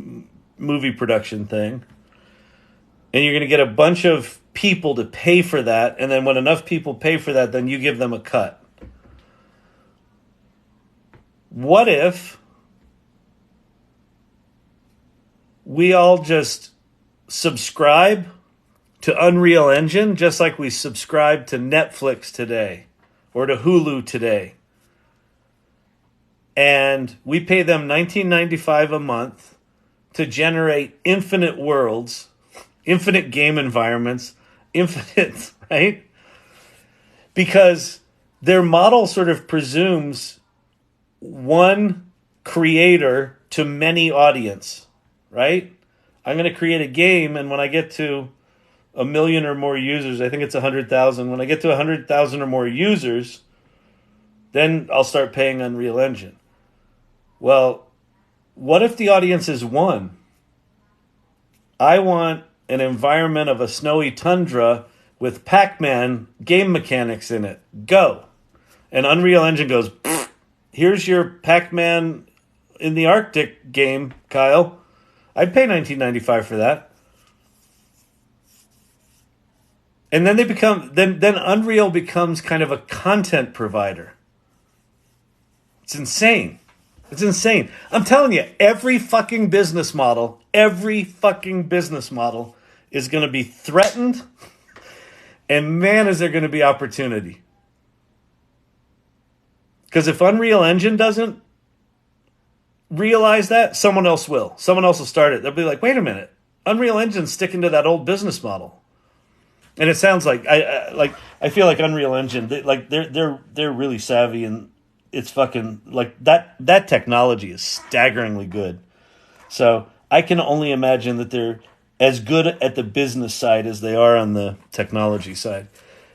movie production thing. And you're going to get a bunch of people to pay for that. And then when enough people pay for that, then you give them a cut. What if we all just subscribe to Unreal Engine just like we subscribe to Netflix today or to Hulu today? And we pay them $19.95 a month to generate infinite worlds, infinite game environments, infinite, right? Because their model sort of presumes one creator to many audience, right? I'm going to create a game, and when I get to 1 million or more users, I think it's 100,000. When I get to 100,000 or more users, then I'll start paying Unreal Engine. Well, what if the audience is one? I want an environment of a snowy tundra with Pac-Man game mechanics in it. Go. And Unreal Engine goes, here's your Pac-Man in the Arctic game, Kyle. I'd pay $19.95 for that. And then then Unreal becomes kind of a content provider. It's insane. It's insane. I'm telling you, every fucking business model is going to be threatened. And man, is there going to be opportunity. Because if Unreal Engine doesn't realize that, someone else will. Someone else will start it. They'll be like, wait a minute. Unreal Engine's sticking to that old business model. And it sounds like I feel like Unreal Engine, they're really savvy, and it's fucking like that technology is staggeringly good. So I can only imagine that they're as good at the business side as they are on the technology side.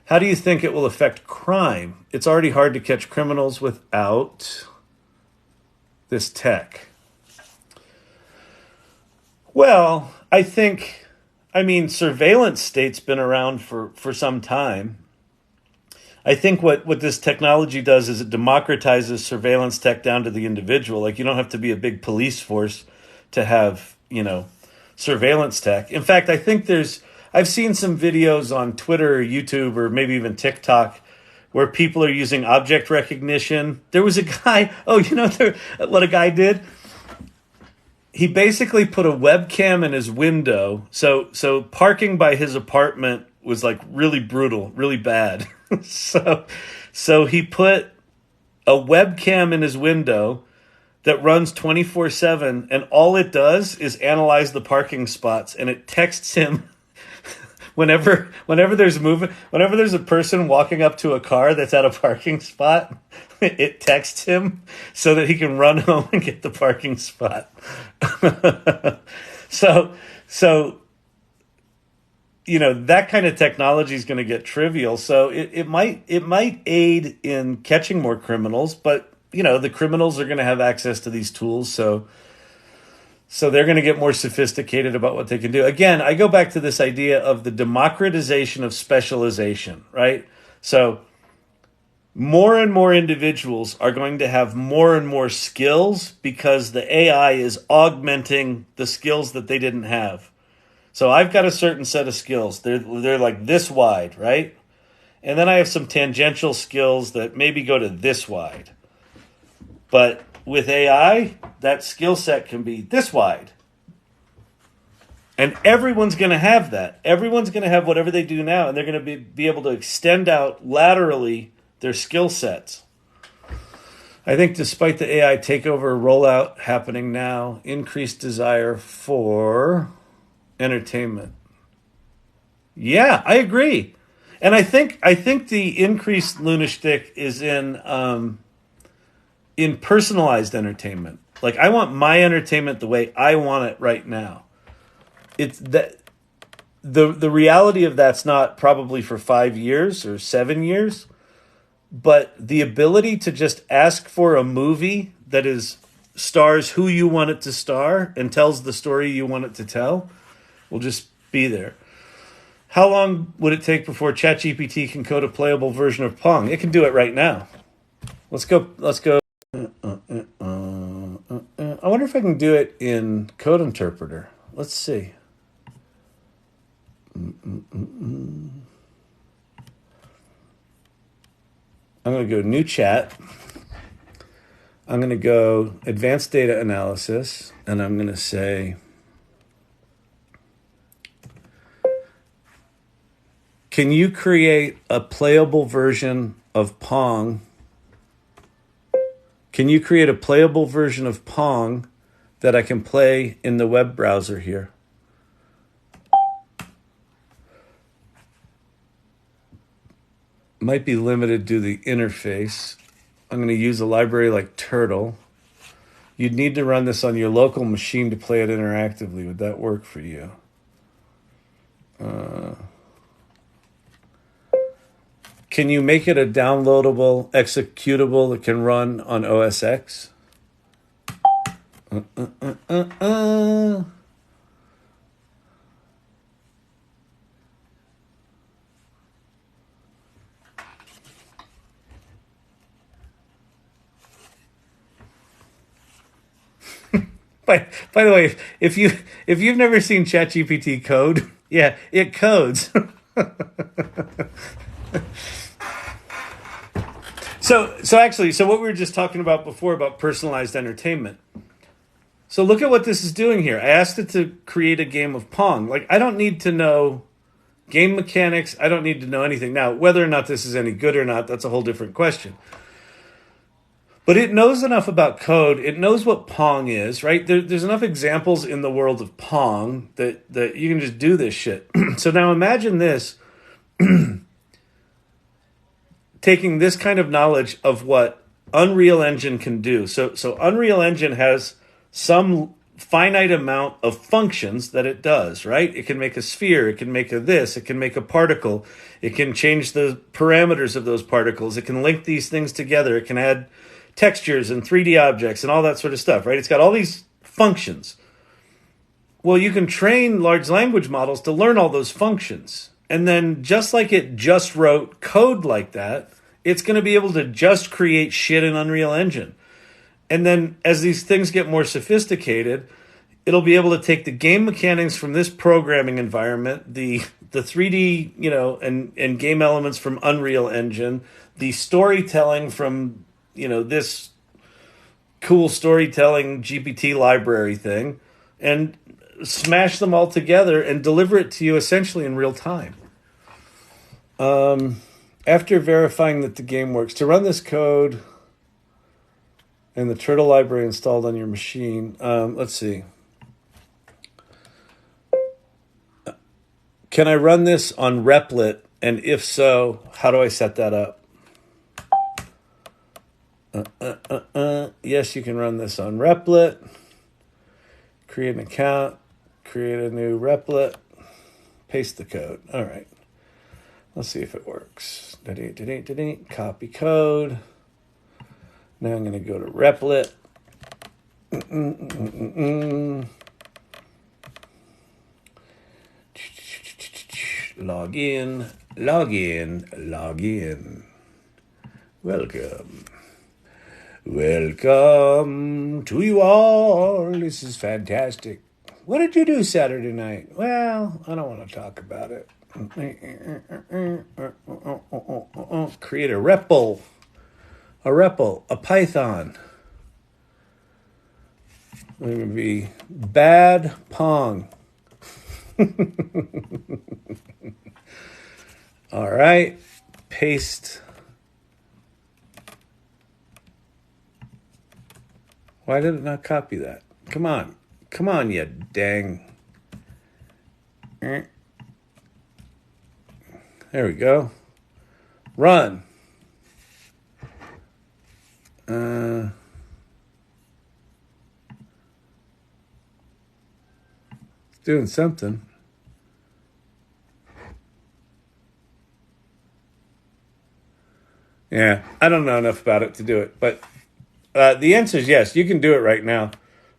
How do you think it will affect crime? It's already hard to catch criminals without this tech. Well, I mean, surveillance state's been around for some time. I think what this technology does is it democratizes surveillance tech down to the individual. Like, you don't have to be a big police force to have, surveillance tech. In fact, I think there's I've seen some videos on Twitter or YouTube or maybe even TikTok where people are using object recognition. There was a guy, what a guy did? He basically put a webcam in his window. So parking by his apartment was like really brutal, really bad. So he put a webcam in his window that runs 24/7, and all it does is analyze the parking spots, and it texts him whenever there's a person walking up to a car that's at a parking spot. It texts him so that he can run home and get the parking spot. So that kind of technology is going to get trivial. So it might aid in catching more criminals, but the criminals are going to have access to these tools, so they're going to get more sophisticated about what they can do. Again, I go back to this idea of the democratization of specialization, right? So more and more individuals are going to have more and more skills because the AI is augmenting the skills that they didn't have. So I've got a certain set of skills. They're like this wide, right? And then I have some tangential skills that maybe go to this wide. But with AI, that skill set can be this wide. And everyone's going to have that. Everyone's going to have whatever they do now, and they're going to be able to extend out laterally their skill sets. I think despite the AI takeover rollout happening now, increased desire for entertainment. Yeah, I agree. And I think the increased Lunashtick is in personalized entertainment. Like, I want my entertainment the way I want it right now. It's that the reality of that's not probably for 5 years or 7 years, but the ability to just ask for a movie that stars who you want it to star and tells the story you want it to tell will just be there. How long would it take before ChatGPT can code a playable version of Pong? It can do it right now. Let's go. I wonder if I can do it in Code Interpreter. Let's see. I'm going to go New Chat. I'm going to go Advanced Data Analysis, and I'm going to say, can you create a playable version of Pong? Can you create a playable version of Pong that I can play in the web browser here? Might be limited to the interface. I'm going to use a library like Turtle. You'd need to run this on your local machine to play it interactively. Would that work for you? Can you make it a downloadable executable that can run on OS X? By the way, if you've never seen ChatGPT code, yeah, it codes. So what we were just talking about before about personalized entertainment. So look at what this is doing here. I asked it to create a game of Pong. Like, I don't need to know game mechanics. I don't need to know anything. Now, whether or not this is any good or not, that's a whole different question. But it knows enough about code. It knows what Pong is, right? There's enough examples in the world of Pong that you can just do this shit. So now imagine this, taking this kind of knowledge of what Unreal Engine can do. So Unreal Engine has some finite amount of functions that it does, right? It can make a sphere, it can make a this, it can make a particle, it can change the parameters of those particles, it can link these things together, it can add textures and 3D objects and all that sort of stuff, right? It's got all these functions. Well, you can train large language models to learn all those functions. And then just like it just wrote code like that, it's going to be able to just create shit in Unreal Engine. And then as these things get more sophisticated, It'll be able to take the game mechanics from this programming environment, the 3D, and game elements from Unreal Engine, the storytelling from, this cool storytelling GPT library thing, and smash them all together and deliver it to you essentially in real time. After verifying that the game works, to run this code and the Turtle library installed on your machine, let's see. Can I run this on Replit? And if so, how do I set that up? Yes, you can run this on Replit. Create an account. Create a new Replit. Paste the code. All right. Let's see if it works. Copy code. Now I'm going to go to Replit. Log in. Welcome to you all. This is fantastic. What did you do Saturday night? Well, I don't want to talk about it. Create a REPL. A Python. Let me be bad Pong. All right, paste. Why did it not copy that? Come on, you dang. There we go. Run. It's doing something. Yeah, I don't know enough about it to do it, but the answer is yes. You can do it right now.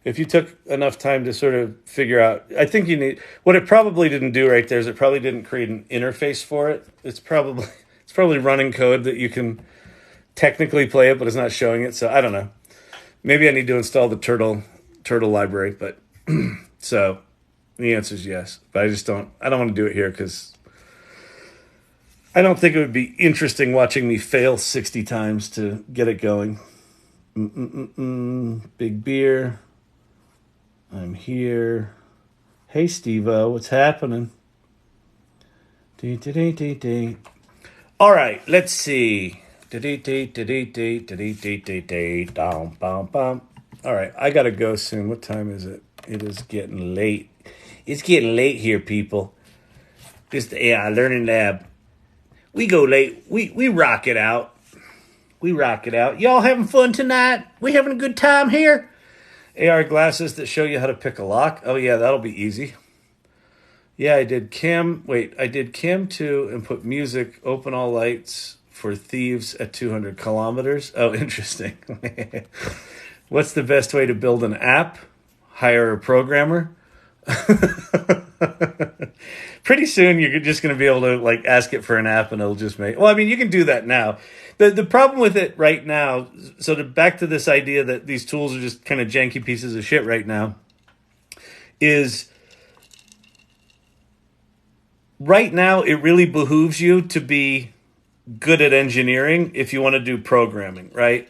If you took enough time to sort of figure out, I think you need, what it probably didn't do right there is it probably didn't create an interface for it. It's probably running code that you can technically play it, but it's not showing it. So I don't know. Maybe I need to install the turtle library, but so the answer is yes, but I don't want to do it here because I don't think it would be interesting watching me fail 60 times to get it going. Big beer. I'm here. Hey, Steve-O, what's happening? All right, let's see. All right, I got to go soon. What time is it? It is getting late. It's getting late here, people. This is the AI Learning Lab. We go late. We rock it out. Y'all having fun tonight? We having a good time here? AR glasses that show you how to pick a lock. Oh, yeah, that'll be easy. Yeah, I did cam 2 and put music, open all lights for thieves at 200 kilometers. Oh, interesting. What's the best way to build an app? Hire a programmer. Pretty soon you're just going to be able to ask it for an app and it'll just make. Well, I mean, you can do that now. The problem with it right now, back to this idea that these tools are just kind of janky pieces of shit right now, is right now it really behooves you to be good at engineering if you want to do programming, right?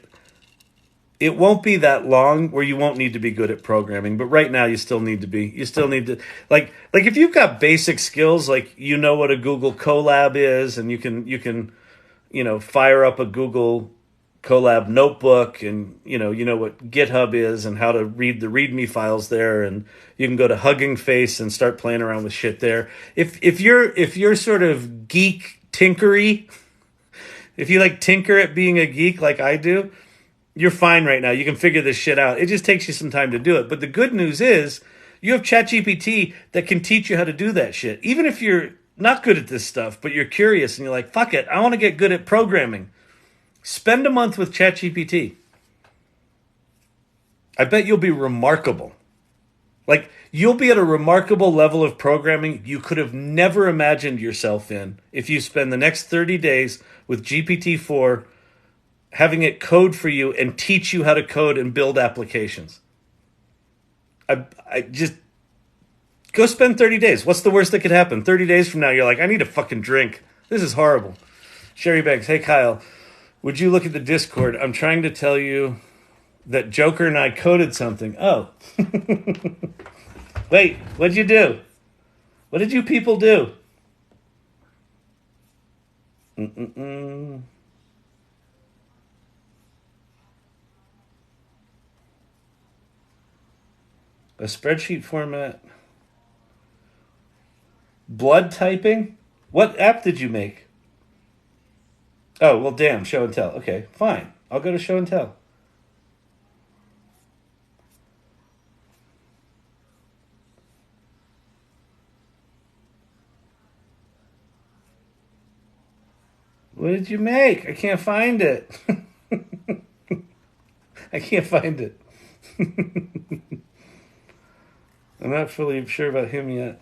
It won't be that long where you won't need to be good at programming, but right now you still need to be. You still need to, like if you've got basic skills, like you know what a Google Colab is, and you can fire up a Google Colab notebook, and you know what GitHub is and how to read the README files there, and you can go to Hugging Face and start playing around with shit there. If you're sort of geek tinkery, if you like tinker at being a geek like I do, you're fine right now. You can figure this shit out. It just takes you some time to do it. But the good news is you have ChatGPT that can teach you how to do that shit. Even if you're not good at this stuff, but you're curious and you're like, fuck it, I want to get good at programming. Spend a month with ChatGPT. I bet you'll be remarkable. You'll be at a remarkable level of programming you could have never imagined yourself in if you spend the next 30 days with GPT-4 having it code for you and teach you how to code and build applications. I just go spend 30 days. What's the worst that could happen? 30 days from now, you're like, I need a fucking drink. This is horrible. Sherry Banks, hey Kyle, would you look at the Discord? I'm trying to tell you that Joker and I coded something. Oh. Wait, what'd you do? What did you people do? A spreadsheet format. Blood typing? What app did you make? Oh, well, damn, show and tell. Okay, fine. I'll go to show and tell. What did you make? I can't find it. I can't find it. I'm not fully sure about him yet.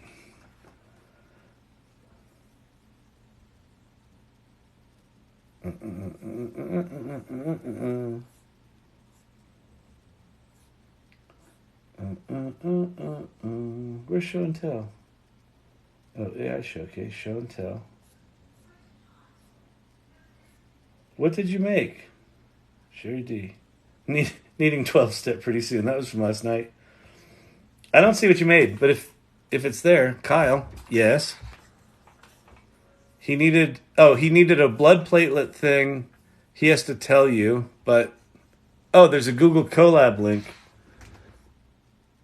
Where's show and tell? Oh, AI showcase, show and tell. What did you make? Sherry D. Needing 12 step pretty soon. That was from last night. I don't see what you made, but if it's there, Kyle, yes. He needed a blood platelet thing. He has to tell you, but there's a Google Colab link.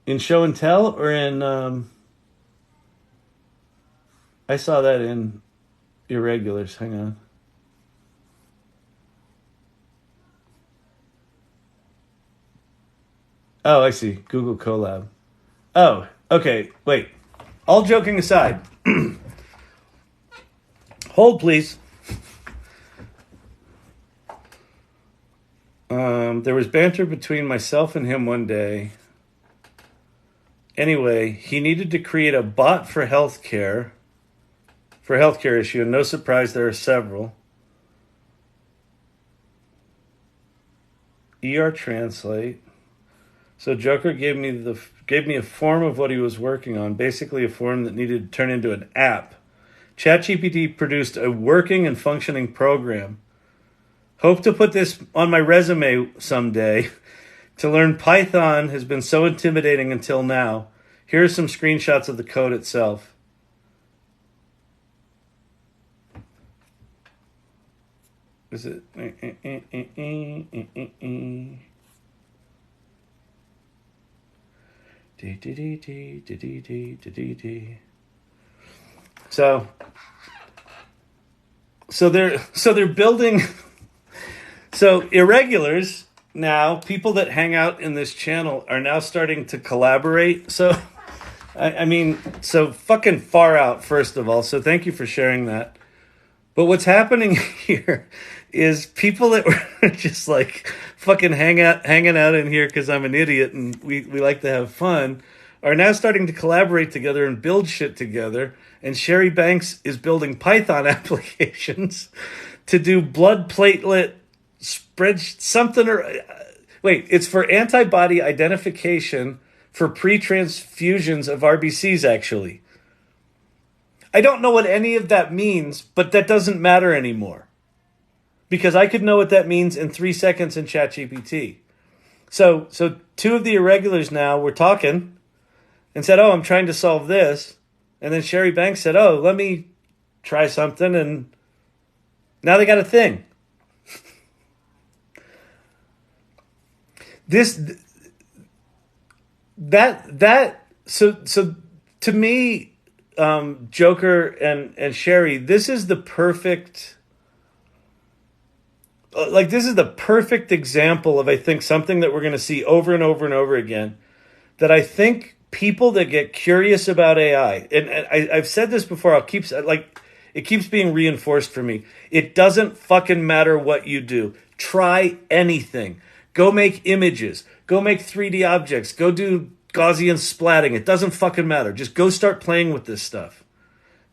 In show and tell or in I saw that in irregulars. Hang on. Oh, I see. Google Colab. Oh, okay. Wait. All joking aside. Hold, please. There was banter between myself and him one day. Anyway, he needed to create a bot for healthcare issue, and no surprise, there are several. ER Translate. So Joker gave me a form of what he was working on, basically a form that needed to turn into an app. ChatGPT produced a working and functioning program. Hope to put this on my resume someday. To learn Python has been so intimidating until now. Here are some screenshots of the code itself. Is it? So they're building. So irregulars now, people that hang out in this channel are now starting to collaborate. So, I mean, so fucking far out, first of all. So thank you for sharing that. But what's happening here is people that were just like fucking hanging out in here because I'm an idiot and we like to have fun are now starting to collaborate together and build shit together. And Sherry Banks is building Python applications to do blood platelet spread something or wait, it's for antibody identification for pre-transfusions of RBCs, actually. I don't know what any of that means, but that doesn't matter anymore. Because I could know what that means in 3 seconds in ChatGPT. So two of the irregulars now were talking and said, I'm trying to solve this. And then Sherry Banks said, let me try something. And now they got a thing. So to me, Joker and Sherry, this is the perfect, this is the perfect example of, I think, something that we're going to see over and over and over again, that I think people that get curious about AI, and I've said this before, it keeps being reinforced for me. It doesn't fucking matter what you do. Try anything. Go make images. Go make 3D objects. Go do Gaussian splatting. It doesn't fucking matter. Just go start playing with this stuff.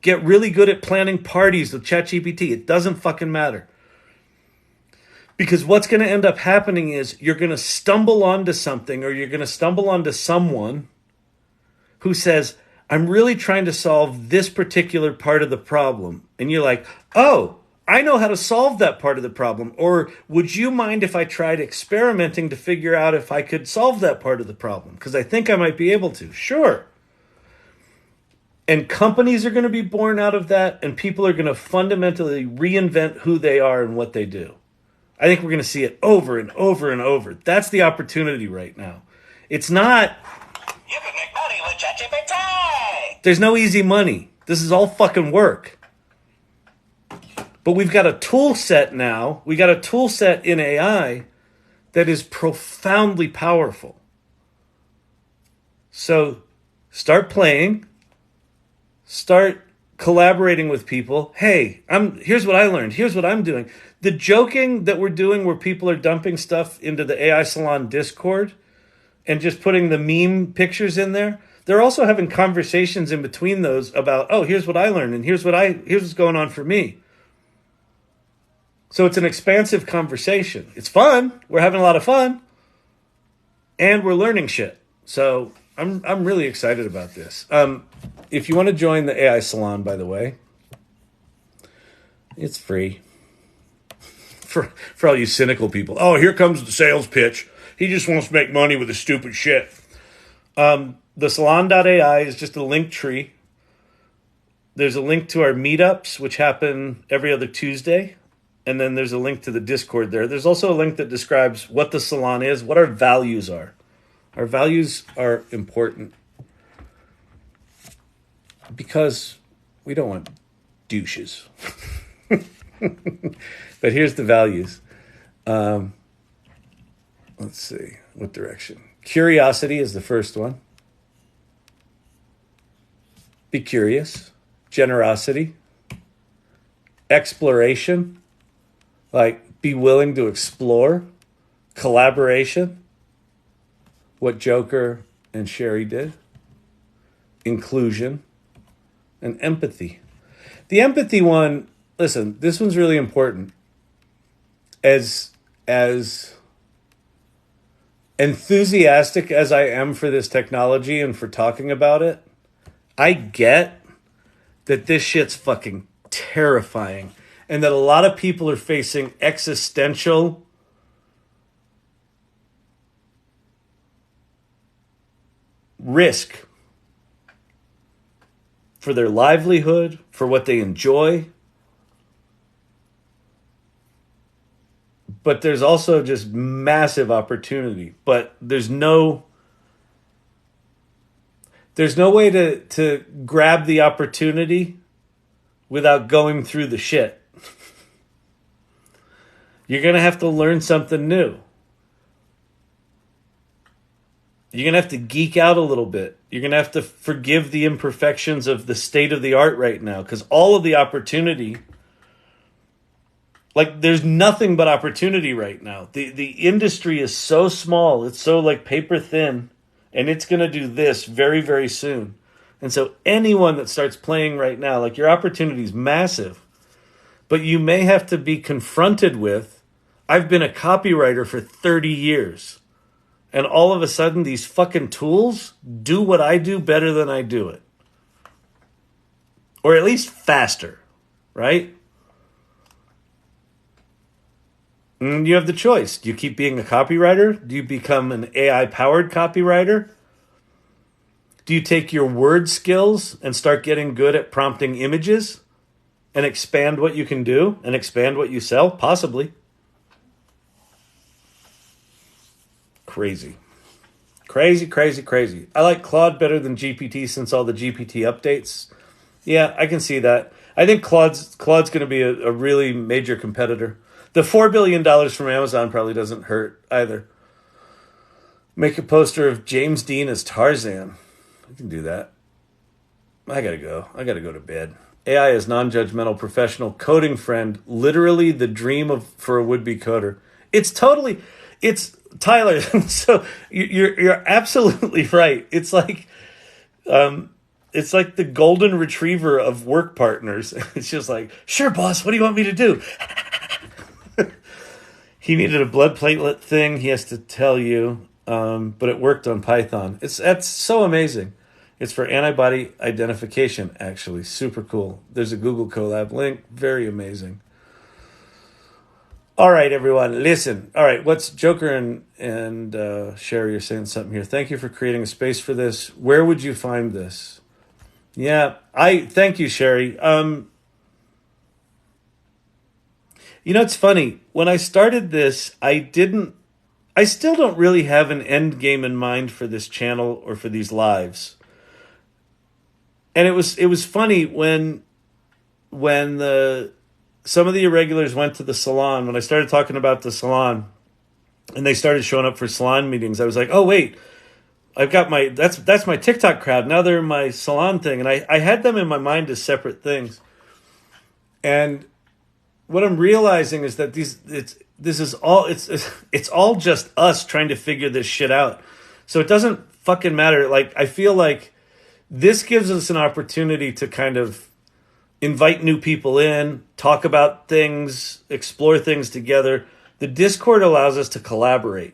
Get really good at planning parties with ChatGPT. It doesn't fucking matter. Because what's going to end up happening is you're going to stumble onto something, or you're going to stumble onto someone, who says, I'm really trying to solve this particular part of the problem. And you're like, oh, I know how to solve that part of the problem. Or would you mind if I tried experimenting to figure out if I could solve that part of the problem? Because I think I might be able to. Sure. And companies are going to be born out of that, and people are going to fundamentally reinvent who they are and what they do. I think we're going to see it over and over and over. That's the opportunity right now. It's not... You can make money with ChatGPT! There's no easy money. This is all fucking work. But we've got a tool set now. We got a tool set in AI that is profoundly powerful. So start playing. Start collaborating with people. Hey, here's what I learned. Here's what I'm doing. The joking that we're doing where people are dumping stuff into the AI Salon Discord and just putting the meme pictures in there, they're also having conversations in between those about, oh, here's what I learned and here's what's going on for me. So it's an expansive conversation. It's fun. We're having a lot of fun. And we're learning shit. So I'm really excited about this. If you want to join the AI Salon, by the way, it's free. For all you cynical people. Oh, here comes the sales pitch. He just wants to make money with his stupid shit. The salon.ai is just a link tree. There's a link to our meetups, which happen every other Tuesday. And then there's a link to the Discord there. There's also a link that describes what the salon is, what our values are. Our values are important because we don't want douches. But here's the values. Let's see, what direction? Curiosity is the first one. Be curious. Generosity. Exploration. Like, be willing to explore. Collaboration. What Joker and Sherry did. Inclusion. And empathy. The empathy one, listen, this one's really important. As enthusiastic as I am for this technology and for talking about it, I get that this shit's fucking terrifying and that a lot of people are facing existential risk for their livelihood, for what they enjoy. But there's also just massive opportunity. But there's no way to grab the opportunity without going through the shit. You're going to have to learn something new. You're going to have to geek out a little bit. You're going to have to forgive the imperfections of the state of the art right now. Because all of the opportunity, like, there's nothing but opportunity right now. The industry is so small. It's so, like, paper thin. And it's going to do this very, very soon. And so anyone that starts playing right now, like, your opportunity is massive. But you may have to be confronted with, I've been a copywriter for 30 years. And all of a sudden, these fucking tools do what I do better than I do it. Or at least faster, right? And you have the choice. Do you keep being a copywriter? Do you become an AI-powered copywriter? Do you take your word skills and start getting good at prompting images and expand what you can do and expand what you sell? Possibly. Crazy. Crazy. I like Claude better than GPT since all the GPT updates. Yeah, I can see that. I think Claude's going to be a really major competitor. The $4 billion from Amazon probably doesn't hurt either. Make a poster of James Dean as Tarzan. I can do that. I gotta go to bed. AI is non-judgmental professional coding friend. Literally the dream for a would-be coder. It's Tyler. So you're absolutely right. It's like the golden retriever of work partners. It's just like, sure, boss. What do you want me to do? He needed a blood platelet thing. He has to tell you, but it worked on Python. That's so amazing. It's for antibody identification, actually. Super cool. There's a Google Colab link. Very amazing. All right, everyone, listen. All right, what's Joker and Sherry are saying something here. Thank you for creating a space for this. Where would you find this? Yeah, thank you, Sherry. It's funny. When I started this, I still don't really have an end game in mind for this channel or for these lives. And it was funny when some of the irregulars went to the salon. When I started talking about the salon and they started showing up for salon meetings, I was like, oh wait, I've got that's my TikTok crowd. Now they're in my salon thing. And I had them in my mind as separate things. And what I'm realizing is that it's all just us trying to figure this shit out. So it doesn't fucking matter. Like, I feel like this gives us an opportunity to kind of invite new people in, talk about things, explore things together. The Discord allows us to collaborate,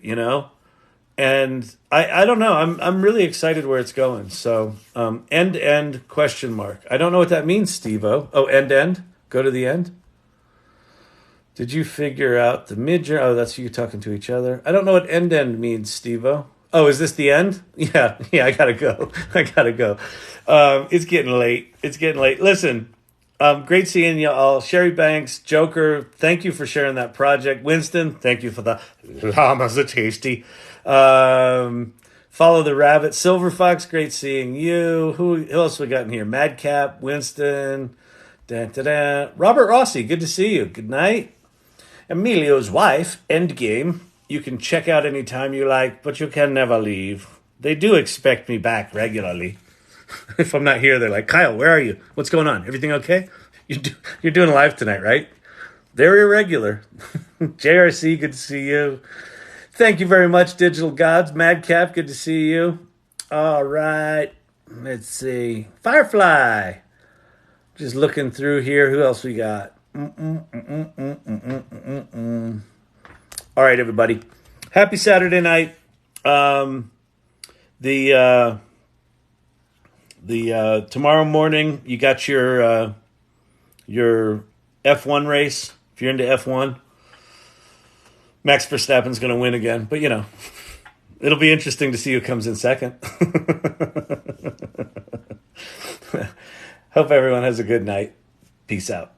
And I don't know. I'm really excited where it's going. So end question mark. I don't know what that means, Steve-O. Oh, end. Go to the end. Did you figure out the mid-journey? Oh, that's you talking to each other. I don't know what end means, Steve-O. Oh, is this the end? Yeah, I gotta go. It's getting late. Listen, great seeing you all. Sherry Banks, Joker, thank you for sharing that project. Winston, thank you for the llamas are tasty. Follow the Rabbit. Silver Fox, great seeing you. Who else we got in here? Madcap, Winston, Robert Rossi, good to see you. Good night. Emilio's wife, Endgame. You can check out anytime you like, but you can never leave. They do expect me back regularly. If I'm not here, they're like, Kyle, where are you? What's going on? Everything okay? You're doing live tonight, right? They're irregular. JRC, good to see you. Thank you very much, Digital Gods. Madcap, good to see you. All right. Let's see. Firefly. Just looking through here. Who else we got? All right, everybody. Happy Saturday night. The tomorrow morning, you got your F1 race. If you're into F1, Max Verstappen's going to win again. But, it'll be interesting to see who comes in second. Hope everyone has a good night. Peace out.